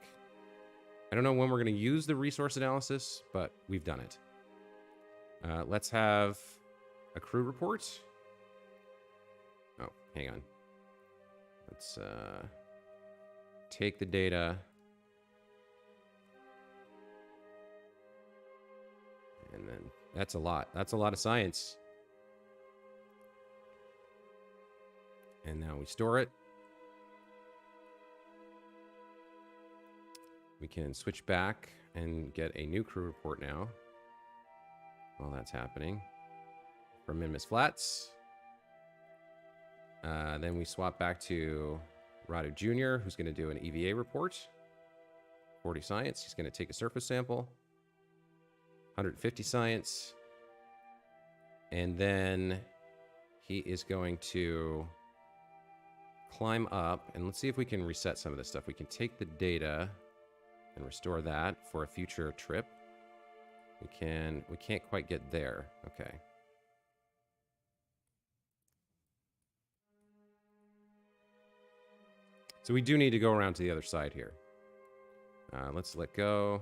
I don't know when we're going to use the resource analysis, but we've done it. Let's have a crew report. Oh, hang on. Let's take the data. And then that's a lot. That's a lot of science. And now we store it. We can switch back and get a new crew report now. While that's happening. From Minmus Flats. Then we swap back to Radu Jr., who's going to do an EVA report. 40 science. He's going to take a surface sample. 150 science. And then he is going to climb up, and let's see if we can reset some of this stuff. We can take the data and restore that for a future trip. We can't quite get there. Okay. So we do need to go around to the other side here. Let's let go.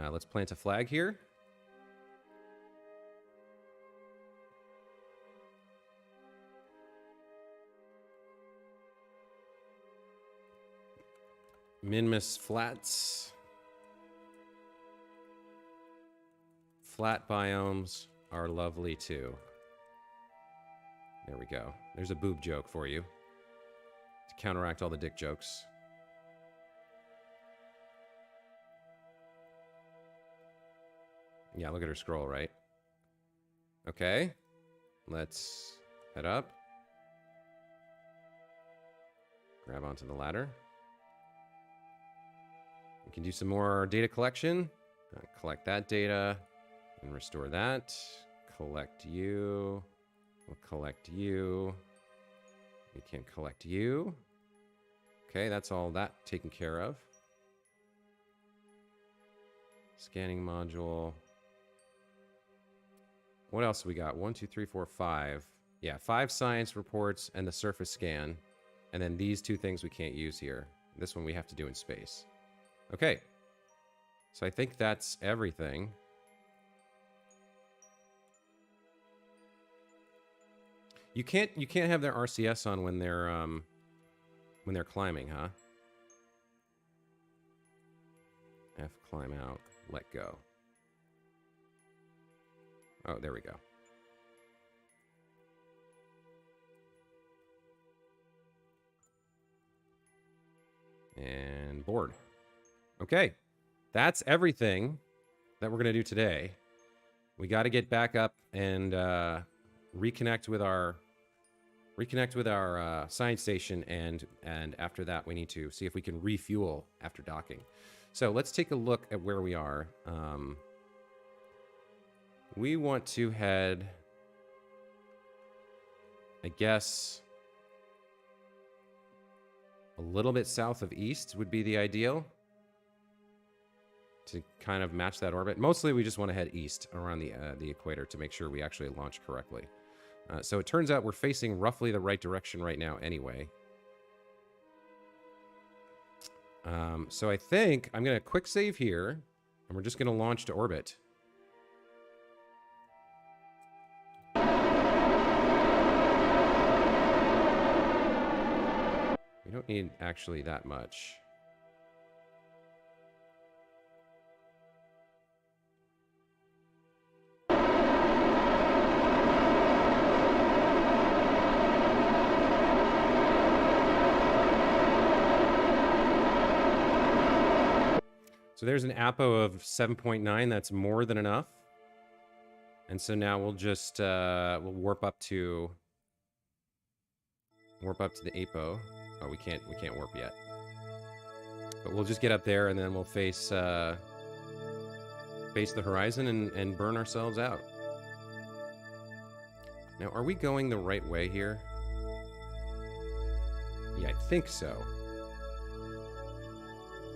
Let's plant a flag here. Minmus Flats. Flat biomes are lovely too. There we go. There's a boob joke for you to counteract all the dick jokes. Yeah, look at her scroll, right? Okay. Let's head up. Grab onto the ladder. We can do some more data collection. Collect that data and restore that. Collect you. We'll collect you. We can collect you. Okay, that's all that taken care of. Scanning module. What else we got? 1, 2, 3, 4, 5. Yeah, 5 science reports and the surface scan. And then these 2 things we can't use here. This one we have to do in space. Okay. So I think that's everything. You can't have their RCS on when they're climbing, huh? F climb out, let go. Oh, there we go. And board. Okay. That's everything that we're going to do today. We got to get back up and reconnect with our science station, and after that we need to see if we can refuel after docking. So let's take a look at where we are. We want to head, I guess, a little bit south of east would be the ideal to kind of match that orbit. Mostly we just want to head east around the equator to make sure we actually launch correctly. So it turns out we're facing roughly the right direction right now anyway. So I think I'm going to quick save here, and we're just going to launch to orbit. We don't need actually that much. So there's an APO of 7.9. That's more than enough. And so now we'll just we'll warp up to the APO. Oh, we can't warp yet. But we'll just get up there and then we'll face the horizon and burn ourselves out. Now, are we going the right way here? Yeah, I think so.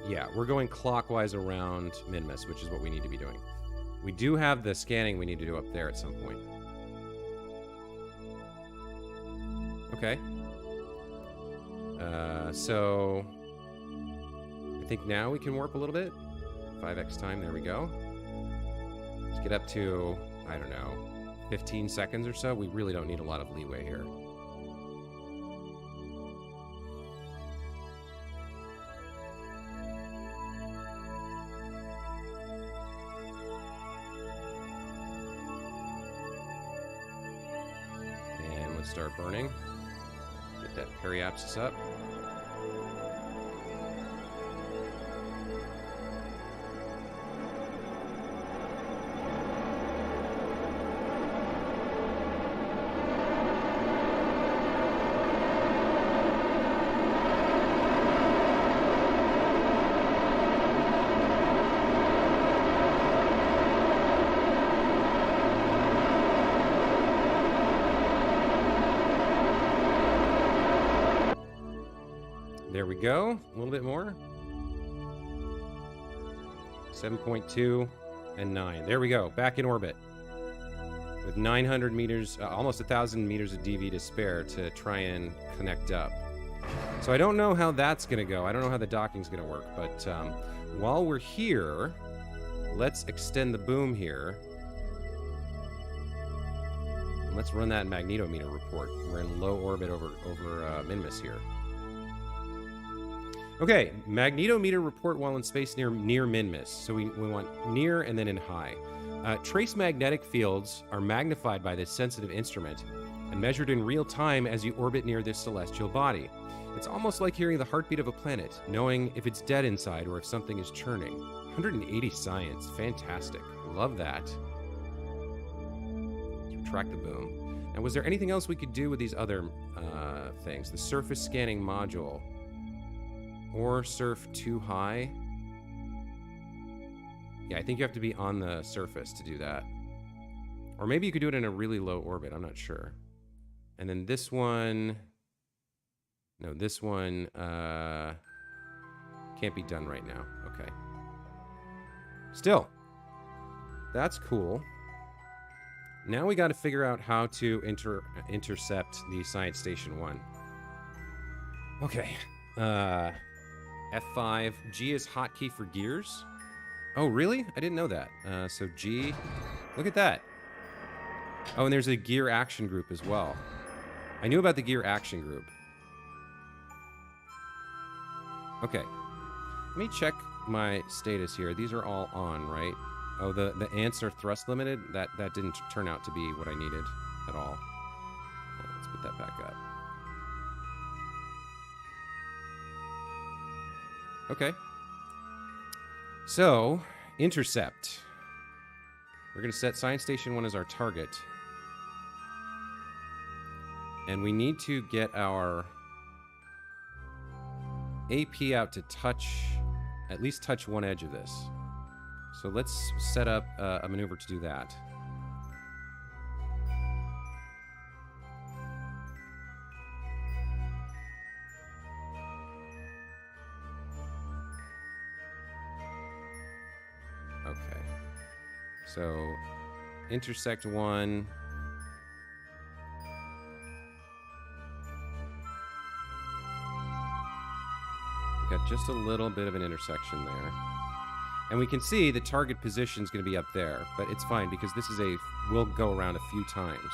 Yeah, we're going clockwise around Minmus, which is what we need to be doing. We do have the scanning we need to do up there at some point. Okay. So I think now we can warp a little bit. 5x time, there we go. Let's get up to, I don't know, 15 seconds or so. We really don't need a lot of leeway here. And let's start burning. Get that periapsis up. There we go. A little bit more. 7.2 and 9. There we go. Back in orbit. With 900 meters, almost 1,000 meters of DV to spare to try and connect up. So I don't know how that's going to go. I don't know how the docking's going to work. But while we're here, let's extend the boom here. And let's run that magnetometer report. We're in low orbit over Minmus here. Okay, magnetometer report while in space near Minmus. So we want near and then in high. Trace magnetic fields are magnified by this sensitive instrument and measured in real time as you orbit near this celestial body. It's almost like hearing the heartbeat of a planet, knowing if it's dead inside or if something is churning. 180 science, fantastic. Love that. Retract the boom. And was there anything else we could do with these other things? The surface scanning module. Or surf too high. Yeah, I think you have to be on the surface to do that. Or maybe you could do it in a really low orbit. I'm not sure. And then this one... No, this one can't be done right now. Okay. Still. That's cool. Now we got to figure out how to intercept the Science Station 1. Okay. F5. G is hotkey for gears. Oh, really? I didn't know that. So G. Look at that. Oh, and there's a gear action group as well. I knew about the gear action group. Okay. Let me check my status here. These are all on, right? Oh, the ants are thrust limited? That didn't turn out to be what I needed at all. Let's put that back up. Okay. So, intercept. We're going to set Science Station 1 as our target. And we need to get our AP out to touch, at least touch one edge of this. So let's set up a maneuver to do that. Okay. So, intersect 1. Got just a little bit of an intersection there. And we can see the target position is going to be up there, but it's fine because this is we'll go around a few times.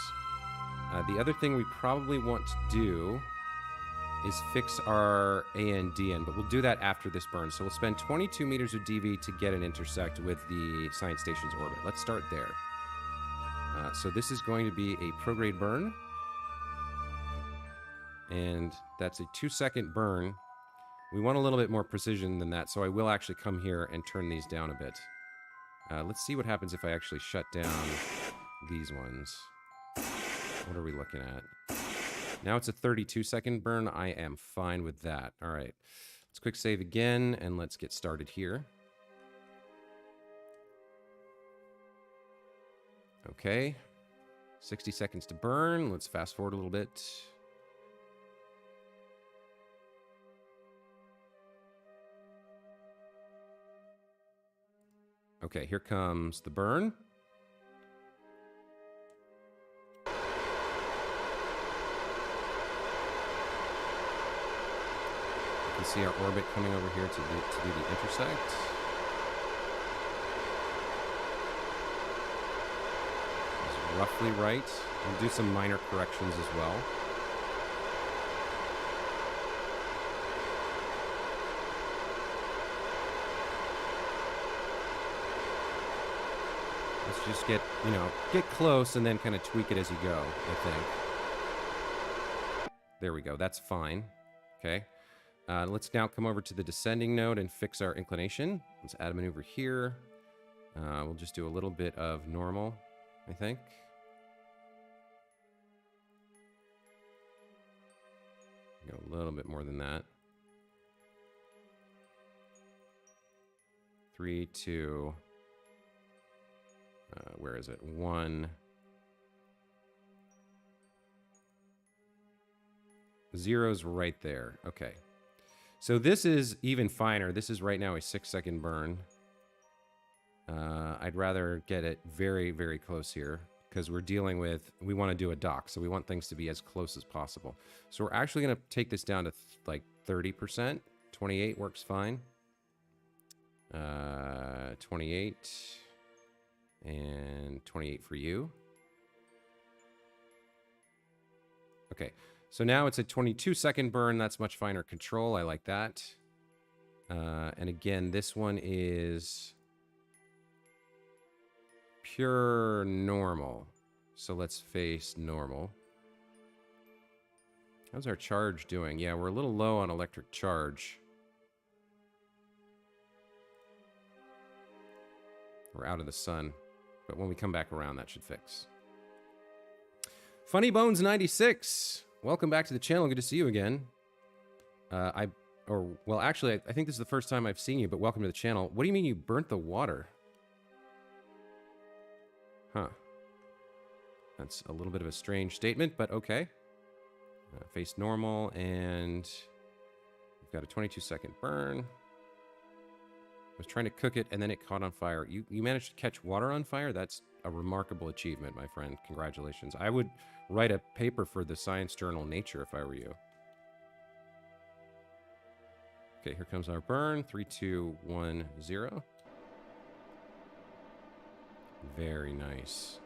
The other thing we probably want to do is fix our ANDN, but we'll do that after this burn. So we'll spend 22 meters of DV to get an intersect with the Science Station's orbit. Let's start there. So this is going to be a prograde burn. And that's a 2-second burn. We want a little bit more precision than that, so I will actually come here and turn these down a bit. Let's see what happens if I actually shut down these ones. What are we looking at? Now it's a 32-second burn. I am fine with that. All right. Let's quick save again, and let's get started here. Okay. 60 seconds to burn. Let's fast forward a little bit. Okay, here comes the burn. You can see our orbit coming over here to do the intersect. It's roughly right. We'll do some minor corrections as well. Let's just get close and then kind of tweak it as you go, I think. There we go. That's fine. Okay. Let's now come over to the descending node and fix our inclination. Let's add a maneuver here. We'll just do a little bit of normal, I think. Go a little bit more than that. 3, 2... where is it? 1. 0's right there. Okay. So this is even finer. This is right now a 6-second burn. I'd rather get it very, very close here because we're dealing with, we want to do a dock, so we want things to be as close as possible. So we're actually going to take this down to like 30%. 28 works fine. 28 and 28 for you. Okay, so now it's a 22-second burn. That's much finer control. I like that. And again, this one is pure normal. So let's face normal. How's our charge doing? Yeah, we're a little low on electric charge. We're out of the sun. But when we come back around, that should fix. Funny Bones 96. Welcome back to the channel. Good to see you again. Well, actually, I think this is the first time I've seen you, but welcome to the channel. What do you mean you burnt the water? Huh. That's a little bit of a strange statement, but okay. Face normal, and we've got a 22-second burn. I was trying to cook it, and then it caught on fire. You managed to catch water on fire? That's a remarkable achievement, my friend. Congratulations. I would write a paper for the science journal Nature if I were you. Okay, here comes our burn. 3, 2, 1, 0. Very nice.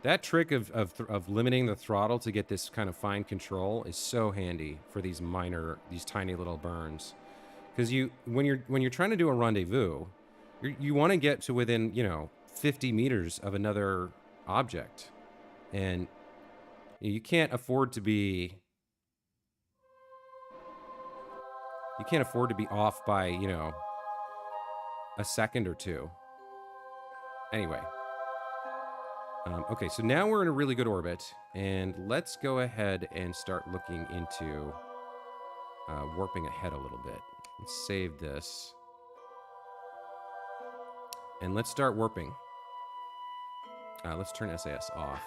That trick of limiting the throttle to get this kind of fine control is so handy for these tiny little burns. Because when you're trying to do a rendezvous, you want to get to within 50 meters of another object, and you can't afford to be off by a second or two. Anyway, okay, so now we're in a really good orbit, and let's go ahead and start looking into warping ahead a little bit. Let's save this. And let's start warping. Let's turn SAS off.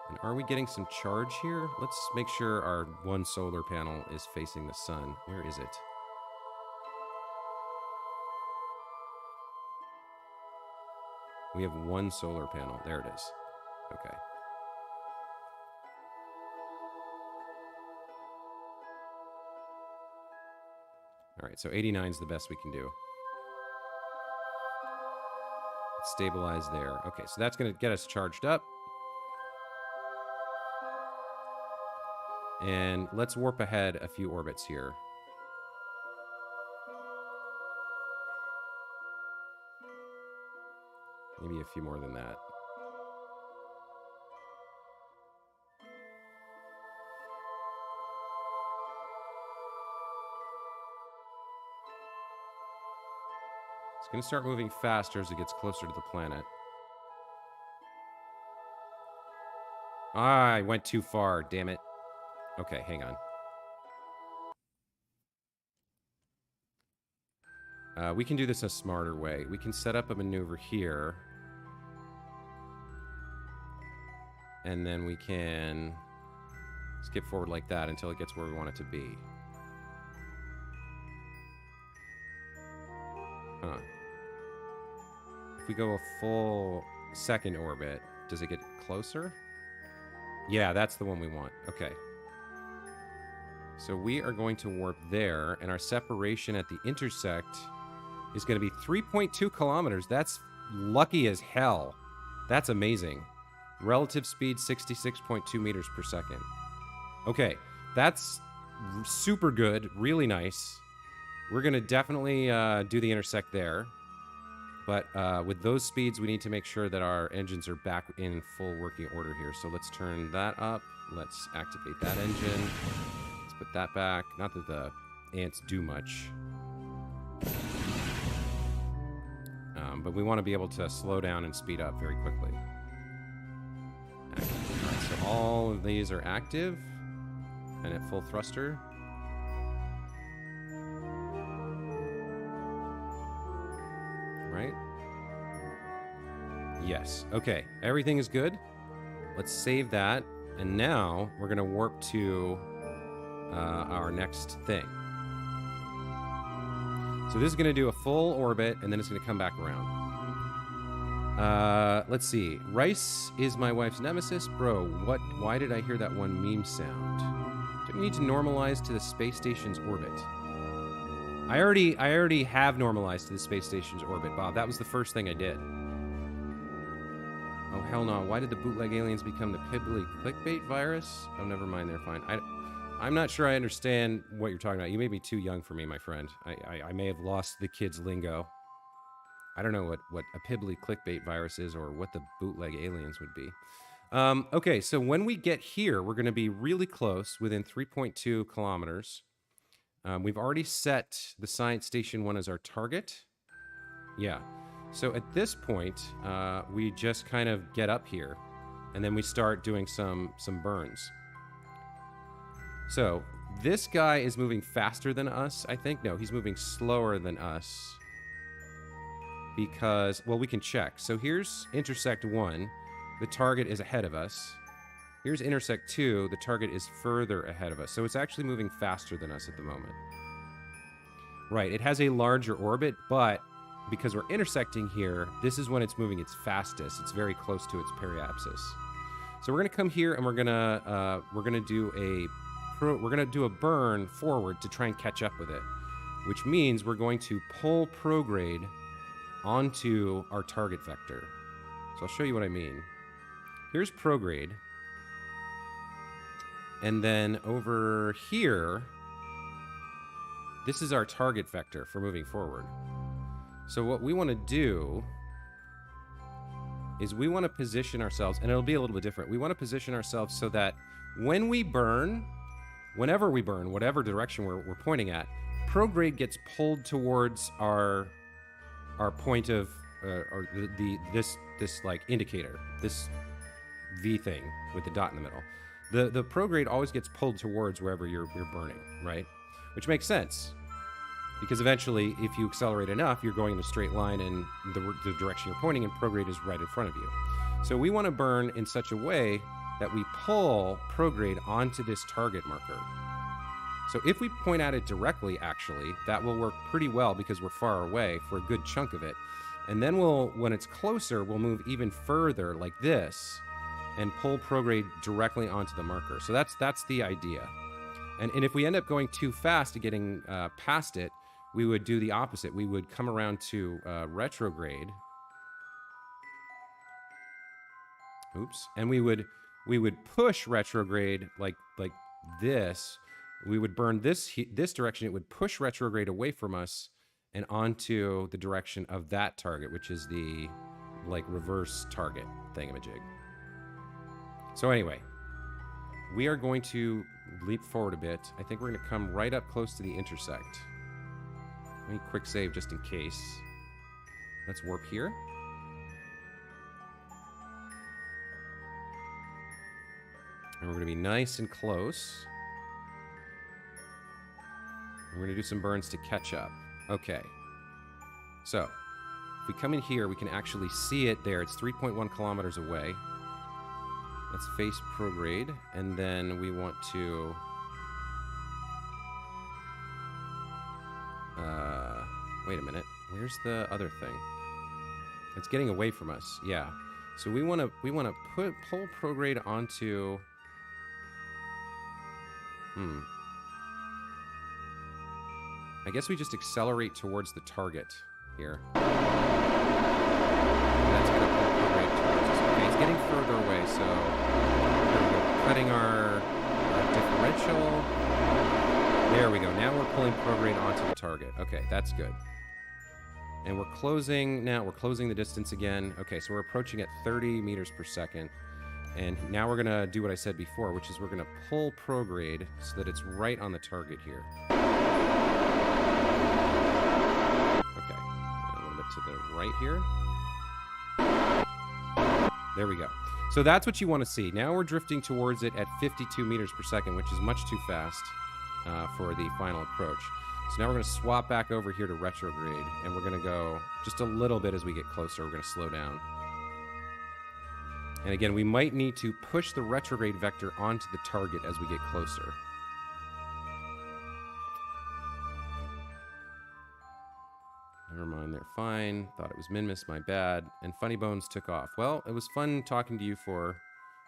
And are we getting some charge here? Let's make sure our one solar panel is facing the sun. Where is it? We have one solar panel. There it is. Okay. All right, so 89 is the best we can do. Let's stabilize there. Okay, so that's going to get us charged up. And let's warp ahead a few orbits here. Maybe a few more than that. It's going to start moving faster as it gets closer to the planet. I went too far, damn it. Okay, hang on. We can do this a smarter way. We can set up a maneuver here. And then we can skip forward like that until it gets where we want it to be. Huh. If we go a full second orbit, does it get closer? Yeah, that's the one we want. Okay. So we are going to warp there, and our separation at the intersect is going to be 3.2 kilometers. That's lucky as hell. That's amazing. Relative speed, 66.2 meters per second. Okay, that's super good, really nice. We're going to definitely do the intersect there. But with those speeds, we need to make sure that our engines are back in full working order here. So let's turn that up. Let's activate that engine. Let's put that back. Not that the ants do much. But we want to be able to slow down and speed up very quickly. Active. All right, so all of these are active and at full thruster. Right? Yes. Okay. Everything is good. Let's save that. And now we're going to warp to our next thing. So this is going to do a full orbit, and then it's going to come back around. Let's see. Rice is my wife's nemesis. Bro, what? Why did I hear that one meme sound? Do we need to normalize to the space station's orbit? I already have normalized to the space station's orbit, Bob. That was the first thing I did. Oh, hell no. Why did the bootleg aliens become the pibbly clickbait virus? Oh, never mind. They're fine. I'm not sure I understand what you're talking about. You may be too young for me, my friend. I may have lost the kids' lingo. I don't know what a pibbly clickbait virus is or what the bootleg aliens would be. Okay, so when we get here, we're going to be really close, within 3.2 kilometers. We've already set the Science Station 1 as our target. Yeah. So at this point, we just kind of get up here, and then we start doing some burns. So this guy is moving faster than us, I think. No, he's moving slower than us. Because, well, we can check. So here's intersect 1. The target is ahead of us. Here's intersect 2. The target is further ahead of us. So it's actually moving faster than us at the moment. Right, it has a larger orbit, but because we're intersecting here, this is when it's moving its fastest. It's very close to its periapsis. So we're gonna come here and we're gonna do a burn forward to try and catch up with it, which means we're going to pull prograde onto our target vector. So I'll show you what I mean. Here's prograde. And then over here, this is our target vector for moving forward. So what we want to do is we want to position ourselves, and it'll be a little bit different. We want to position ourselves so that when we burn, whenever we burn, whatever direction we're pointing at, prograde gets pulled towards our point of or this like indicator, this V thing with the dot in the middle. The prograde always gets pulled towards wherever you're burning, right? Which makes sense, because eventually, if you accelerate enough, you're going in a straight line in the direction you're pointing, and prograde is right in front of you. So we want to burn in such a way that we pull prograde onto this target marker. So if we point at it directly, actually, that will work pretty well because we're far away for a good chunk of it. And then when it's closer, we'll move even further like this and pull prograde directly onto the marker. So that's the idea. And if we end up going too fast to getting past it, we would do the opposite. We would come around to retrograde. Oops. And we would push retrograde like this. We would burn this direction. It would push retrograde away from us and onto the direction of that target, which is the like reverse target thingamajig. So anyway, we are going to leap forward a bit. I think we're going to come right up close to the intersect. Let me quick save just in case. Let's warp here. And we're going to be nice and close. We're going to do some burns to catch up. Okay. So, if we come in here, we can actually see it there. It's 3.1 kilometers away. Let's face prograde, and then we want to... wait a minute. Where's the other thing? It's getting away from us. Yeah. So we want to pull prograde onto... I guess we just accelerate towards the target here. That's going to pull prograde towards us. Okay, it's getting further away, so we're cutting our differential. There we go. Now we're pulling prograde onto the target. Okay, that's good. And we're closing now. We're closing the distance again. Okay, so we're approaching at 30 meters per second. And now we're going to do what I said before, which is we're going to pull prograde so that it's right on the target here. Okay, a little bit to the right here. There we go. So that's what you want to see. Now we're drifting towards it at 52 meters per second, which is much too fast for the final approach. So now we're going to swap back over here to retrograde, and we're going to go just a little bit as we get closer. We're going to slow down. And again, we might need to push the retrograde vector onto the target as we get closer. Never mind, they're fine. Thought it was Minmus, my bad. And Funny Bones took off. Well, it was fun talking to you for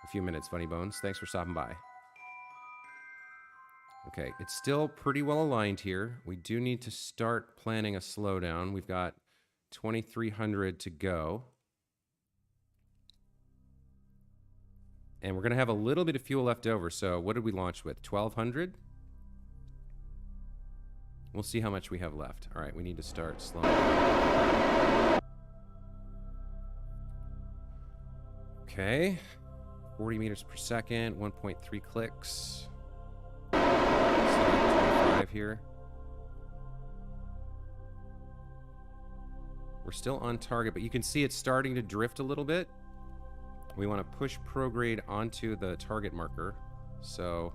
a few minutes, Funny Bones. Thanks for stopping by. Okay, it's still pretty well aligned here. We do need to start planning a slowdown. We've got 2,300 to go. And we're going to have a little bit of fuel left over. So what did we launch with? 1,200? We'll see how much we have left. All right, we need to start slowing down. Okay. 40 meters per second, 1.3 clicks. 25 here. We're still on target, but you can see it's starting to drift a little bit. We want to push prograde onto the target marker. So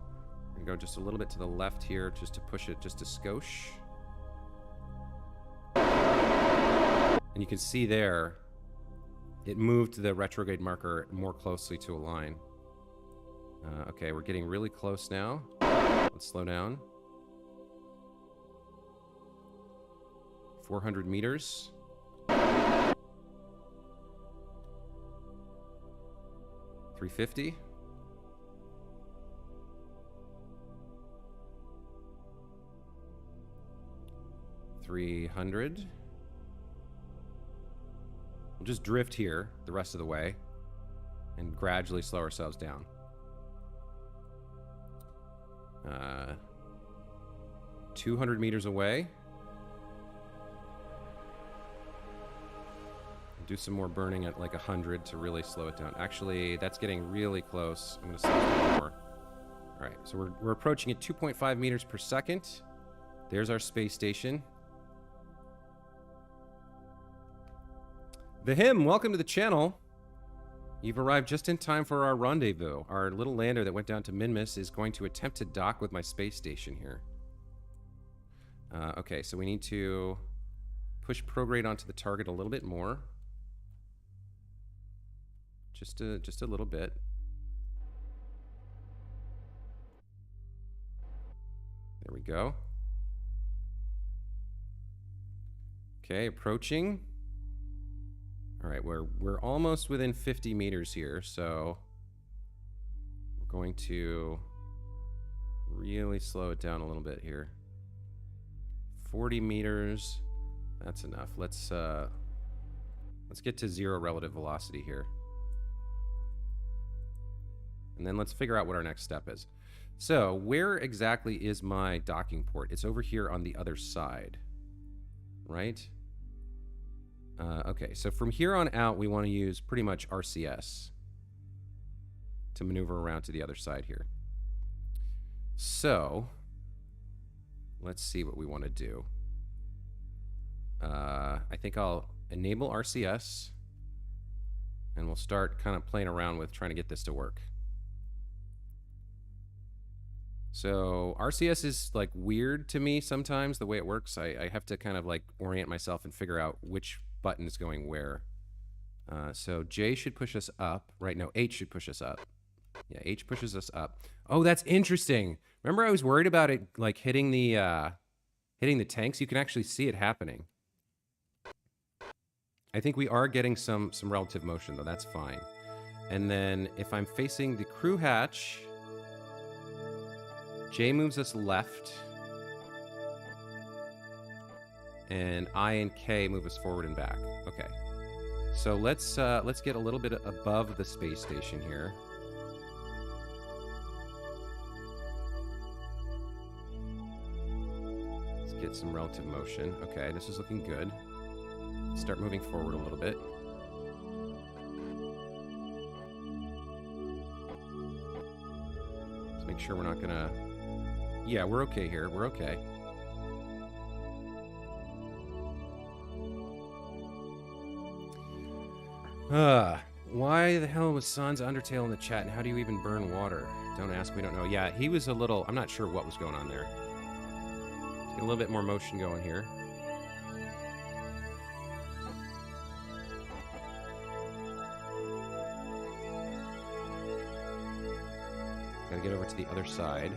we're going to go just a little bit to the left here just to push it just a skosh. And you can see there, it moved the retrograde marker more closely to align. Okay, we're getting really close now. Let's slow down. 400 meters. 350. 300. We'll just drift here the rest of the way and gradually slow ourselves down. 200 meters away. Do some more burning at like 100 to really slow it down. Actually, that's getting really close. I'm going to slow it down more. All right, so we're approaching at 2.5 meters per second. There's our space station. The Hymn, welcome to the channel. You've arrived just in time for our rendezvous. Our little lander that went down to Minmus is going to attempt to dock with my space station here. Okay, so we need to push prograde onto the target a little bit more. Just a little bit. There we go. Okay, approaching. All right, we're almost within 50 meters here, so we're going to really slow it down a little bit here. 40 meters. That's enough. Let's get to 0 relative velocity here. And then let's figure out what our next step is. So, where exactly is my docking port? It's over here on the other side, right? Okay, so from here on out, we want to use pretty much RCS to maneuver around to the other side here. So, let's see what we want to do. I think I'll enable RCS, and we'll start kind of playing around with trying to get this to work. So RCS is like weird to me sometimes, the way it works. I have to kind of like orient myself and figure out which button is going where. So J should push us up. Right, no, H should push us up. Yeah, H pushes us up. Oh, that's interesting. Remember I was worried about it like hitting the tanks? You can actually see it happening. I think we are getting some relative motion, though. That's fine. And then if I'm facing the crew hatch, J moves us left, and I and K move us forward and back. Okay. So let's get a little bit above the space station here. Let's get some relative motion. Okay, this is looking good. Start moving forward a little bit. Let's make sure we're not gonna... Yeah, we're okay here. We're okay. Why the hell was Sans Undertale in the chat, and how do you even burn water? Don't ask, we don't know. Yeah, he was a little... I'm not sure what was going on there. Let's get a little bit more motion going here. Gotta get over to the other side.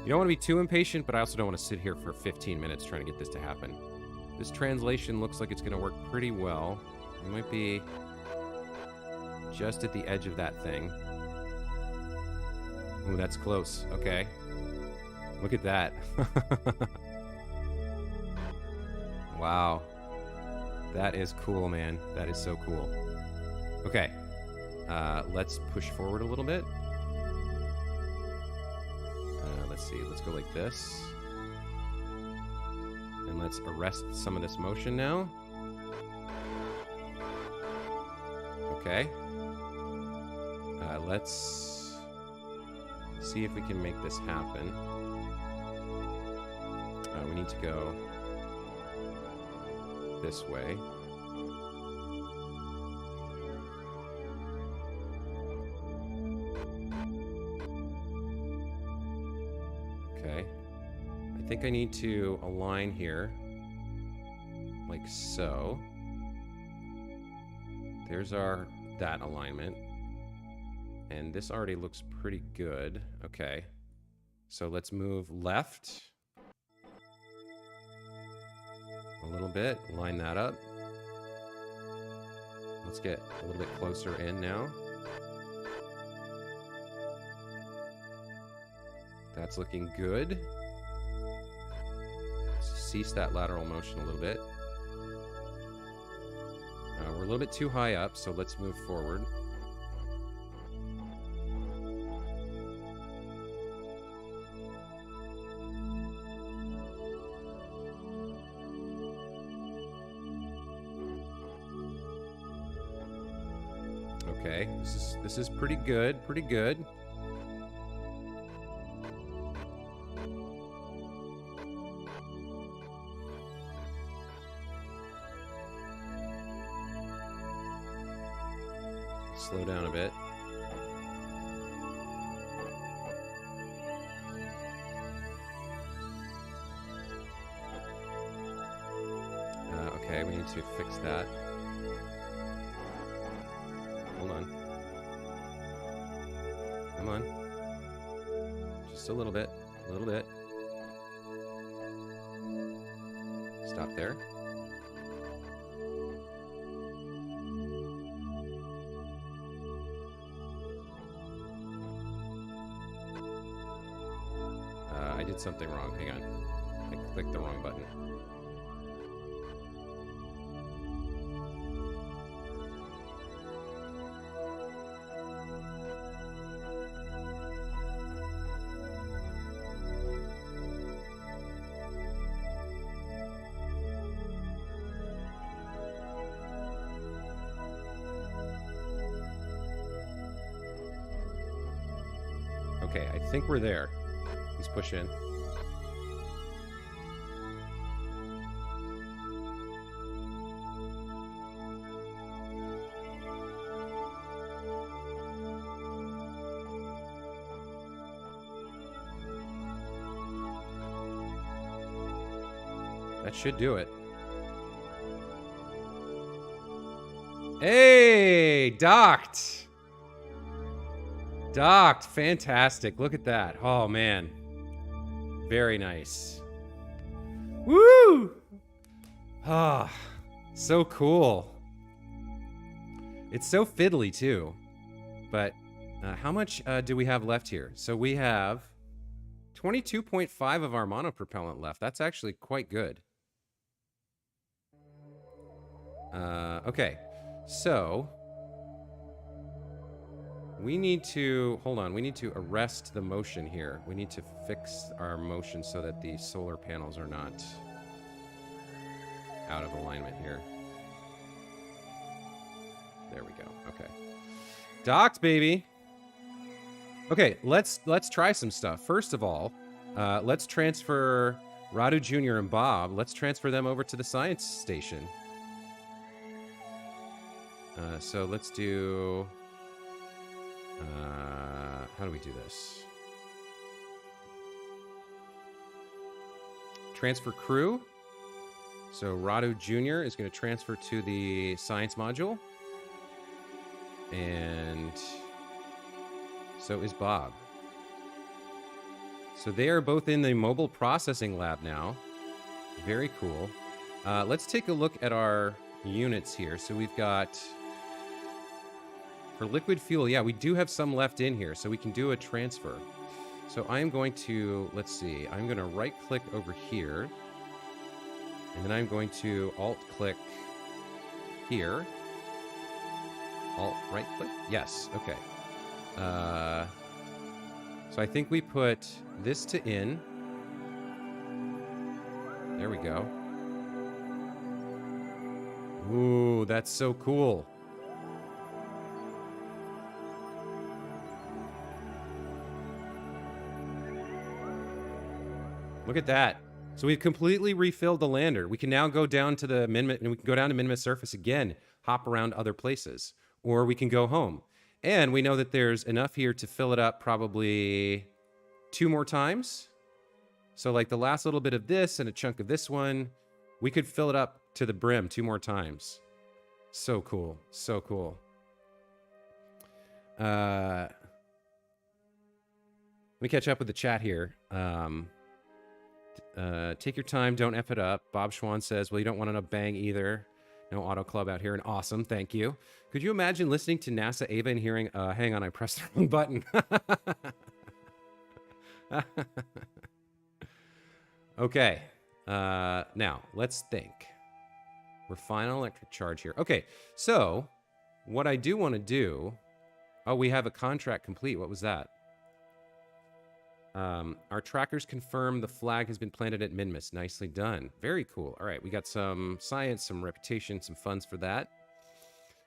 You don't want to be too impatient, but I also don't want to sit here for 15 minutes trying to get this to happen. This translation looks like it's going to work pretty well. We might be just at the edge of that thing. Ooh, that's close. Okay. Look at that. Wow. That is cool, man. That is so cool. Okay. Let's push forward a little bit. Let's see, let's go like this. And let's arrest some of this motion now. Okay. Let's see if we can make this happen. We need to go this way. I think I need to align here, like so. There's that alignment. And this already looks pretty good. Okay. So let's move left a little bit, line that up. Let's get a little bit closer in now. That's looking good. Cease that lateral motion a little bit. We're a little bit too high up, so let's move forward. Okay, this is pretty good, pretty good. Slow down a bit. Okay, we need to fix that. Hold on. Come on. Just a little bit. A little bit. Stop there. I did something wrong. Hang on. I clicked the wrong button. Okay, I think we're there. Let's push in. That should do it. Hey, docked. Docked. Fantastic. Look at that. Oh, man. Very nice. Woo! Ah, so cool. It's so fiddly, too. But how much do we have left here? So we have 22.5 of our monopropellant left. That's actually quite good. Okay. So we need to, hold on, we need to arrest the motion here. We need to fix our motion so that the solar panels are not out of alignment here. There we go. Okay. Docked, baby. Okay, let's try some stuff. First of all, let's transfer Radu Jr. and Bob. Let's transfer them over to the science station. So let's do... how do we do this? Transfer crew. So Radu Jr. is going to transfer to the science module. And so is Bob. So they are both in the mobile processing lab now. Very cool. Let's take a look at our units here. So we've got... For liquid fuel, yeah, we do have some left in here, so we can do a transfer. So I'm going to, let's see, I'm going to right-click over here. And then I'm going to Alt-click here. Alt-right-click? Yes, okay. So I think we put this to in. There we go. Ooh, that's so cool. Look at that. So we've completely refilled the lander. We can now go down to the Minmus, and we can go down to Minmus surface again, hop around other places, or we can go home. And we know that there's enough here to fill it up probably 2 more times. So like the last little bit of this and a chunk of this one, we could fill it up to the brim 2 more times. So cool. So cool. Let me catch up with the chat here. Take your time, don't F it up. Bob Schwan says, well, you don't want to bang either. No auto club out here, and awesome, thank you. Could you imagine listening to NASA Ava and hearing, hang on, I pressed the wrong button. Okay, now, let's think. Refine electric charge here. Okay, so, what I do want to do... Oh, we have a contract complete. What was that? Our trackers confirm the flag has been planted at Minmus. Nicely done. Very cool. All right, we got some science, some reputation, some funds for that.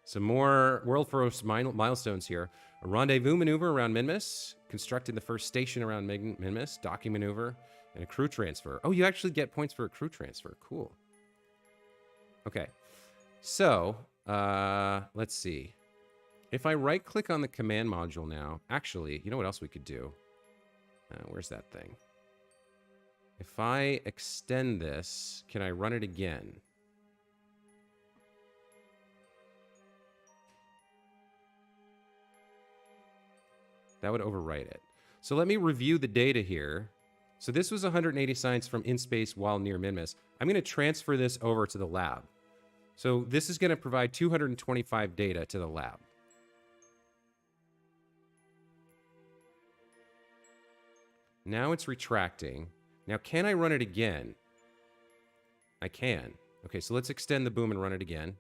Some more world first milestones here. A rendezvous maneuver around Minmus, constructing the first station around Minmus, docking maneuver, and a crew transfer. Oh, you actually get points for a crew transfer. Cool. Okay, so let's see. If I right-click on the command module now, actually, you know what else we could do? Where's that thing? If I extend this, can I run it again? That would overwrite it. So let me review the data here. So this was 180 science from in space while near Minmus. I'm going to transfer this over to the lab. So this is going to provide 225 data to the lab. Now it's retracting. Now, can I run it again? I can. Okay, so let's extend the boom and run it again.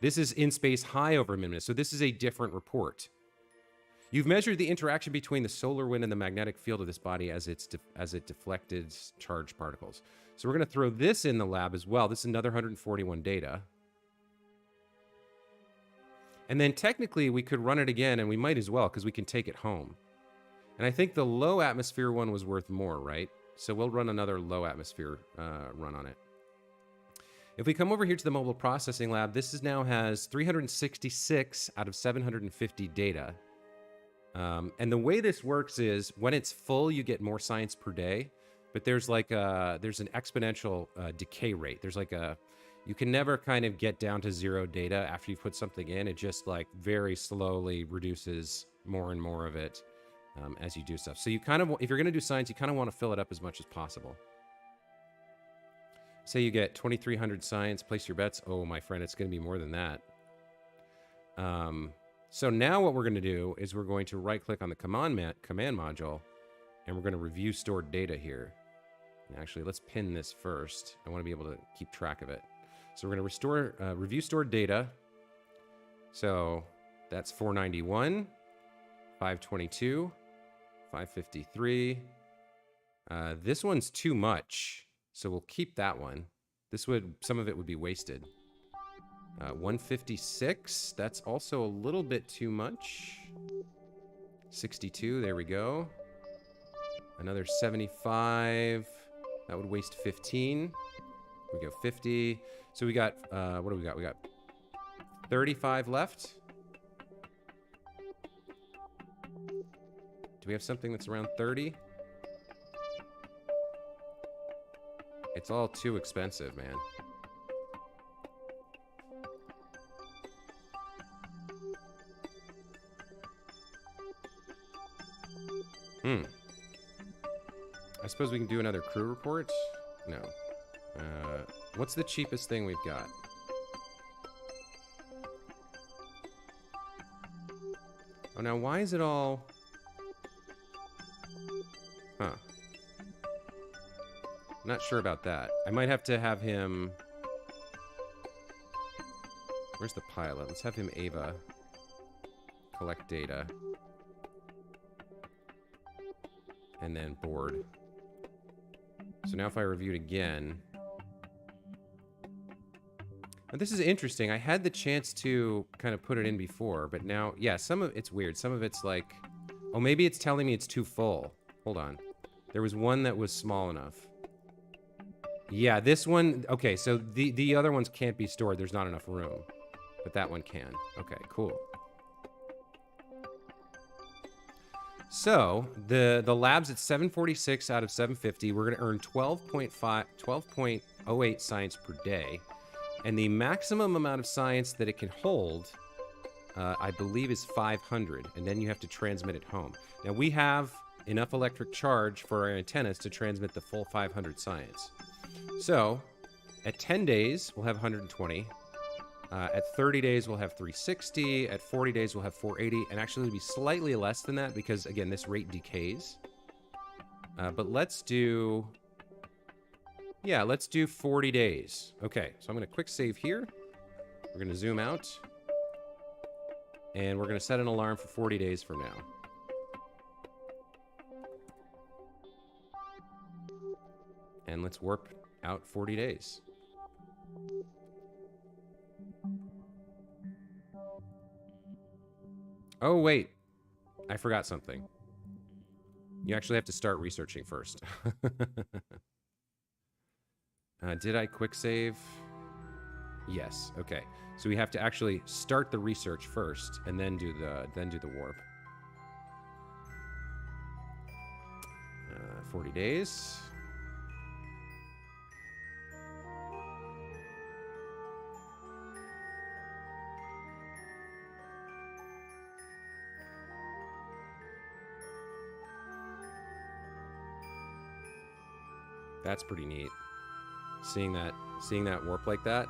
This is in space high over Minmus, so this is a different report. You've measured the interaction between the solar wind and the magnetic field of this body as it deflected charged particles. So we're going to throw this in the lab as well. This is another 141 data. And then technically we could run it again, and we might as well because we can take it home. And I think the low atmosphere one was worth more, right? So we'll run another low atmosphere run on it. If we come over here to the mobile processing lab, this is now has 366 out of 750 data. And the way this works is when it's full, you get more science per day. But there's like there's an exponential decay rate. There's like you can never kind of get down to 0 data after you put something in. It just like very slowly reduces more and more of it as you do stuff. So you kind of, if you're going to do science, you kind of want to fill it up as much as possible. Say you get 2,300 science, place your bets. Oh, my friend, it's going to be more than that. So now what we're going to do is we're going to right-click on the command module, and we're going to review stored data here. And actually, let's pin this first. I want to be able to keep track of it. So we're going to restore review stored data. So that's 491, 522, 553. This one's too much, so we'll keep that one. Some of it would be wasted. 156, that's also a little bit too much. 62, there we go. Another 75, that would waste 15. We go 50. So we got, what do we got? We got 35 left. Do we have something that's around 30? It's all too expensive, man. I suppose we can do another crew report? No. What's the cheapest thing we've got? Oh, now why is it all... Huh. I'm not sure about that. I might have to have him... Where's the pilot? Let's have him Ava collect data. And then board. So now if I review it again... Now this is interesting. I had the chance to kind of put it in before, but now... Yeah, some of it's weird. Some of it's like... Oh, maybe it's telling me it's too full. Hold on. There was one that was small enough. Yeah, this one... Okay, so the other ones can't be stored. There's not enough room. But that one can. Okay, cool. So, the lab's at 746 out of 750. We're going to earn 12.08 science per day. And the maximum amount of science that it can hold, I believe, is 500. And then you have to transmit it home. Now, we have enough electric charge for our antennas to transmit the full 500 science. So, at 10 days, we'll have 120. At 30 days, we'll have 360. At 40 days, we'll have 480. And actually, it'll be slightly less than that because, again, this rate decays. But let's do... Yeah, let's do 40 days. Okay, so I'm going to quick save here. We're going to zoom out. And we're going to set an alarm for 40 days from now. And let's warp out 40 days. Oh, wait. I forgot something. You actually have to start researching first. Did I quick save? Yes. Okay. So we have to actually start the research first, and then do the warp. 40 days. That's pretty neat. Seeing that warp like that.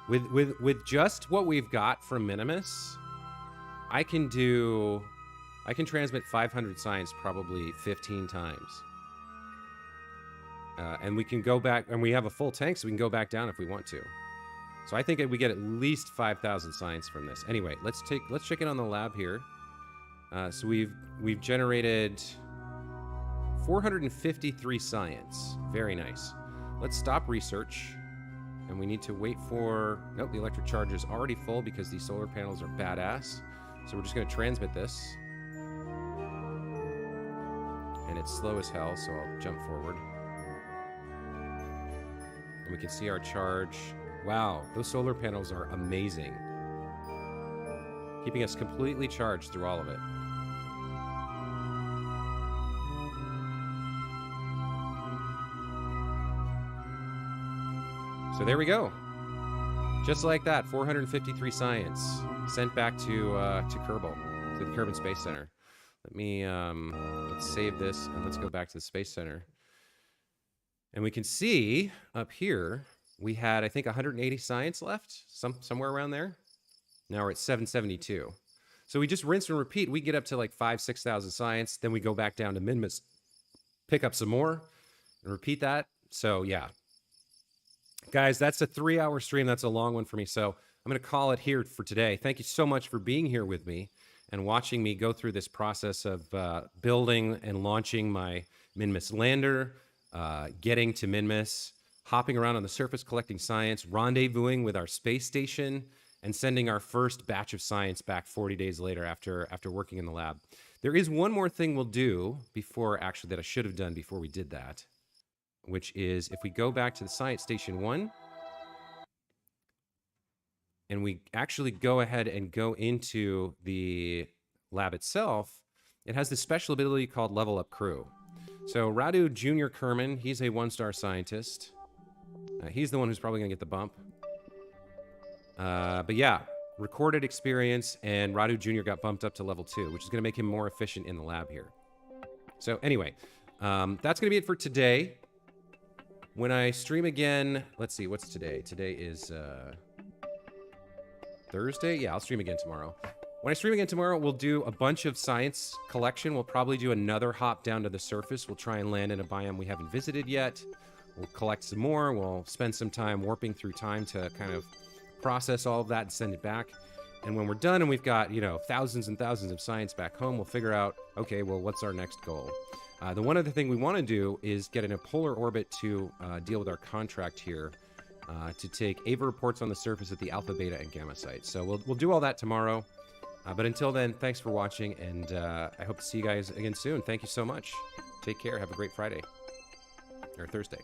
With just what we've got from Minmus, I can transmit 500 science probably 15 times. And we can go back, and we have a full tank, so we can go back down if we want to. So I think we get at least 5,000 science from this. Anyway, let's check in on the lab here. So we've generated 453 science. Very nice. let's stop research. And we need to wait for... Nope, the electric charge is already full because these solar panels are badass. So we're just going to transmit this. And it's slow as hell, so I'll jump forward. And we can see our charge. Wow, those solar panels are amazing. Keeping us completely charged through all of it. So there we go. Just like that, 453 science sent back to Kerbal, to the Kerbal Space Center. Let me let's save this and let's go back to the Space Center. And we can see up here we had, I think, 180 science left, somewhere around there. Now we're at 772. So we just rinse and repeat. We get up to like 6,000 science, then we go back down to Minmus, pick up some more, and repeat that. So yeah. Guys, that's a 3-hour stream. That's a long one for me. So I'm going to call it here for today. Thank you so much for being here with me and watching me go through this process of building and launching my Minmus lander, getting to Minmus, hopping around on the surface, collecting science, rendezvousing with our space station, and sending our first batch of science back 40 days later after working in the lab. There is one more thing we'll do before, actually, that I should have done before we did that, which is if we go back to the Science Station 1, and we actually go ahead and go into the lab itself, it has this special ability called Level Up Crew. So Radu Jr. Kerman, he's a 1-star scientist. He's the one who's probably going to get the bump. But yeah, recorded experience, and Radu Jr. got bumped up to level 2, which is going to make him more efficient in the lab here. So anyway, that's going to be it for today. When I stream again, let's see, what's today? Today is Thursday? Yeah, I'll stream again tomorrow. When I stream again tomorrow, we'll do a bunch of science collection. We'll probably do another hop down to the surface. We'll try and land in a biome we haven't visited yet. We'll collect some more. We'll spend some time warping through time to kind of process all of that and send it back. And when we're done and we've got, you know, thousands and thousands of science back home, we'll figure out, okay, well, what's our next goal? The one other thing we want to do is get in a polar orbit to deal with our contract here to take AVA reports on the surface at the Alpha, Beta, and Gamma sites. So we'll do all that tomorrow. But until then, thanks for watching, and I hope to see you guys again soon. Thank you so much. Take care. Have a great Friday. Or Thursday.